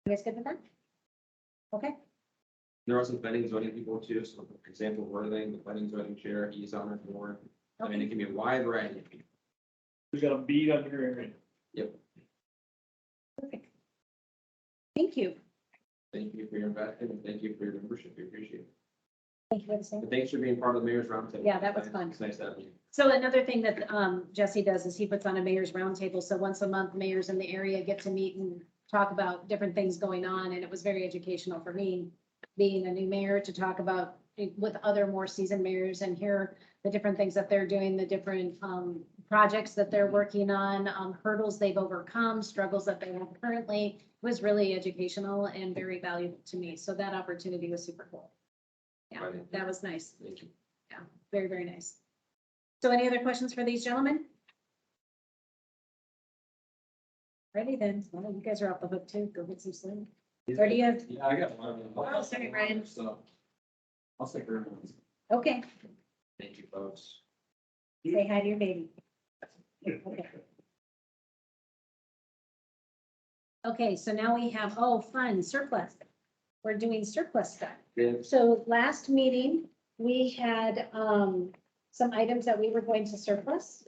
You guys good with that? Okay, There are some planning and zoning people too, so for example, Worthing, the planning and zoning chair, he's on our board. I mean, it can be a wide variety of people. We got a beat on your area. perfect. Thank you. Thank you for your investment and thank you for your membership. We appreciate it. Thank you for the same. And thanks for being part of the mayor's roundtable. Yeah, that was fun. It's nice to have you. So another thing that Jesse does is he puts on a mayor's roundtable. So once a month, mayors in the area get to meet and talk about different things going on. And it was very educational for me, being a new mayor, to talk about with other more seasoned mayors and hear the different things that they're doing, the different projects that they're working on, hurdles they've overcome, struggles that they have currently. It was really educational and very valuable to me. So that opportunity was super cool. Yeah, that was nice. Thank you. Yeah, very, very nice. So any other questions for these gentlemen? Ready then. Well, you guys are off the hook too. Go get some sleep. Or do you have, Yeah, I got one. Oh, sorry, Ryan. So I'll stick around. okay, Thank you, folks. say hi to your baby. Okay. Okay, so now we have, oh, fun, surplus. We're doing surplus stuff. Yeah. So last meeting, we had some items that we were going to surplus.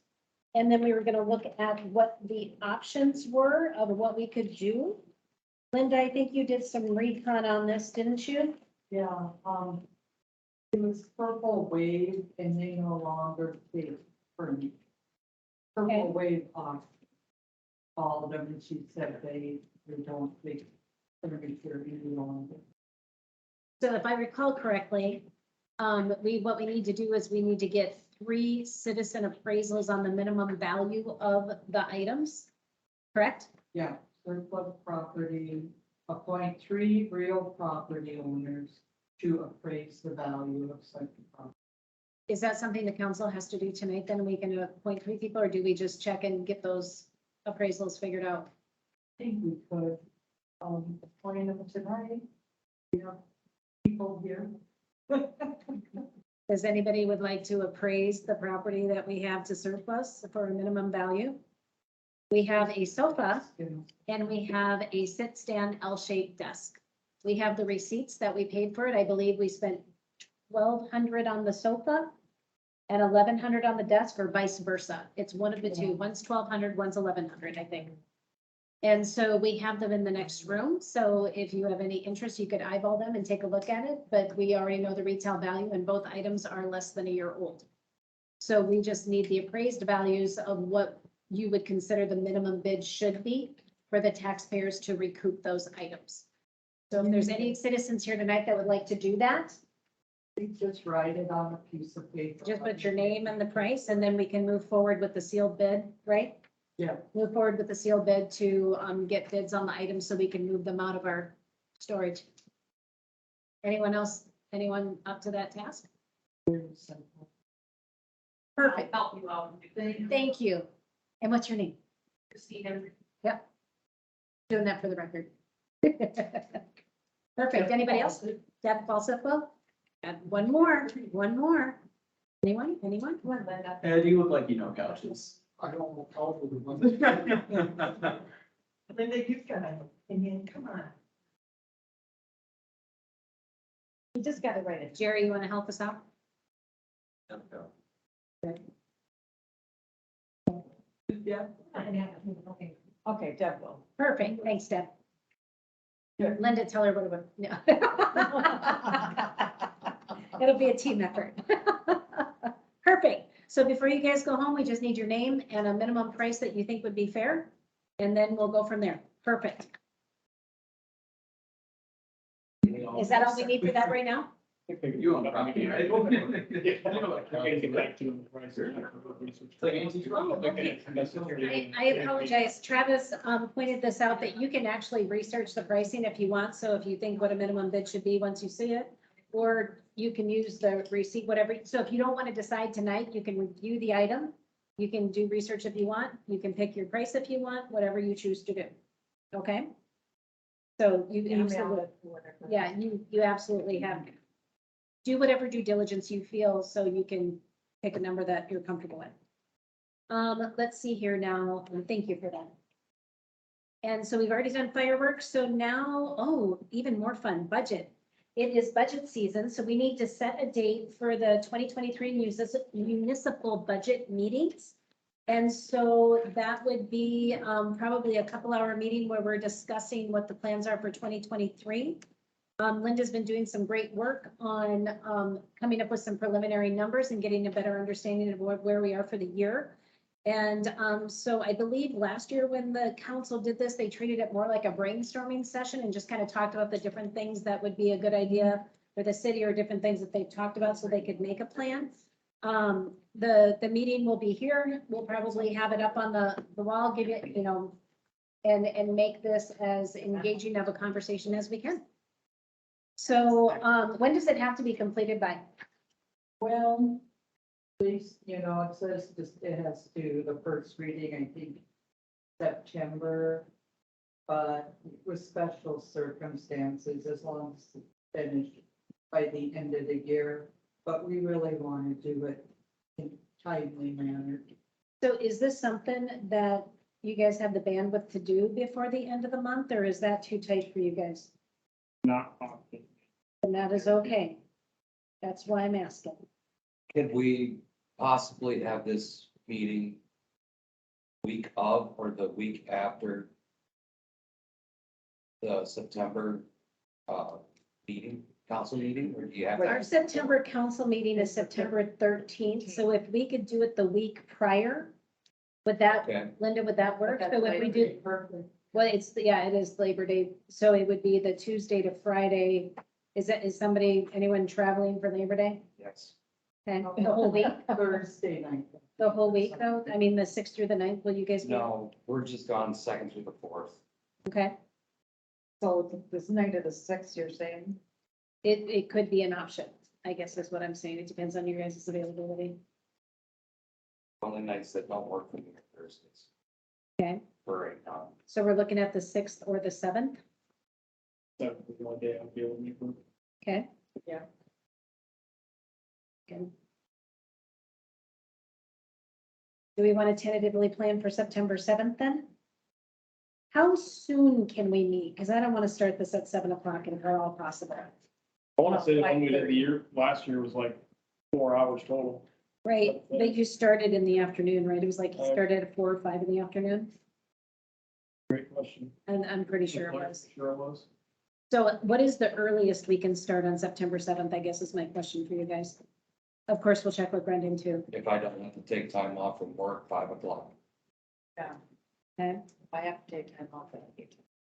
And then we were gonna look at what the options were of what we could do. Linda, I think you did some recon on this, didn't you? Yeah, it was Purple Wave and they no longer bid for me. Okay. Purple Wave, called them and she said they don't think they're gonna be here any longer. So if I recall correctly, what we need to do is we need to get 3 citizen appraisals on the minimum value of the items, correct? Yeah, surplus property, appoint 3 real property owners to appraise the value of such property. Is that something the council has to do tonight? Then we can appoint 3 people, or do we just check and get those appraisals figured out? I think we could, appoint them tonight. We have people here. Does anybody would like to appraise the property that we have to surplus for a minimum value? We have a sofa and we have a sit-stand L-shaped desk. We have the receipts that we paid for it. I believe we spent $1,200 on the sofa and $1,100 on the desk, or vice versa. It's one of the two. One's $1,200, one's $1,100, I think. And so we have them in the next room. So if you have any interest, you could eyeball them and take a look at it, but we already know the retail value and both items are less than a year old. So we just need the appraised values of what you would consider the minimum bid should be for the taxpayers to recoup those items. So if there's any citizens here tonight that would like to do that, We just write it on a piece of paper. just put your name and the price, and then we can move forward with the sealed bid, right? Yeah. Move forward with the sealed bid to get bids on the items so we can move them out of our storage. Anyone else, anyone up to that task? Very simple. Perfect, Help you out. thank you. And what's your name? Christina. Yep. Doing that for the record. Perfect, anybody else? Deb Falsifwell? Got one more. Anyone? Come on, Linda. Ed, you look like you know couches. I don't know how to do Linda, you've got an opinion, come on. You just got it right. Jerry, you want to help us out? Yeah. Okay, Deb will. Perfect, thanks, Deb. Linda, tell her what about, no. It'll be a team effort. Perfect. So before you guys go home, we just need your name and a minimum price that you think would be fair, and then we'll go from there. Perfect. Is that all we need for that right now? You own property, right? I apologize. Travis, pointed this out that you can actually research the pricing if you want. So if you think what a minimum bid should be once you see it, or you can use the receipt, whatever. So if you don't want to decide tonight, you can review the item. You can do research if you want. You can pick your price if you want, whatever you choose to do. Okay? So you, yeah, you absolutely have. Do whatever due diligence you feel so you can pick a number that you're comfortable with. Let's see here now. Thank you for that. And so we've already done fireworks. So now, oh, even more fun, budget. It is budget season, so we need to set a date for the 2023 municipal budget meetings. And so that would be probably a couple-hour meeting where we're discussing what the plans are for 2023. Linda's been doing some great work on coming up with some preliminary numbers and getting a better understanding of where we are for the year. And so I believe last year when the council did this, they treated it more like a brainstorming session and just kind of talked about the different things that would be a good idea for the city or different things that they've talked about so they could make a plan. The meeting will be here. We'll probably have it up on the wall, give it, you know, and make this as engaging of a conversation as we can. So when does it have to be completed by? Well, please, you know, it says just, it has to do the first reading, I think, September. But with special circumstances, as long as it's finished by the end of the year. But we really want to do it in a timely manner. So is this something that you guys have the bandwidth to do before the end of the month, or is that too tight for you guys? Not often. And that is okay. That's why I'm asking. Could we possibly have this meeting week of or the week after the September meeting, council meeting, or do you have? Our September council meeting is September 13th, so if we could do it the week prior, would that, Okay. Linda, would that work? That's So if we do, well, it's, yeah, it is Labor Day, so it would be the Tuesday to Friday. Is anyone traveling for Labor Day? Yes. Okay, the whole week, Thursday night. the whole week though? I mean, the 6th through the 9th, will you guys be? No, we're just gone 2nd through the 4th. Okay, So this night of the 6th, you're saying? it could be an option, I guess is what I'm saying. It depends on your guys' availability. Only nights that don't work for me are Thursdays. Okay, For right now. so we're looking at the 6th or the 7th, That would be one day I'll be able to make work. okay? Yeah. Okay. Do we want to tentatively plan for September 7th then? How soon can we meet? Because I don't want to start this at 7 o'clock if at all possible. I want to say when we did the year, last year was like 4 hours total. Right, but you started in the afternoon, right? It was like you started at 4 or 5 in the afternoon, Great question. and I'm pretty sure it was. Sure it was. So what is the earliest we can start on September 7th, I guess is my question for you guys. Of course, we'll check with Brendan too. If I don't have to take time off from work, 5 o'clock. Yeah, Okay, I have to take time off.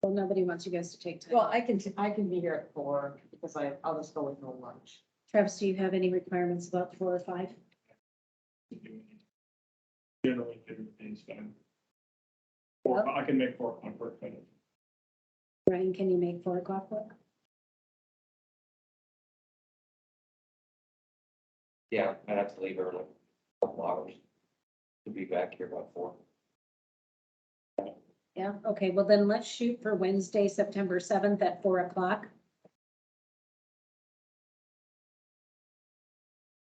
well, nobody wants you guys to take time. Well, I can be here at 4 because I'll just go with no lunch. Travis, do you have any requirements about 4 or 5? Generally, everything's fine. Or I can make 4 o'clock work, but Brian, can you make 4 o'clock work? Yeah, I'd have to leave early, a couple hours. To be back here by 4. Yeah, okay, well then let's shoot for Wednesday, September 7th at 4 o'clock.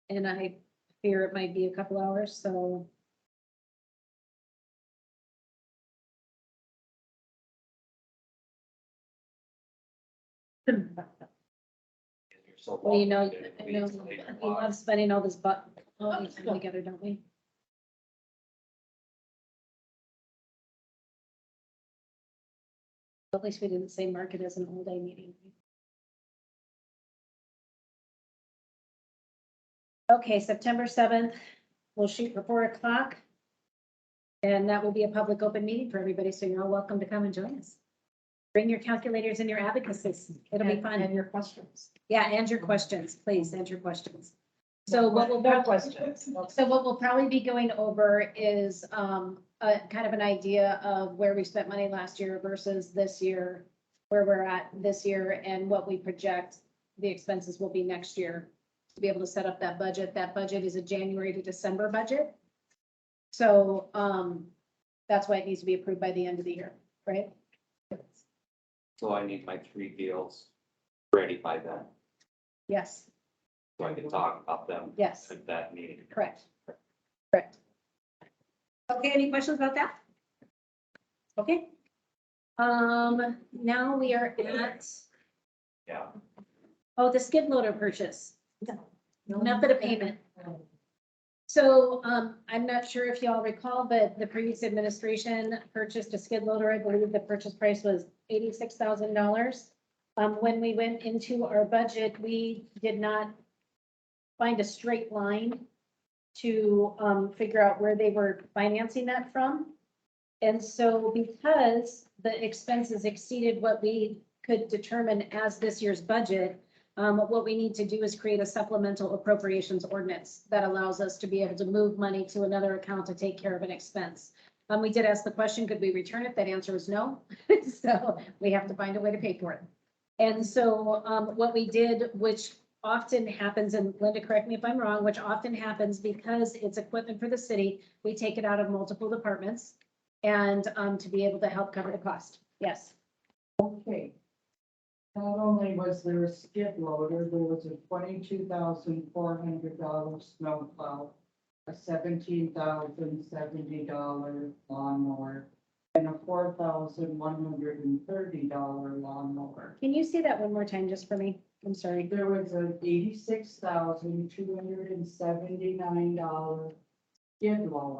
And I fear it might be a couple hours, so. You're so Well, you know, long, I know, it's later we on. love spending all this all this time together, don't we? At least we didn't say mark it as an all-day meeting. Okay, September 7th, we'll shoot for 4 o'clock. And that will be a public open meeting for everybody, so you're all welcome to come and join us. Bring your calculators and your abacuses. It'll be fun. And your questions. Yeah, and your questions, please, and your questions. So what we'll, No questions. so what we'll probably be going over is, a kind of an idea of where we spent money last year versus this year, where we're at this year and what we project the expenses will be next year to be able to set up that budget. That budget is a January to December budget. So, that's why it needs to be approved by the end of the year, right? So I need my 3 deals ready by then, Yes, so I can talk about them yes, at that meeting. correct. Correct. Okay, any questions about that? Okay. Now we are at, Yeah. oh, the skid loader purchase. Method of payment. So, I'm not sure if y'all recall, but the previous administration purchased a skid loader. I believe the purchase price was $86,000. When we went into our budget, we did not find a straight line to, figure out where they were financing that from. And so because the expenses exceeded what we could determine as this year's budget, what we need to do is create a supplemental appropriations ordinance that allows us to be able to move money to another account to take care of an expense. We did ask the question, could we return it? That answer is no. So we have to find a way to pay for it. And so, what we did, which often happens, and Linda, correct me if I'm wrong, which often happens because it's equipment for the city, we take it out of multiple departments and, to be able to help cover the cost. Yes. Okay. Not only was there a skid loader, there was a $22,400 snowplow, a $17,070 lawnmower, and a $4,130 lawnmower. Can you say that one more time just for me? I'm sorry. There was an $86,279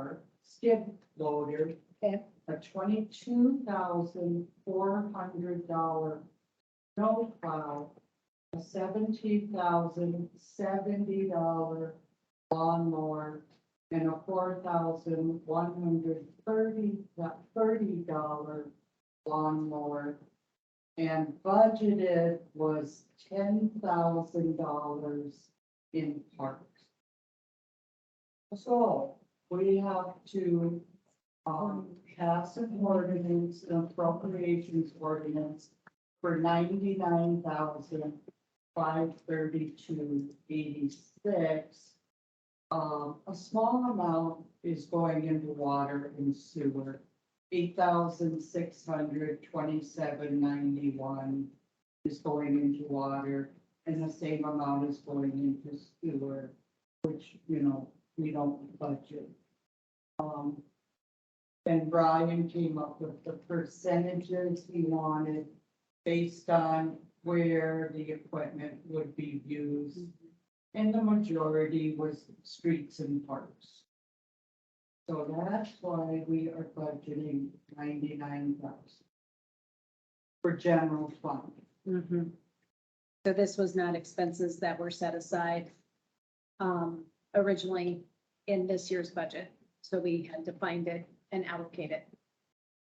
skid loader. Okay. A $22,400 snowplow, a $17,070 lawnmower, and a $4,130 lawnmower. And budgeted was $10,000 in parks. So we have to pass an ordinance, an appropriations ordinance for $99,532.86. A small amount is going into water and sewer. $8,627.91 is going into water, and the same amount is going into sewer, which, you know, we don't budget. And Brian came up with the percentages he wanted based on where the equipment would be used. And the majority was streets and parks. So that's why we are budgeting $99,000 for general fund. Mhm. So this was not expenses that were set aside, originally in this year's budget. So we had to find it and allocate it.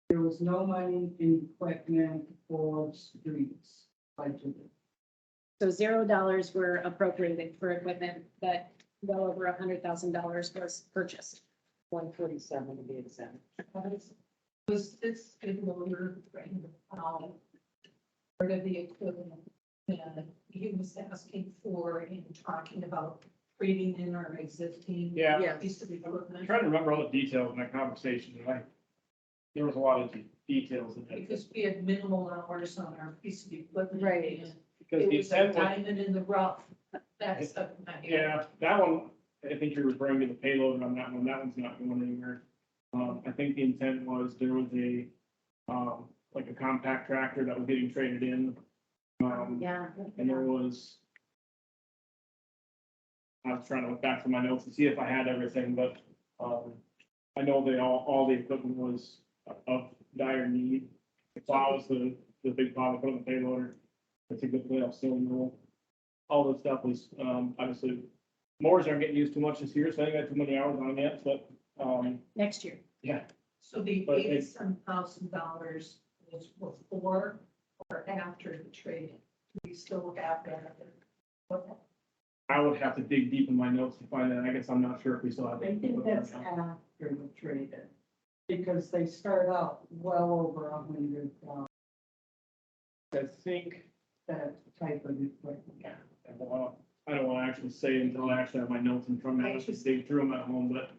There was no money in equipment for streets budgeted. So $0 were appropriated for equipment, but well over $100,000 was purchased. 147 to be exact. Was this skid loader, part of the equipment that he was asking for in talking about trading in our existing Yeah. piece of I'm equipment? trying to remember all the details in that conversation, and there was a lot of details in it. Because we had minimal hours on our piece of equipment. Right. and Because It the was a intent was, diamond in the rough. That's something. yeah, that one, I think you're referring to the payload on that one. That one's not going anywhere. I think the intent was there was a, like a compact tractor that was getting traded in. Yeah. And there was, I was trying to look back through my notes to see if I had everything, but, I know they all the equipment was of dire need. The plow was the big plow, put on the payloader. I think the playoff cylinder roll. All this stuff was, obviously, mowers aren't getting used too much this year, so I ain't got too many hours on yet, but, Next year. yeah. So the But it- $87,000 was before or after the trade? Do we still have that? What- I would have to dig deep in my notes to find that. I guess I'm not sure if we still have. I think that's after the trade-in, because they start out well over 100, I think, that type of equipment. yeah, I don't want to actually say until I actually have my notes in front of me. I should dig through them at home, but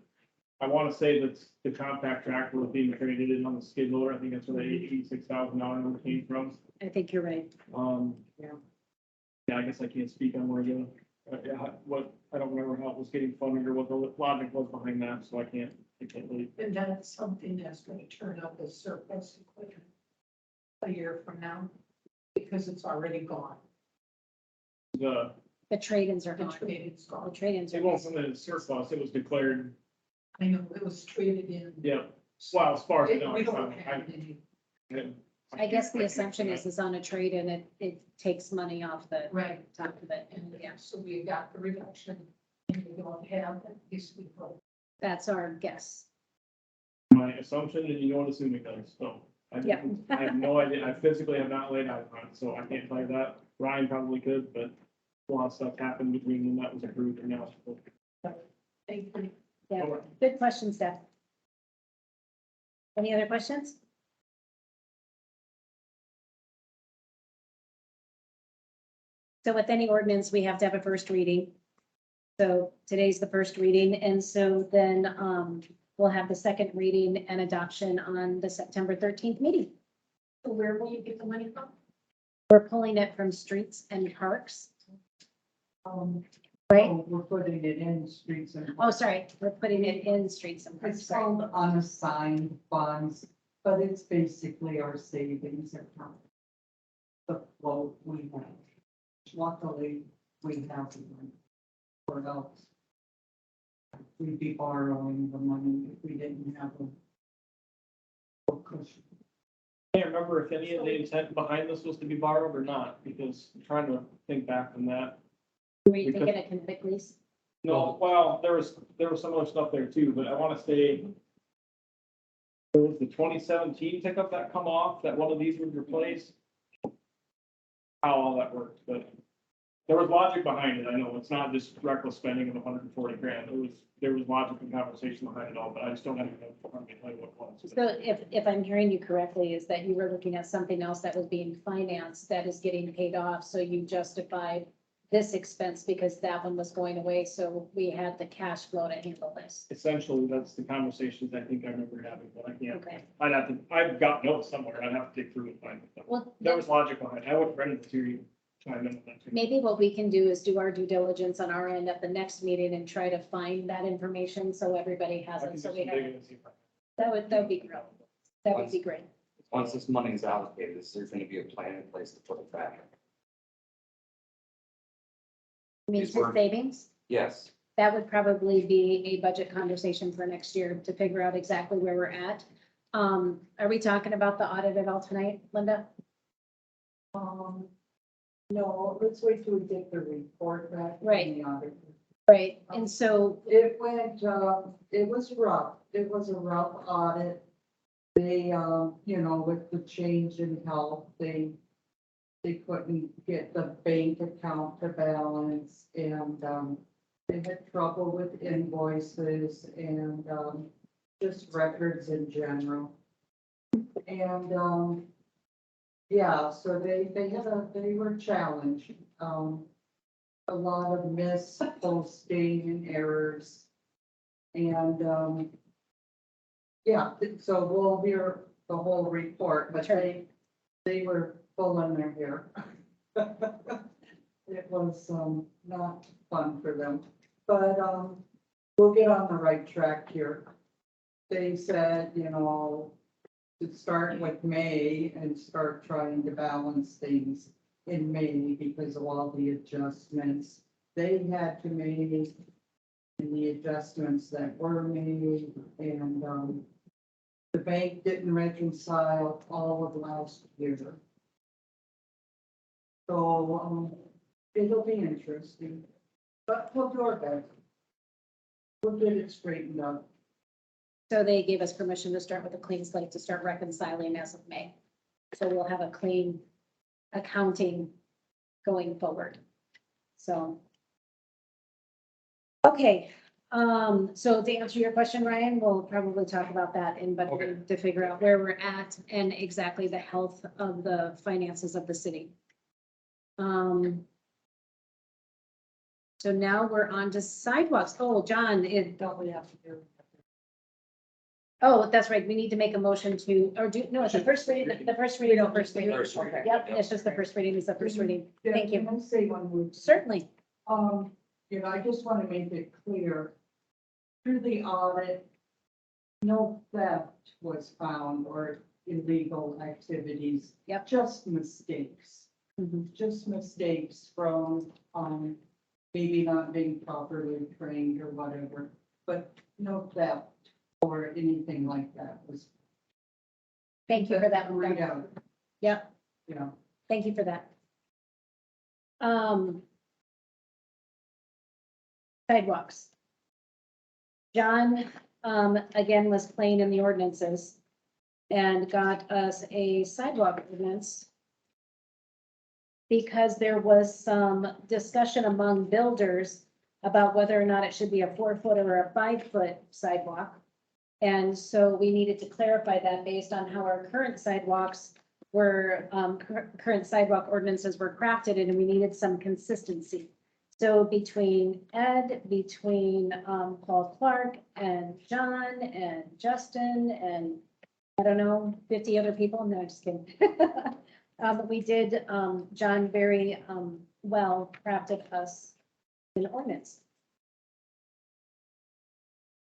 I want to say that the compact tractor was being traded in on the skid loader. I think that's where the $86,000 came from. I think you're right. Yeah. Yeah, I guess I can't speak on where I don't remember how it was getting funded or what the logic was behind that, so I can't really. And that's something that's gonna turn up as surplus equipment a year from now, because it's already gone. The, The trade-ins are The gone. trade-in's The gone. trade-ins are it gone. wasn't a surplus, it was declared, I know, it was traded in. yeah, well, as far as I know. We don't have any, I guess the assumption is on a trade and it takes money off the right, top of it. and yeah, so we got the reduction, and we don't have that, these people. That's our guess. My assumption, and you don't assume it does, so. Yeah. I have no idea, I physically have not laid eyes on it, so I can't tell you that. Ryan probably could, but a lot of stuff happened between when that was approved and now. Thank you. Yeah, good question, Steph. Any other questions? So with any ordinance, we have to have a first reading. So today's the first reading, and so then we'll have the second reading and adoption on the September 13th meeting. So where will you get the money from? We're pulling it from streets and parks, right? Oh, we're putting it in streets and. Oh, sorry, we're putting it in streets and parks. It's Sorry. called unassigned funds, but it's basically our savings account. The float we have. Luckily, we have one. Or else we'd be borrowing the money if we didn't have a cushion. I can't remember if any of the intent behind this was to be borrowed or not, because I'm trying to think back from that. Were you thinking of convict lease? No, well, there was some other stuff there too, but I want to say it was the 2017 pickup that come off, that one of these would replace. How all that worked, but there was logic behind it. I know it's not just reckless spending of 140 grand. There was logic and conversation behind it all, but I just don't have to tell you what it was. So if I'm hearing you correctly, is that you were looking at something else that was being financed that is getting paid off, so you justified this expense because that one was going away, so we had the cash flow to handle this. Essentially, that's the conversations I think I remember having, but I can't. Okay. I've got notes somewhere. I'd have to dig through and find it. Well, There was logic behind it. I would have rented it to you. Chime in on that too. maybe what we can do is do our due diligence on our end at the next meeting and try to find that information so everybody has I can it. do So some we have, digging and see if I that would be great. That would be great. Once this money is allocated, is there gonna be a plan in place to put it back? Means These for were- savings, Yes, that would probably be a budget conversation for next year to figure out exactly where we're at. Are we talking about the audit at all tonight, Linda? No, let's wait till we get the report back. from Right. the auditor. Right, and so, It went, it was rough. It was a rough audit. They, with the change in health, they couldn't get the bank account to balance and, they had trouble with invoices and, just records in general. And, yeah, so they were challenged. A lot of misposting and errors. And, yeah, so we'll hear the whole report, but they were pulling their hair. It was, not fun for them, but, we'll get on the right track here. They said, to start with May and start trying to balance things in May because of all the adjustments they had to make and the adjustments that were made. And, the bank didn't reconcile all of last year. So, it'll be interesting, but we'll do our best. We'll get it straightened out. so they gave us permission to start with a clean slate to start reconciling as of May. So we'll have a clean accounting going forward. So. Okay, so to answer your question, Ryan, we'll probably talk about that in budget to figure out where we're at and exactly the health of the finances of the city. So now we're on to sidewalks. Oh, John, Don't we have to do? oh, that's right. We need to make a motion to, or do, no, it's the first reading, the first reading. First reading. Yep, it's just the first reading, is the first reading. Thank you. Can I say one word? Certainly. I just want to make it clear, through the audit, no theft was found or illegal activities. Yep. Just mistakes, Mhm. just mistakes from, maybe not being properly trained or whatever, but no theft or anything like that was. Thank you for that one. Read out, Yep, you know. thank you for that. Sidewalks. John, again, was playing in the ordinances and got us a sidewalk ordinance because there was some discussion among builders about whether or not it should be a 4-foot or a 5-foot sidewalk. And so we needed to clarify that based on how our current sidewalks were, current sidewalk ordinances were crafted, and we needed some consistency. So between Ed, between Paul Clark and John and Justin and I don't know, 50 other people, no, just kidding. We did, John very well crafted us an ordinance.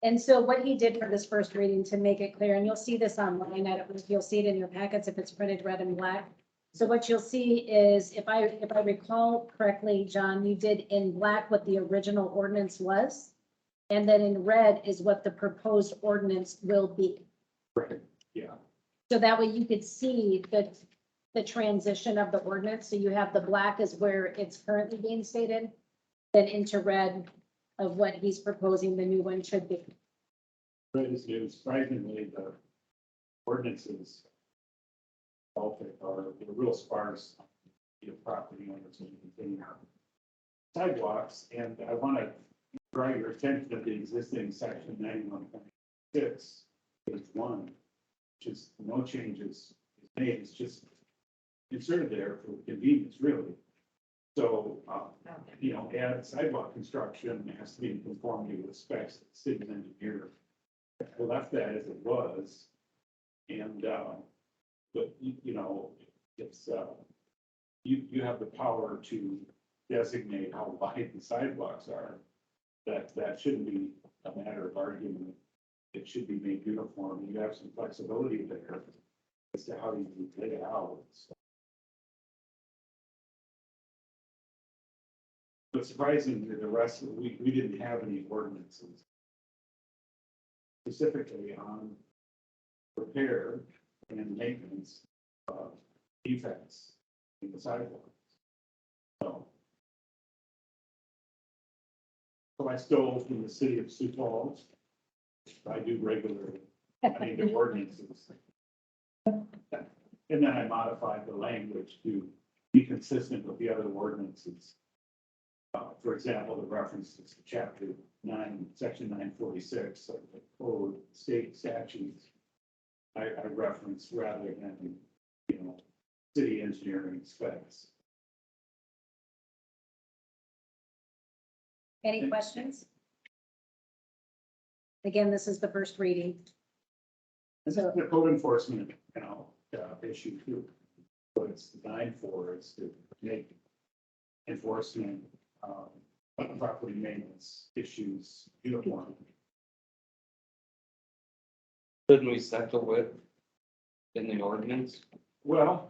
And so what he did for this first reading, to make it clear, and you'll see this online, I don't know if you'll see it in your packets if it's printed red and black. So what you'll see is, if I recall correctly, John, you did in black what the original ordinance was. And then in red is what the proposed ordinance will be. Right, yeah. So that way you could see the transition of the ordinance. So you have the black is where it's currently being stated, then into red of what he's proposing the new one should be. But it's surprisingly, the ordinances are real sparse, property owners and maintaining our sidewalks. And I want to draw your attention to the existing section 91.6, page 1, which is no changes made. It's just inserted there for convenience, really. So, add sidewalk construction has to be in conformity with specs of the city engineer. I left that as it was. And, but, it's, you have the power to designate how wide the sidewalks are. That shouldn't be a matter of argument. It should be made uniform. You have some flexibility there as to how you lay it out. But surprisingly, the rest of the week, we didn't have any ordinances specifically on repair and maintenance of defects in the sidewalks. So I stole from the city of Sioux Falls. I do regularly, the ordinances. And then I modified the language to be consistent with the other ordinances. For example, the references to chapter 9, section 946 of the code state statutes. I reference rather than, city engineering specs. Any questions? Again, this is the first reading. This is the code enforcement, issue too. What it's designed for is to make enforcement, property maintenance issues uniform. Couldn't we settle it in the ordinance? Well,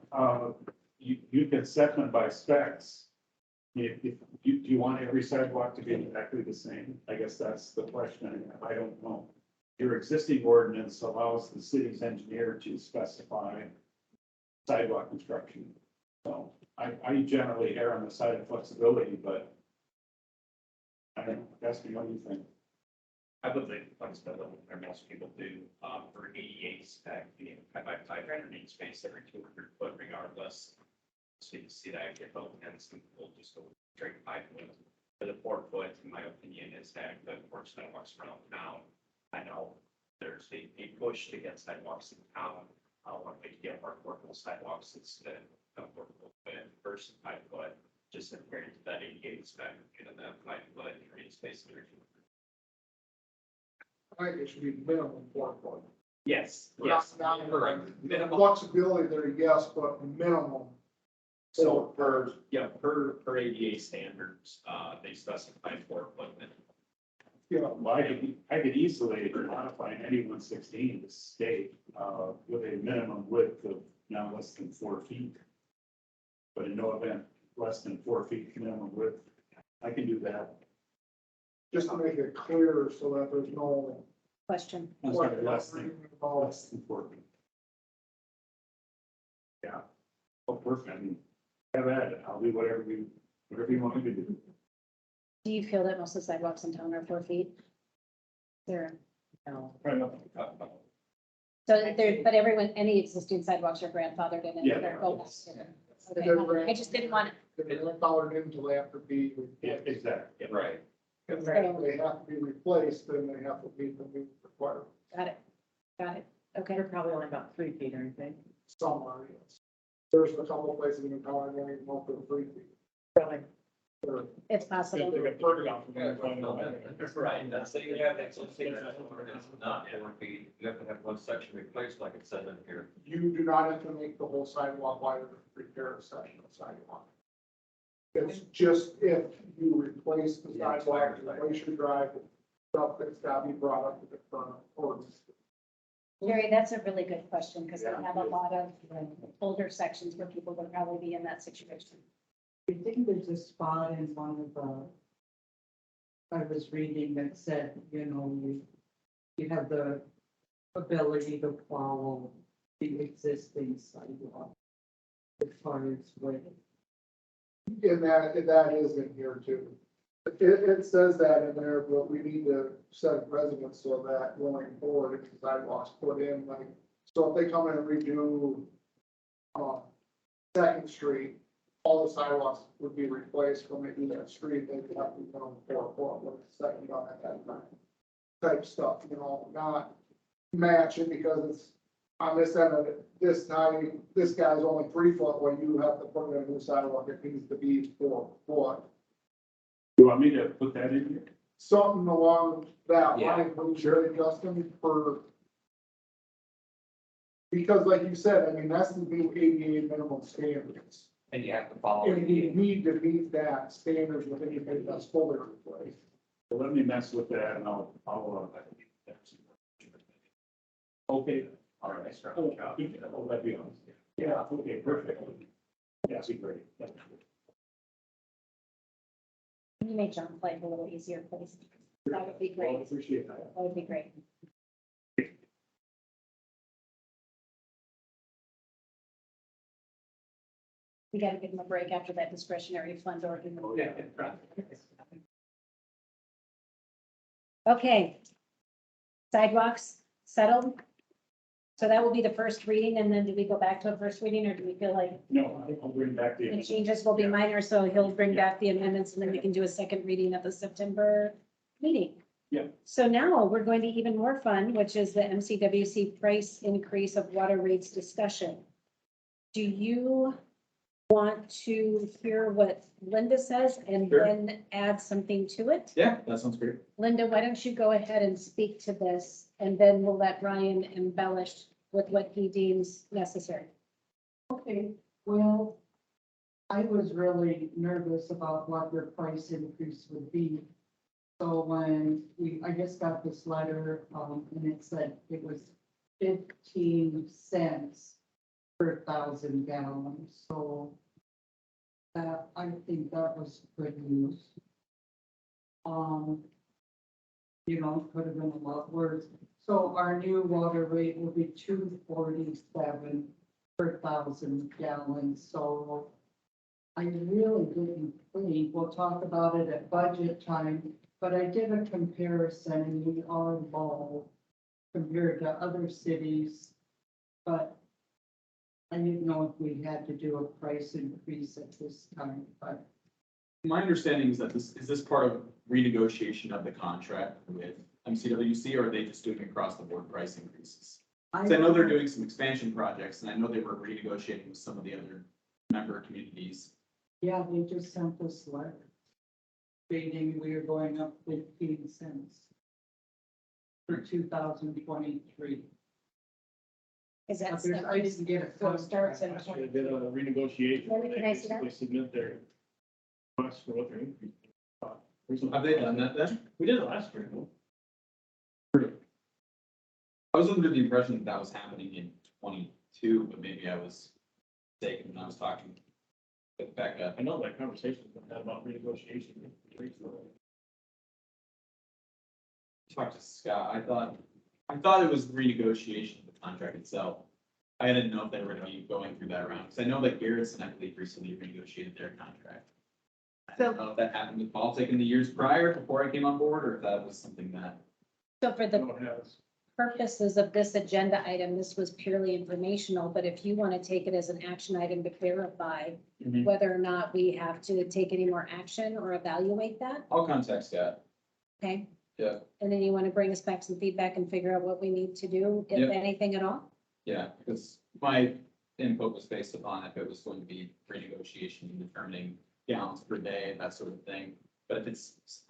you can set them by specs. If do you want every sidewalk to be exactly the same? I guess that's the question. I don't know. Your existing ordinance allows the city's engineer to specify sidewalk construction. So I generally err on the side of flexibility, but I don't know, ask me what you think. I would think flexibility, or most people do, for ADA spec, being 5 by 5 space every 200 foot regardless. So you see that get built and some people just go straight 5 foot. But the 4 foot, in my opinion, is that the more sidewalks around town. I know there's a push to get sidewalks in town. One way to get more workable sidewalks is to workable foot versus 5 foot, just compared to that 88 spec, and that 5 foot green space. I think it should be minimum 4 foot. Yes, Not- yes, not- correct. Minimum. Flexibility there, yes, but minimum. So per ADA standards, they specify 4 foot minimum. You know, well, I could easily modify any 116 to state, with a minimum width of not less than 4 feet. But in no event, less than 4 feet minimum width, I can do that. Just to make it clear so that there's no. Question. I'm sorry, less than 4 feet. Yeah. Oh, perfect. I mean, have at it. I'll do whatever you want me to do. Do you feel that most of the sidewalks in town are 4 feet? There, No. Right up to the top. so there, but everyone, any existing sidewalks are grandfathered in and Yeah. they're go back to them. If Okay, they're I just didn't want, If they're followed into, they have to be. Yeah, exactly. Right. If they have to be replaced, then they have to meet the new requirement. got it, okay. They're probably only about 3 feet, aren't they? Some are, yes. There's a couple of places in town, I don't even know if they're 3 feet. Really? They're- It's possible. Right, that's, so you have that, so it's not 4 feet, you have to have one section replaced, like it said in here. You do not have to make the whole sidewalk wider to repair a section of sidewalk. It's just if you replace the Yeah, it's sidewalk, wider, replace your drive, stuff that's gotta be brought up to the front ordinance. Jerry, that's a really good question, because we Yeah. have a lot of older sections where people would probably be in that situation. I think there's a spot in one of the, I was reading that said, you know, you have the ability to follow the existing sidewalk as far as width. And that is in here too. It says that in there, but we need to set a precedent so that going forward, if the sidewalks put in, like, so if they come in and redo, Second Street, all the sidewalks would be replaced when they do that street, they'd have to be on 4 foot with the second on at that time. Type stuff, you know, not match it because it's on this end of it, this time, this guy's only 3 foot, when you have to put in a new sidewalk, it needs to be 4 foot. You want me to put that in here? Something along that Yeah, line, when you Justin, for. Because like you said, I mean, that's the new ADA minimum standards. And you have to follow. And you need to meet that standards with anything that's fully replaced. So let me mess with that and I'll, okay, all right. Oh, that'd be honest. Yeah, okay, perfect. Yeah, that'd be great. You make John's life a little easier, please. That would be Well, great. appreciate that. That would be great. We gotta give them a break after that discretionary fund ordinance. Okay. Sidewalks settled. So that will be the first reading, and then do we go back to a first reading, or do we feel like No, I'll bring back the. the changes will be minor, so he'll bring back the amendments, and then we can do a second reading at the September meeting? Yeah. So now we're going to even more fun, which is the MCWC price increase of water rates discussion. Do you want to hear what Linda says and Sure. then add something to it? Yeah, that sounds great. Linda, why don't you go ahead and speak to this, and then we'll let Ryan embellish with what he deems necessary. Okay, well, I was really nervous about what their price increase would be. So when I just got this letter, and it said it was 15 cents per 1,000 gallons, so I think that was good news. You know, could have been a lot worse. So our new water rate will be $2.47 per 1,000 gallons, so I really didn't think, we'll talk about it at budget time, but I did a comparison and we are low compared to other cities. But I didn't know if we had to do a price increase at this time, but My understanding is that is this part of renegotiation of the contract with MCWC, or are they just doing across the board price increases? 'Cause I know they're doing some expansion projects, and I know they were renegotiating with some of the other member communities. Yeah, they just sent us letter stating we are going up 15 cents for 2023. Is that? But there's, I didn't get a. So it starts in Last year they did a renegotiation. Can They I see that? basically submit their request for what their increase. Have they done that then? We did it last year. No? I was under the impression that that was happening in 22, but maybe I was mistaken when I was talking with Becca. I know that conversation's been had about renegotiation. Talked to Scott, I thought it was renegotiation of the contract itself. I didn't know if they were gonna be going through that round, because I know that Garrettson, I believe, recently renegotiated their contract. I don't know if that happened with Baltic in the years prior, before I came on board, or if that was something that. So for the No, it has. purposes of this agenda item, this was purely informational, but if you want to take it as an action item to clarify Mhm. whether or not we have to take any more action or evaluate that, I'll contact Scott. okay? Yeah. And then you want to bring us back some feedback and figure out what we need to do, if Yep. anything at all? Yeah, because my input was based upon if it was going to be renegotiation and determining gallons per day and that sort of thing. But if it's,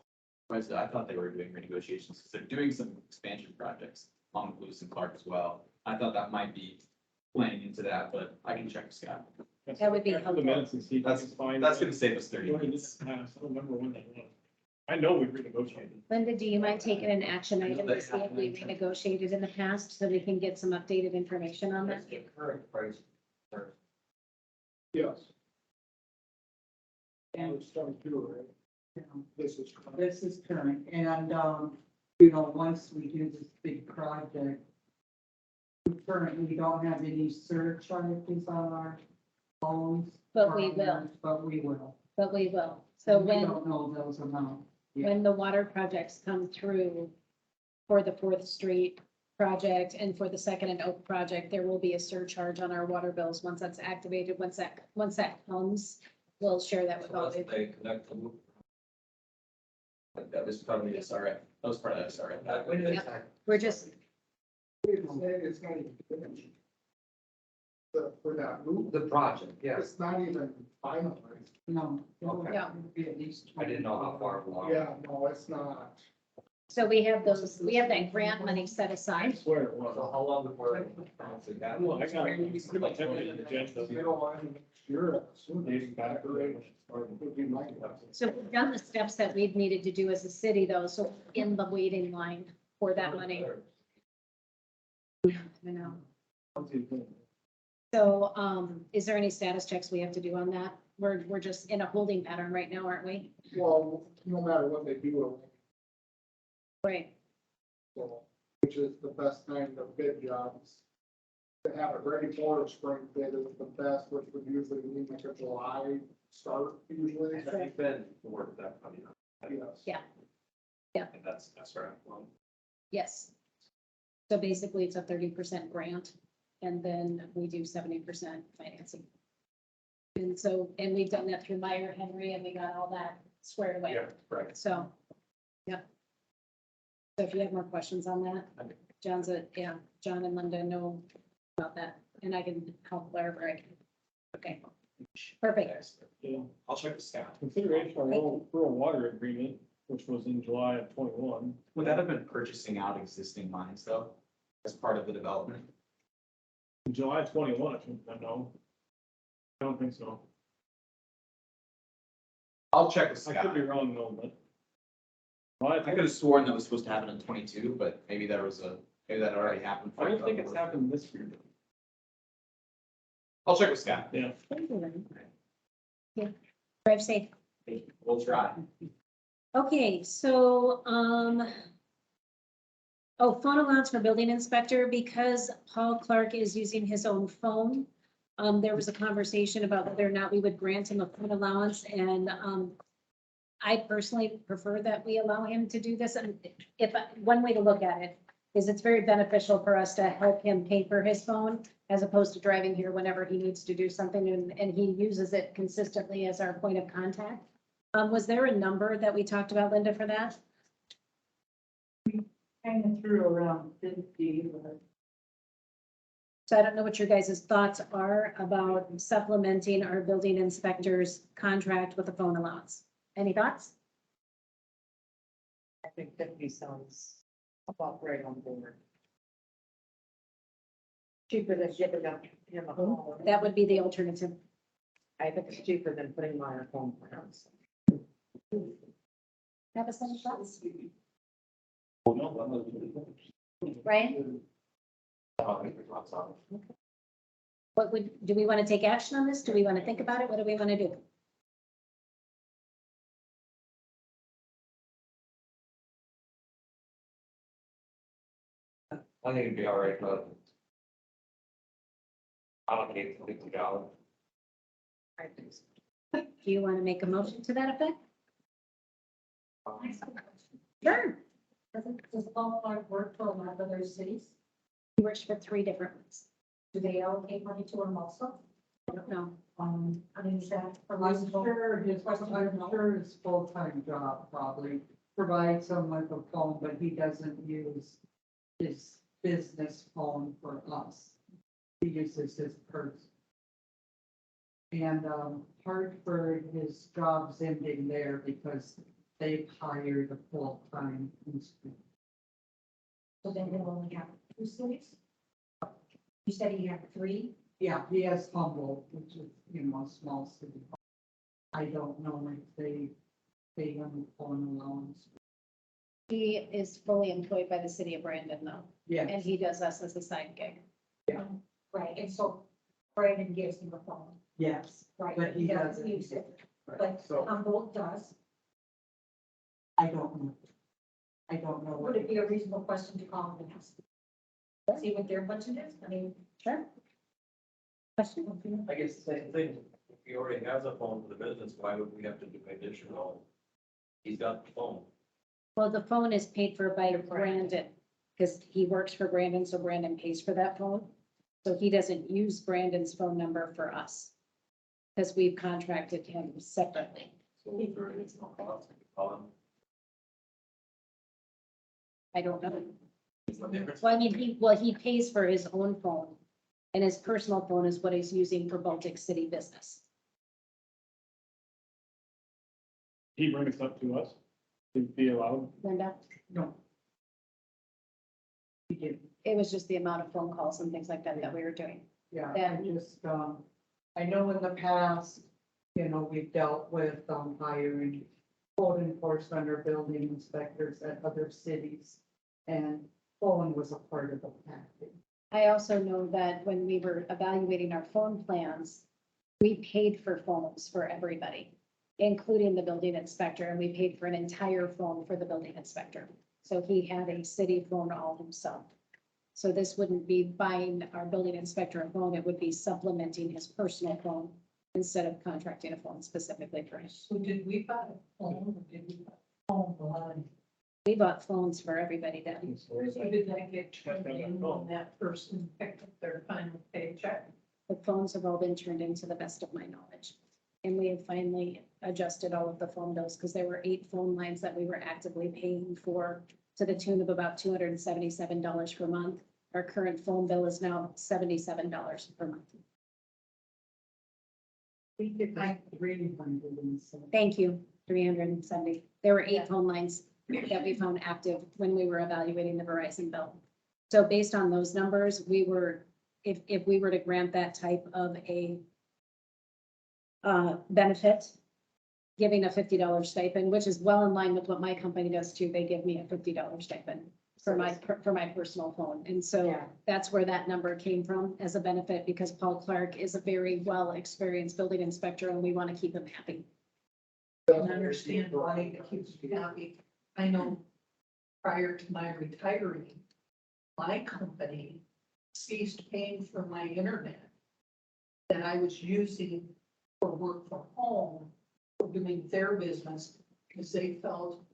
I thought they were doing renegotiations, because they're doing some expansion projects along with Lewis and Clark as well. I thought that might be playing into that, but I can check with Scott. That would be Check the helpful. minutes and see if That's- it's fine. That's gonna save us 30 When did minutes. this pass? I don't remember when that was. I know we renegotiated. Linda, do you mind taking an action item to see if we renegotiated in the past, so we can get some updated information on that? The current price. Yes. And it's 22, right? This is correct. This is current, and, you know, once we do this big project, we currently don't have any surcharges on our phones. But we will. But we will. But we will. So We when, don't know those amounts. yet. when the water projects come through for the Fourth Street project and for the Second and Oak project, there will be a surcharge on our water bills once that's activated. Once that comes, we'll share that with all. Unless they connect the loop. That was probably SRF. That was part of SRF. When is Yep. that? We're just, It's not even finished. For that loop, The project, yes. it's not even finalized. No. Okay. Yeah. It'll be at least I didn't know how far along. Yeah, no, it's not. so we have that grant money set I aside. swear it was. So how long before? Well, I got pretty much everything in the agenda. You know, I'm sure, soon Dating back to or it would be my guess. So we've done the steps that we've needed to do as a city though, so in the waiting line for that money. I know. So, is there any status checks we have to do on that? We're just in a holding pattern right now, aren't we? Well, no matter what they do, Right. which is the best kind of bid jobs. To have it ready for a spring bid is the best, which would usually mean like a July start usually. Have you been to work with that money? Yes. And that's SRF loan. Yes. So basically, it's a 30% grant, and then we do 70% financing. And so, and we've done that through Meyer Henry, and we got all that squared away. Yeah, right. So, yep. So if you have more questions on that, John and Linda know about that, and I can help wherever I can. Okay, perfect. Yeah. I'll check with Scott. Consideration of rural water agreement, which was in July of 21. Would that have been purchasing out existing lines though, as part of the development? In July 21, I know. I don't think so. I'll check with I could be Scott. wrong though, but. I could have sworn that was supposed to happen in 22, but maybe that already happened. I don't think it's happened this year. I'll check with Scott. Yeah. Thank you, Lynn. Yeah, drive safe. We'll try. Okay, so, phone allowance for building inspector, because Paul Clark is using his own phone. There was a conversation about whether or not we would grant him a phone allowance, and, I personally prefer that we allow him to do this, and one way to look at it is it's very beneficial for us to help him pay for his phone as opposed to driving here whenever he needs to do something, and he uses it consistently as our point of contact. Was there a number that we talked about, Linda, for that? Kind of threw around 50, but So I don't know what your guys' thoughts are about supplementing our building inspector's contract with the phone allowance. Any thoughts? I think 50 sounds about right on board. Cheaper than giving him a phone. That would be the alternative. I think it's cheaper than putting him on our phone plans. Have a second thoughts? Well, no, I'm not- Ryan, what would, do we want to take action on this? Do we want to think about it? What do we want to do? I think it'd be all right, but I don't think it's $50. I think so. Do you want to make a motion to that effect? Next question. Sure. Does Walmart work for a lot of other cities? He works for 3 different ones. Do they allocate money to them also? I don't know. I mean, is that a I'm reasonable? sure his full-time job probably provides him with a phone, but he doesn't use his business phone for us. He uses his purse. And, Hartford, his job's ending there because they've hired a full-time inspector. So then he'll only have 2 cities? You said he had 3? Yeah, he has Humboldt, which is, a small city. I don't know if they pay him phone allowance. He is fully employed by the city of Brandon though, and Yes, he does us as a side gig. Right, and so Brandon gives him a phone, yes, right? but he doesn't doesn't. use it, Right. but So Humboldt does. I don't know. I don't know Would what. it be a reasonable question to call him and ask? See what their budget is? I mean, Sure. Question? I guess the same thing, if he already has a phone for the business, why would we have to do additional? He's got the phone. Well, the phone is paid for by Brandon, because he works for Brandon, so Brandon pays for that phone. So he doesn't use Brandon's phone number for us, because we've contracted him separately. So if there is no cost, we call him. I don't know. It's no difference. Well, I mean, he pays for his own phone, and his personal phone is what he's using for Baltic City business. He brings up to us, to be allowed. Linda, No. He did, it was just the amount of phone calls and things like that that we were doing. yeah, Yeah. I just, I know in the past, we've dealt with, hiring code enforcement or building inspectors at other cities. And phone was a part of the package. I also know that when we were evaluating our phone plans, we paid for phones for everybody, including the building inspector, and we paid for an entire phone for the building inspector. So he had a city phone all himself. So this wouldn't be buying our building inspector a phone, it would be supplementing his personal phone instead of contracting a phone specifically for him. So did we buy a phone or did we buy a phone line? We bought phones for everybody then. So did that get turned in when that person picked up their final paycheck? The phones have all been turned in to the best of my knowledge. And we have finally adjusted all of the phone bills because there were 8 phone lines that we were actively paying for to the tune of about $277 per month. Our current phone bill is now $77 per month. We did like 300 and some. Thank you, 370. There were 8 phone lines that we found active when we were evaluating the Verizon bill. So based on those numbers, we were, if we were to grant that type of a benefit, giving a $50 stipend, which is well in line with what my company does too. They give me a $50 stipend for my personal phone. And so Yeah. that's where that number came from as a benefit, because Paul Clark is a very well experienced building inspector and we want to keep him happy. I can understand why it keeps me happy. I know prior to my retiring, my company ceased paying for my internet that I was using for work from home, for doing their business, because they felt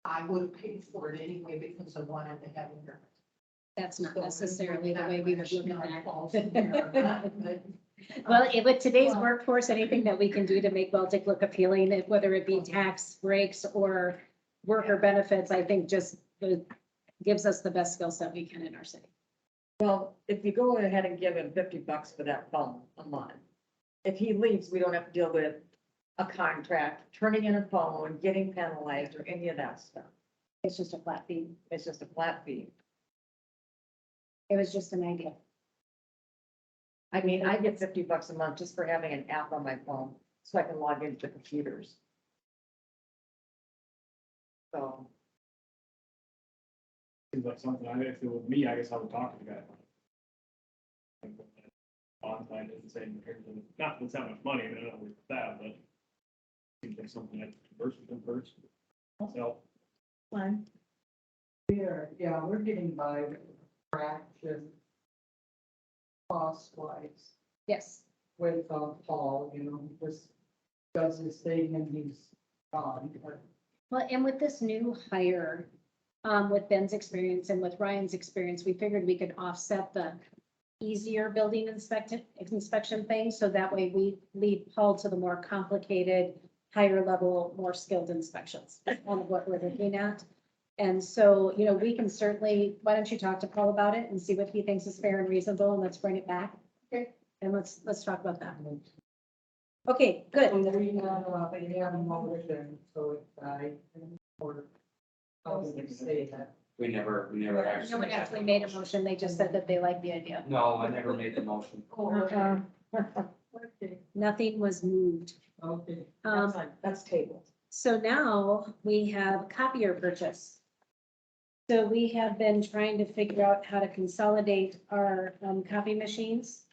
I would have paid for it anyway because I wanted to have it. That's not necessarily the way we would look at that. that. Well, with today's workforce, anything that we can do to make Baltic look appealing, whether it be tax breaks or worker benefits, I think just gives us the best skill set we can in our city. Well, if you go ahead and give him $50 for that phone a month, if he leaves, we don't have to deal with a contract, turning in a phone, getting penalized or any of that stuff. It's just a flat fee. It's just a flat fee. It was just an idea. I mean, I get $50 a month just for having an app on my phone, so I can log into the computers. So, Seems like something, if it was me, I guess I would talk to the guy. Online is the same, not, it's not much money, I don't know with that, but seems like something that converse with them first. So, fine. We're getting by with fraction cost wise Yes. with Paul, you know, he just does his thing and he's gone. But Well, and with this new hire, with Ben's experience and with Ryan's experience, we figured we could offset the easier building inspection thing. So that way we lead Paul to the more complicated, higher level, more skilled inspections. That's kind of what we're looking at. And so, you know, we can certainly, why don't you talk to Paul about it and see what he thinks is fair and reasonable, and let's bring it back. Okay. And let's talk about that. Okay, good. so we have a motion, so if I, or, how do we say that? We never actually. No one actually made a motion. They just said that they like the idea. No, I never made the motion. Okay. Nothing was moved. Okay. Um, That's tabled. So now we have copier purchase. So we have been trying to figure out how to consolidate our copy machines.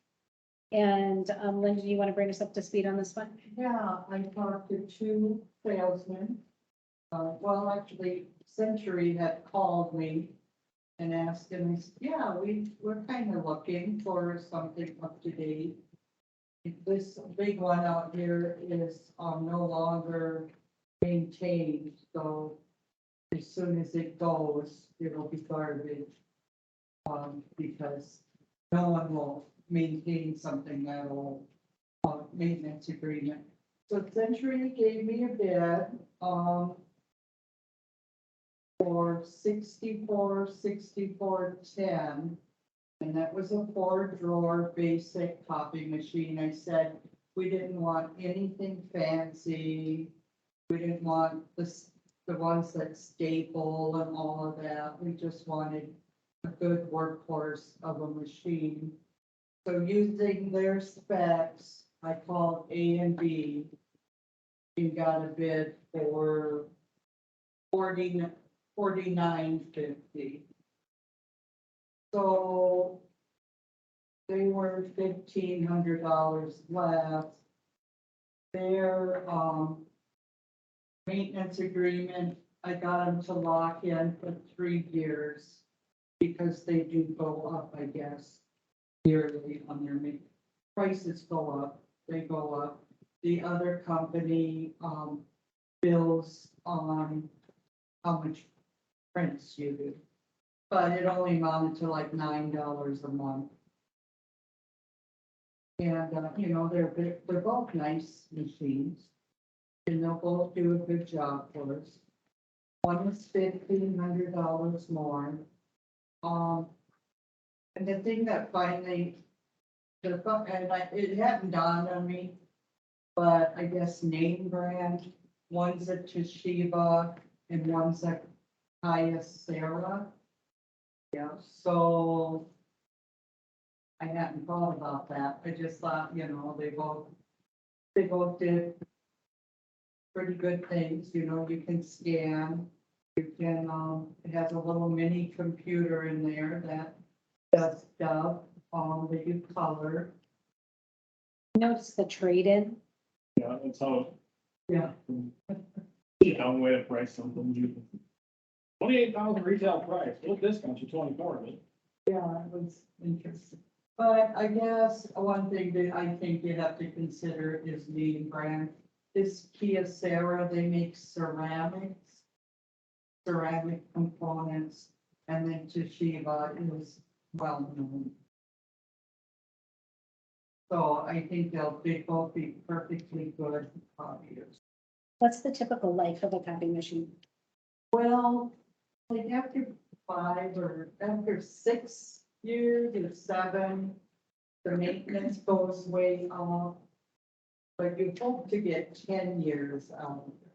And Linda, do you want to bring us up to speed on this one? Yeah, I talked to two salesmen. Well, actually, Century had called me and asked, and I said, yeah, we're kind of looking for something up to date. This big one out here is no longer maintained, so as soon as it goes, it'll be garbage. Because no one will maintain something that old, maintenance agreement. So Century gave me a bid, for 64.10, and that was a 4-drawer basic copy machine. I said, we didn't want anything fancy. We didn't want the ones that staple and all of that. We just wanted a good workhorse of a machine. So using their specs, I called A&B and got a bid for $49.50. So they were $1,500 less. Their maintenance agreement, I got them to lock in for 3 years because they do go up, I guess, yearly on their maintenance. Prices go up, they go up. The other company bills on how much prints you do. But it only amounted to like $9 a month. And, you know, they're both nice machines. And they'll both do a good job for us. One is $1,500 more. And the thing that finally, it hadn't dawned on me, but I guess name brand, one's a Toshiba and one's a Kyocera. Yeah, so I hadn't thought about that. I just thought, you know, they both did pretty good things. You know, you can scan, you can, it has a little mini computer in there that does stuff, they do color. Notice the trade-in. Yeah, that's how. Yeah. Down way to price something. 28,000 retail price, what discount you 24 of it? Yeah, it was interesting. But I guess one thing that I think you have to consider is name brand. This Kyocera, they make ceramics. ceramic components, and then Toshiba is well known. So I think they both be perfectly good copiers. What's the typical life of a copy machine? Well, like after 6 years or 7, the maintenance goes way up. But you hope to get 10 years out of it.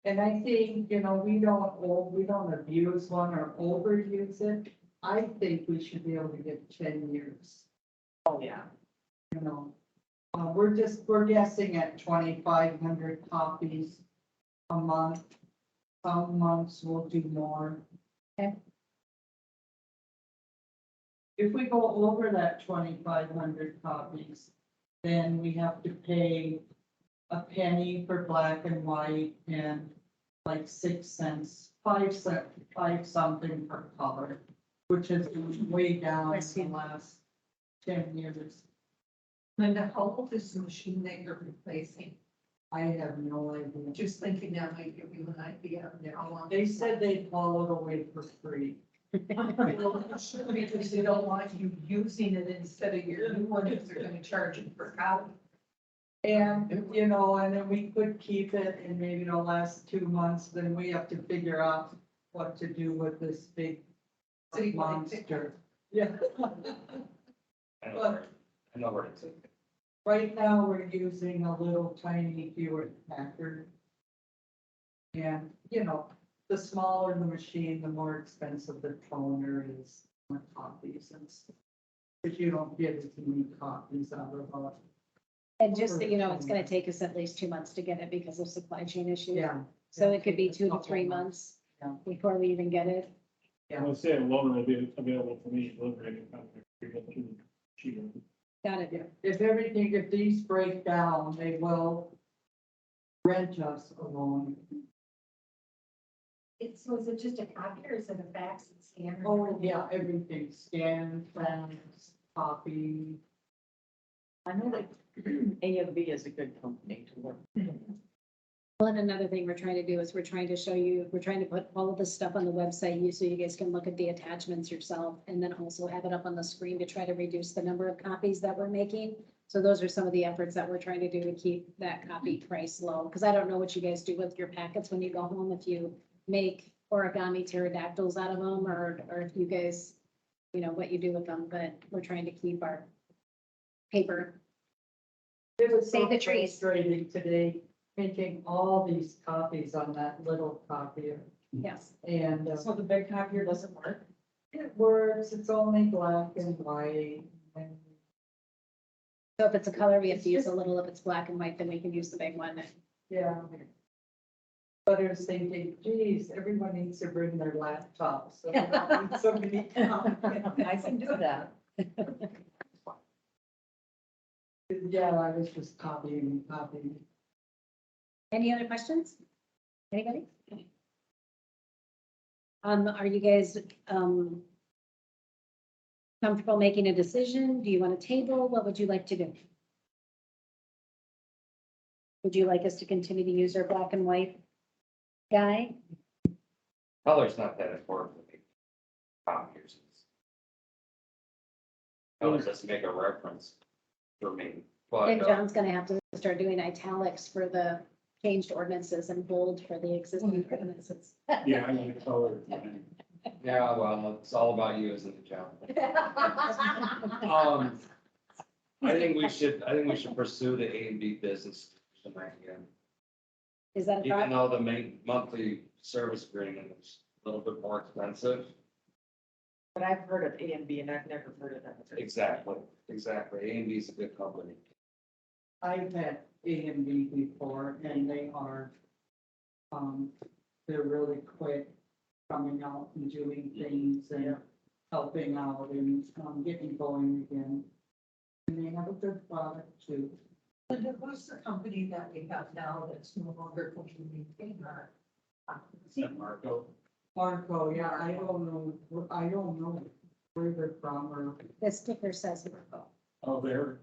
And I think, we don't abuse one or overuse it. I think we should be able to get 10 years. Oh, yeah. We're guessing at 2,500 copies a month. Some months we'll do more. Okay. If we go over that 2,500 copies, then we have to pay a penny for black and white and like 6 cents, 5 something per color, which is way down in the last 10 years. Linda, how old is the machine that you're replacing? I have no idea. Just thinking that might give you an idea of how long. They said they'd haul it away for free. Well, sure, because they don't want you using it instead of your new one, if they're gonna charge you per copy. And, and then we could keep it and maybe it'll last 2 months, then we have to figure out what to do with this big City monster. Yeah. I know where it's at. Right now, we're using a little tiny Hewlett Packard. And, the smaller the machine, the more expensive the toner is, more copies and stuff. But you don't get as many copies out of it. And just so you know, it's gonna take us at least 2 months to get it because of supply chain issues. Yeah. So it could be 2 to 3 months Yeah. before we even get it. I would say a loan would be available for me, delivering a contract. Got it. If these break down, they will rent us a loan. So is it just a copy or is it a fax and scan? Oh, yeah, everything, scan, fax, copy. I know that A&B is a good company to work. Well, and another thing we're trying to do is we're trying to put all of this stuff on the website, so you guys can look at the attachments yourself, and then also have it up on the screen to try to reduce the number of copies that we're making. So those are some of the efforts that we're trying to do to keep that copy price low, because I don't know what you guys do with your packets when you go home, if you make origami pterodactyls out of them, or if you guys, what you do with them, but we're trying to keep our paper. It was Save so the trees. frustrating today, making all these copies on that little copier. Yes. And So the big copier doesn't work? it works, it's only black and white. And So if it's a color, we have to use a little. If it's black and white, then we can use the big one. yeah. But I was thinking, geez, everyone needs to bring their laptops. So we don't need so many copies. I can do that. Yeah, I was just copying and copying. Any other questions? Anybody? Are you guys, comfortable making a decision? Do you want a table? What would you like to do? Would you like us to continue to use our black and white guy? Color's not that important to me. Copiers. Color doesn't make a reference for me, And but, John's gonna have to start doing italics for the changed ordinances and bold for the existing ordinances. Yeah, I like color. yeah, well, it's all about you, isn't it, John? I think we should pursue the A and B business tonight again. Is that a Even problem? though the main monthly service agreement is a little bit more expensive. But I've heard of A&B and I've never heard of that. Exactly. A and B is a good company. I've had A&B before and they are, they're really quick coming out and doing things and helping out and, getting going again. And they have a good product too. Linda, who's the company that we have now that's no longer going to maintain our? Marco. Marco, yeah, I don't know where they're from or. The sticker says Marco. Oh, they're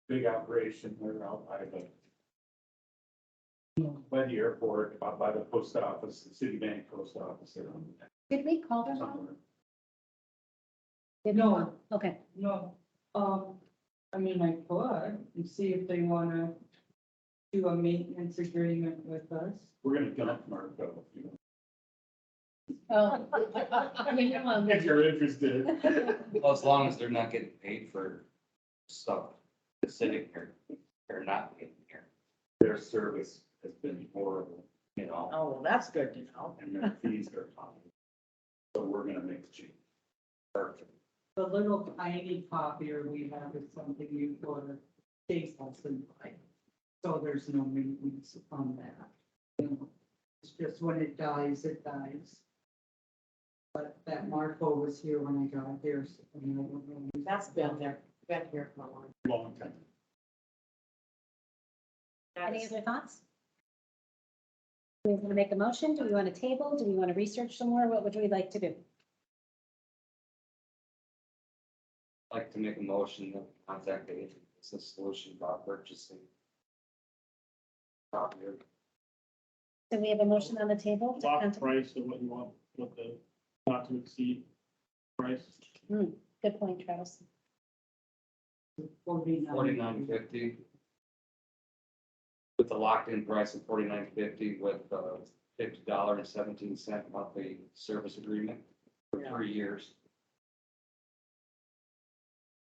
big operation. They're out by the By the airport, by the post office, the Citibank post office. There. Did we call them? Somewhere. Did we No. call? Okay, No, I mean, I could and see if they wanna do a maintenance agreement with us. We're gonna dump Marco. If you oh. if you're interested. Well, as long as they're not getting paid for stuff that's sitting here, they're not getting here. Their service has been horrible, you know, Oh, well, that's good to know. and their fees are high. So we're gonna make the change. Perfect. The little tiny copier we have is something you put a case and buy. So there's no maintenance on that. You know, it's just when it dies, it dies. But that Marco was here when I got here. So I don't know. That's been here for a long. Long time. Any other thoughts? Do we want to make a motion? Do we want to table? Do we want to research some more? What would we like to do? I'd like to make a motion that contact the agent, it's a solution about purchasing. Copier. So we have a motion on the table. to Lock contact- price of what you want, what the not to exceed price. Good point, Travis. 49.50. With the locked-in price of $49.50 with $50.17 monthly service agreement for 3 years.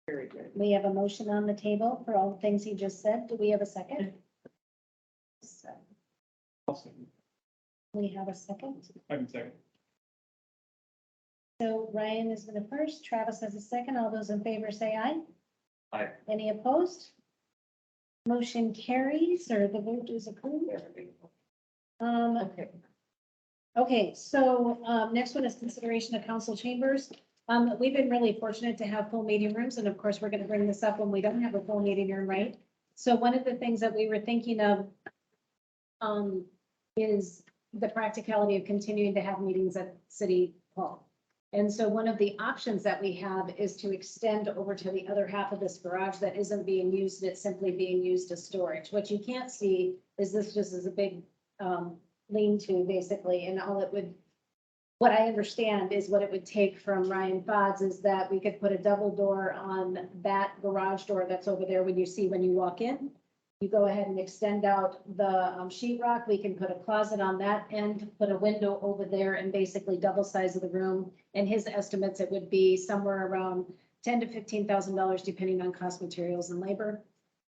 Very good. We have a motion on the table for all the things he just said. Do we have a second? We have a second. I can second. So Ryan is the first, Travis has a second. All those in favor say aye. Aye. Any opposed? Motion carries, or the vote is approved. Okay. Okay, so, next one is consideration of council chambers. We've been really fortunate to have full meeting rooms, and of course, we're gonna bring this up when we don't have a full meeting room, right? So one of the things that we were thinking of, is the practicality of continuing to have meetings at City Hall. And so one of the options that we have is to extend over to the other half of this garage that isn't being used, and it's simply being used as storage. What you can't see is this just is a big, lean-to basically, and all it would, what I understand is what it would take from Ryan Fodd's is that we could put a double door on that garage door that's over there when you walk in. You go ahead and extend out the sheetrock. We can put a closet on that end, put a window over there, and basically double size of the room. And his estimates, it would be somewhere around $10,000 to $15,000, depending on cost, materials, and labor.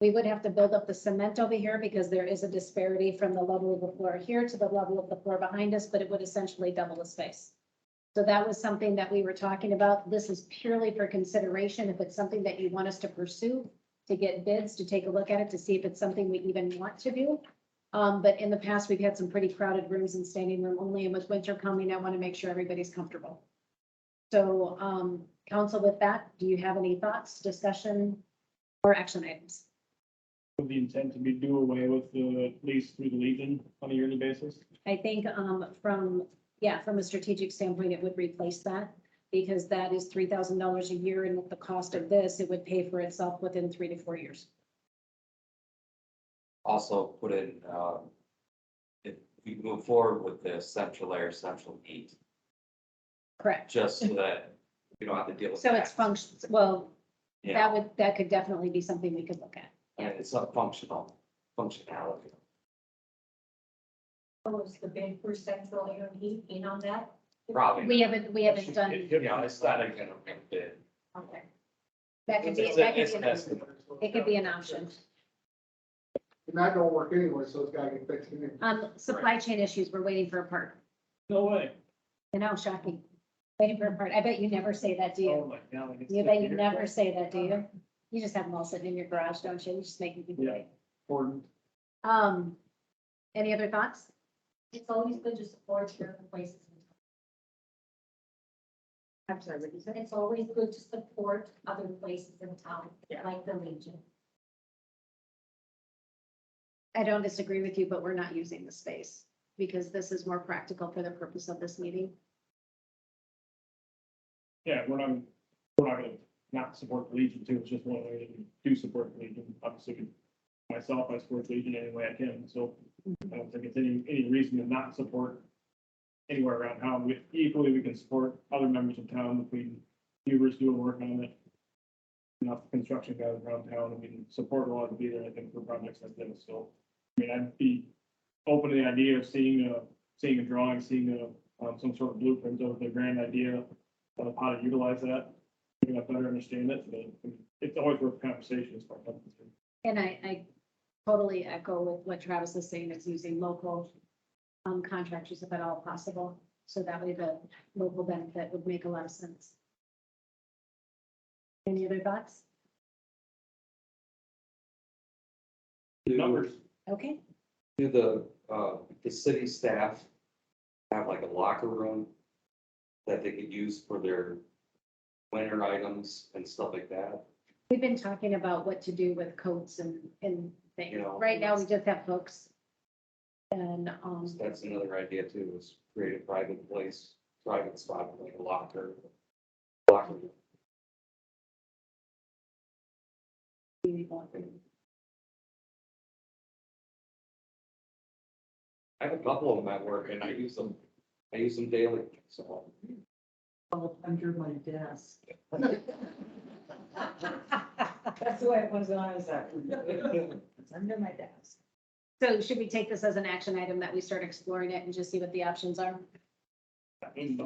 We would have to build up the cement over here because there is a disparity from the level of the floor here to the level of the floor behind us, but it would essentially double the space. So that was something that we were talking about. This is purely for consideration. If it's something that you want us to pursue, to get bids, to take a look at it, to see if it's something we even want to do. But in the past, we've had some pretty crowded rooms and standing room only, and with winter coming, I want to make sure everybody's comfortable. So, council, with that, do you have any thoughts, discussion, or action items? With the intent to be do away with the lease through the Legion on a yearly basis. I think, from a strategic standpoint, it would replace that. Because that is $3,000 a year, and with the cost of this, it would pay for itself within 3 to 4 years. Also put in, if we move forward with the central air, central heat, Correct. just so that we don't have to deal with. So it's that. functions, well, Yeah, that could definitely be something we could look at. and it's a functionality. Oh, is the bid for central air and heat in on that? Probably. We haven't done, Yeah, it's not even gonna bid. Okay. that could be, It's that could it's be, an an- estimate. it could be an option. And that don't work anyway, so it's gotta get fixed anyway. Supply chain issues, we're waiting for a part. No way. You know, shocking. Waiting for a part. I bet you never say that, do Oh you? my God. it's You bet you here. never say that, do you? You just have them all sitting in your garage, don't you? You just make me Yeah. wait. Important. Any other thoughts? It's always good to support certain places. I'm sorry, what did you say? It's always good to support other places in town, like the Legion. I don't disagree with you, but we're not using the space because this is more practical for the purpose of this meeting. Yeah, we're not gonna not support the Legion too. It's just one way to do support the Legion. Obviously, we myself, I support Legion any way I can, so I don't think it's any reason to not support anywhere around town. We can support other members of town between viewers doing work on it. Enough construction guys around town, I mean, support will to be there, I think, for projects like this, so. I mean, I'd be open to the idea of seeing a drawing, seeing some sort of blueprint of the grand idea of how to utilize that. I better understand it, but it's always worth conversation as far as I'm concerned. And I totally echo with what Travis is saying, is using local contractors if at all possible. So that way the local benefit would make a lot of sense. Any other thoughts? Numbers. Okay, Do the city staff have like a locker room that they could use for their winter items and stuff like that? we've been talking about what to do with coats and things. You know, Right now, we just have folks. And, That's another idea too, is create a private place, private spot, like a locker. Room. I have a couple of them at work and I use them daily, so. Under my desk. That's the way it was when I was at. It's under my desk. so should we take this as an action item that we start exploring it and just see what the options are? It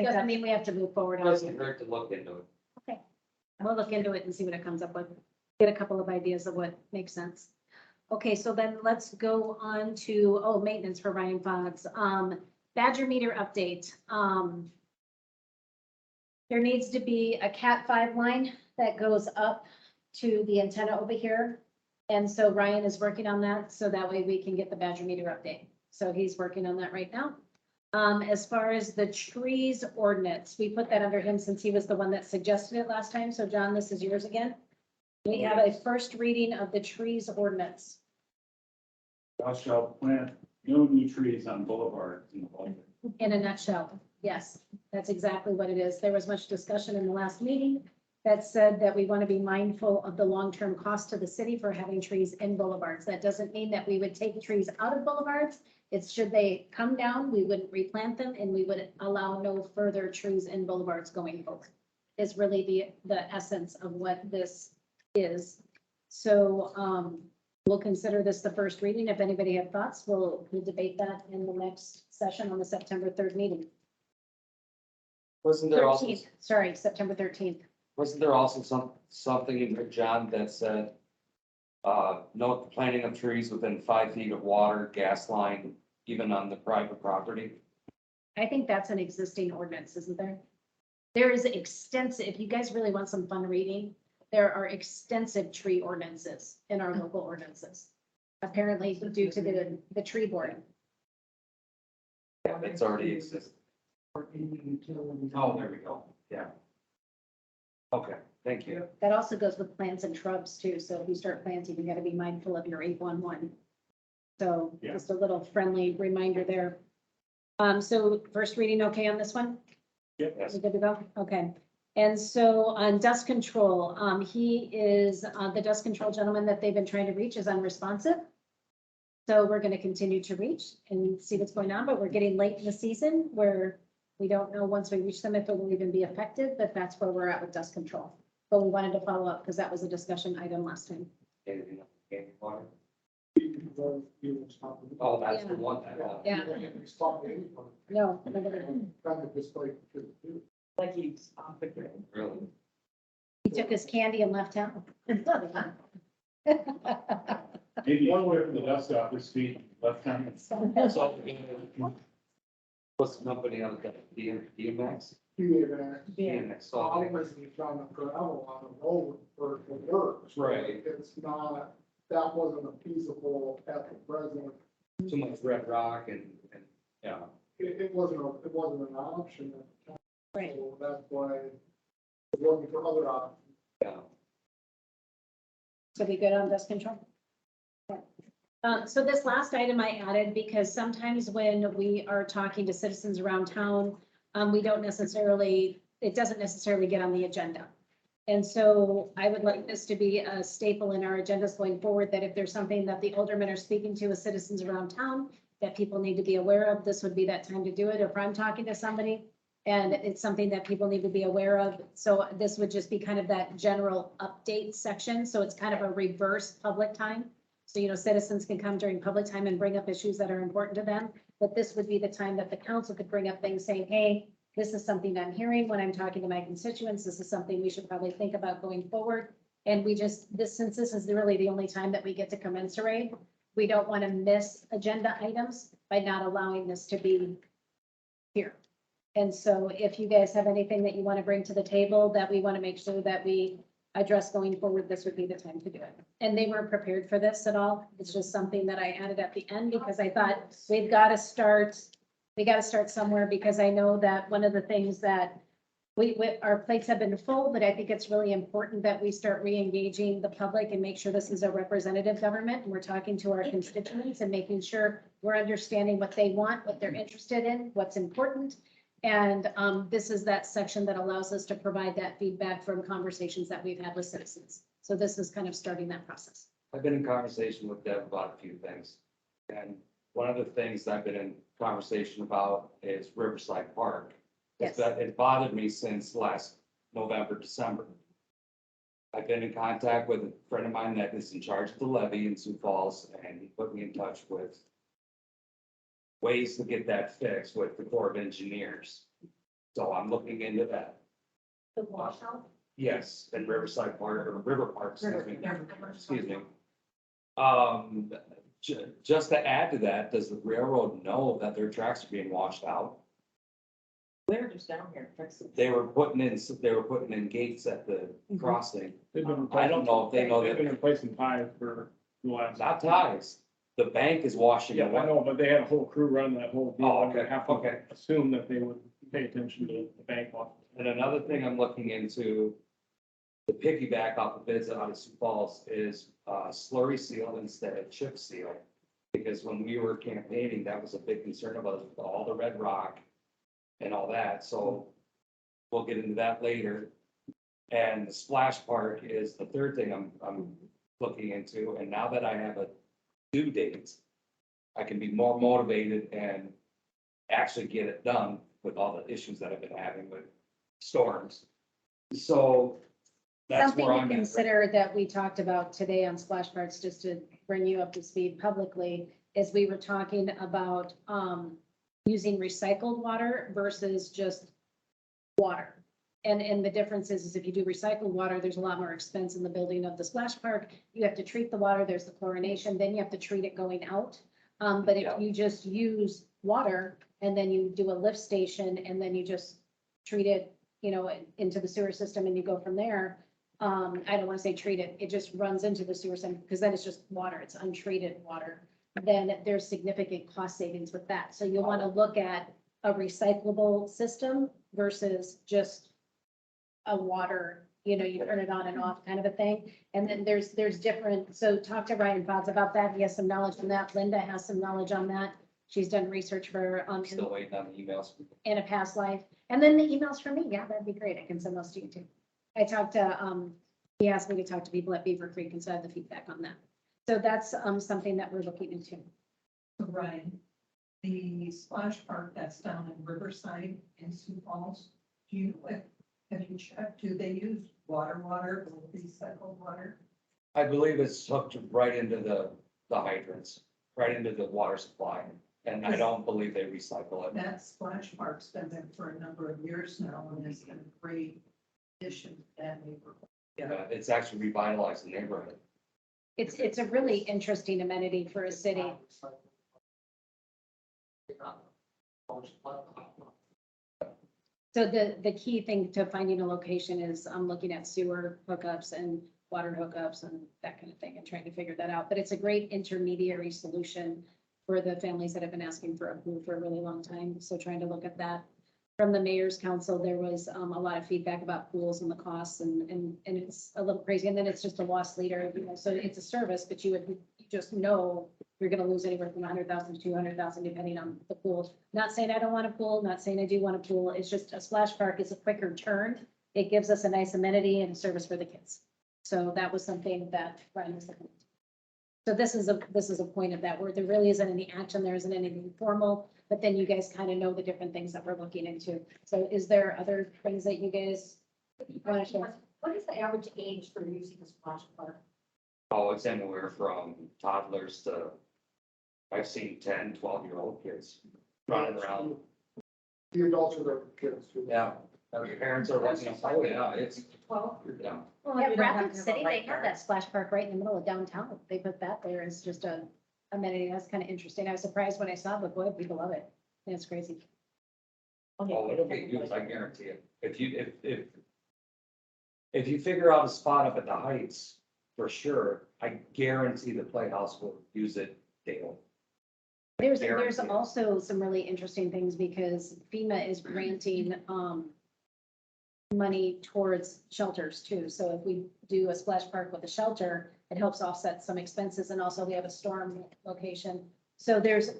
doesn't mean we have to move forward It on it. doesn't hurt to look into it. We'll look into it and see what it comes up with. Get a couple of ideas of what makes sense. Okay, so then let's go on to, maintenance for Ryan Fox. Badger meter update. There needs to be a Cat 5 line that goes up to the antenna over here. And so Ryan is working on that, so that way we can get the Badger meter update. So he's working on that right now. As far as the trees ordinance, we put that under him since he was the one that suggested it last time. So John, this is yours again. We have a first reading of the trees ordinance. Thou shalt plant no new trees on boulevards in the budget. In a nutshell, yes, that's exactly what it is. There was much discussion in the last meeting that said that we want to be mindful of the long-term cost to the city for having trees in boulevards. That doesn't mean that we would take trees out of boulevards. It's should they come down, we wouldn't replant them and we would allow no further trees in boulevards going forward. Is really the essence of what this is. So, we'll consider this the first reading. If anybody have thoughts, we'll debate that in the next session on the September 3rd meeting. Wasn't there also, 13th, sorry, September 13th. wasn't there also something in there, John, that said, no planting of trees within 5 feet of water, gas line, even on the private property? I think that's an existing ordinance, isn't there? There is extensive, if you guys really want some fun reading, there are extensive tree ordinances in our local ordinances. Apparently due to the tree board. Yeah, it's already exists. Oh, there we go, yeah. Okay, thank you. That also goes with plants and shrubs too. So if you start planting, you gotta be mindful of your 811. So Yeah. just a little friendly reminder there. So first reading, okay on this one? Yep. We good to go? Okay. And so on dust control, he is, the dust control gentleman that they've been trying to reach is unresponsive. So we're gonna continue to reach and see what's going on, but we're getting late in the season where we don't know once we reach them if it will even be effective, but that's where we're at with dust control. But we wanted to follow up because that was a discussion item last time. Anything else? Candy water? Oh, Oh, that's Yeah. the one that. Yeah. No, nobody- Kind of just like. Like he's off the grid. Really? he took his candy and left town. Maybe one way from the dust off his feet, left hand. So, what's the company on that, DMX? DMX, so, Always be trying to gravel on the road for the works. Right. It's not, that wasn't a feasible at the present. too much red rock and, yeah. It wasn't an option at the time. Right. So that's why we're looking for other options. Yeah. So we good on dust control? So this last item I added because sometimes when we are talking to citizens around town, we don't necessarily, it doesn't necessarily get on the agenda. And so I would like this to be a staple in our agendas going forward, that if there's something that the aldermen are speaking to as citizens around town that people need to be aware of, this would be that time to do it. If I'm talking to somebody and it's something that people need to be aware of. So this would just be kind of that general update section. So it's kind of a reverse public time. So, citizens can come during public time and bring up issues that are important to them. But this would be the time that the council could bring up things saying, hey, this is something I'm hearing when I'm talking to my constituents. This is something we should probably think about going forward. And since this is really the only time that we get to commensurate, we don't want to miss agenda items by not allowing this to be here. And so if you guys have anything that you want to bring to the table that we want to make sure that we address going forward, this would be the time to do it. And they weren't prepared for this at all. It's just something that I added at the end because I thought we got to start somewhere, because I know that one of the things that our plates have been full, but I think it's really important that we start re-engaging the public and make sure this is a representative government. And we're talking to our constituents and making sure we're understanding what they want, what they're interested in, what's important. And this is that section that allows us to provide that feedback from conversations that we've had with citizens. So this is kind of starting that process. I've been in conversation with Deb about a few things. And one of the things I've been in conversation about is Riverside Park. Yes. It bothered me since last November, December. I've been in contact with a friend of mine that is in charge of the levee in Sioux Falls, and he put me in touch with ways to get that fixed with the Corps of Engineers. So I'm looking into that. The washout? Yes, in Riverside Park, or River Park, excuse me. Just to add to that, does the railroad know that their tracks are being washed out? They're just down here. They were putting in gates at the crossing. They've been I don't know if they know They've been that, replacing ties for the last. not ties. The bank is washing Yeah, it I away. know, but they had a whole crew run that whole deal. Oh, okay, I have to okay. assume that they would pay attention to the bank law. And another thing I'm looking into, the piggyback off the bids out of Sioux Falls is slurry seal instead of chip seal. Because when we were campaigning, that was a big concern of us with all the red rock and all that, so we'll get into that later. And the splash park is the third thing I'm looking into, and now that I have a due date, I can be more motivated and actually get it done with all the issues that I've been having with storms. So that's Something where to I'm at. consider that we talked about today on Splash Parks, just to bring you up to speed publicly, is we were talking about using recycled water versus just water. And the difference is if you do recycled water, there's a lot more expense in the building of the splash park. You have to treat the water, there's the chlorination, then you have to treat it going out. But if Yeah. you just use water and then you do a lift station and then you just treat it, into the sewer system and you go from there. I don't want to say treat it, it just runs into the sewer system because then it's just water, it's untreated water. Then there's significant cost savings with that. So you'll want to look at a recyclable system versus just a water, you turn it on and off kind of a thing. And then there's different, so talk to Ryan Fox about that. He has some knowledge on that. Linda has some knowledge on that. She's done research for, Still waiting on the emails. in a past life. And then the emails from me, yeah, that'd be great. I can send those to you too. I talked to, he asked me to talk to people at Beaver Creek and so I have the feedback on that. So that's, something that we're looking into. So Ryan, the splash park that's down in Riverside in Sioux Falls, do you, have you checked, do they use water or recycled water? I believe it's hooked right into the hydrants, right into the water supply. And I don't believe they recycle it. That splash park's been there for a number of years now and has been a great addition to that neighborhood. It's actually revitalized the neighborhood. It's a really interesting amenity for a city. So the key thing to finding a location is I'm looking at sewer hookups and water hookups and that kind of thing and trying to figure that out. But it's a great intermediary solution for the families that have been asking for a pool for a really long time. So trying to look at that. From the mayor's council, there was a lot of feedback about pools and the costs and it's a little crazy. And then it's just a loss leader, so it's a service, but you just know you're gonna lose anywhere from 100,000 to 200,000 depending on the pool. Not saying I don't want a pool, not saying I do want a pool. It's just a splash park is a quicker turn it gives us a nice amenity and service for the kids. So that was something that Brian was looking at. So this is a point of that, where there really isn't any action, there isn't anything formal, but then you guys kind of know the different things that we're looking into. So is there other things that you guys want to share? What is the average age for using a splash park? Oh, it's anywhere from toddlers to, I've seen 10, 12-year-old kids running around. The adults are the kids too. Yeah, their parents are letting them, oh, yeah, it's, 12? yeah. Well, Yeah, you don't have Rapid to have a City, they have lifeguard. that splash park right in the middle of downtown. They put that there as just a amenity. That's kind of interesting. I was surprised when I saw it, but boy, people love it. It's crazy. Oh, it'll be used, I guarantee it. If you figure out a spot up at the Heights, for sure, I guarantee the Playhouse will use it daily. There's Guaranteed. also some really interesting things because FEMA is granting, money towards shelters too. So if we do a splash park with a shelter, it helps offset some expenses. And also we have a storm location. So there's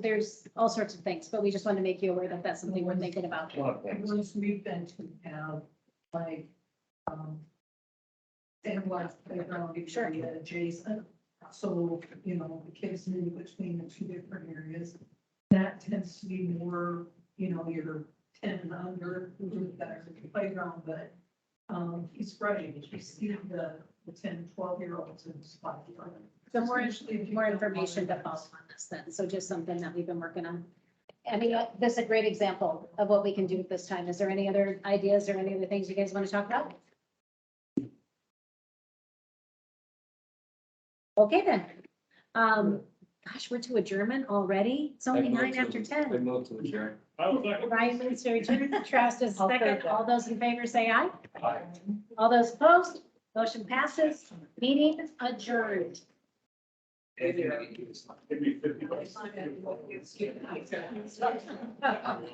all sorts of things, but we just want to make you aware that that's something we're thinking about. One of the The things. ones we've been to have, like, Sidewalks playground Sure. area adjacent. So, you know, the kids move between the two different areas. That tends to be more, you know, your 10 and under, that are the playground, but, he's right. You see the 10, 12-year-olds in the spot. So more information to follow on this then. So just something that we've been working on. I mean, this is a great example of what we can do at this time. Is there any other ideas or any other things you guys want to talk about? Okay then. Gosh, we're to adjournment already. It's only 9 after I 10. moved to adjourn. Ryan moves to adjourn. Travis is I'll third second. that. All those in favor say aye. Aye. All those opposed, motion passes. Meeting adjourned. Give me $50.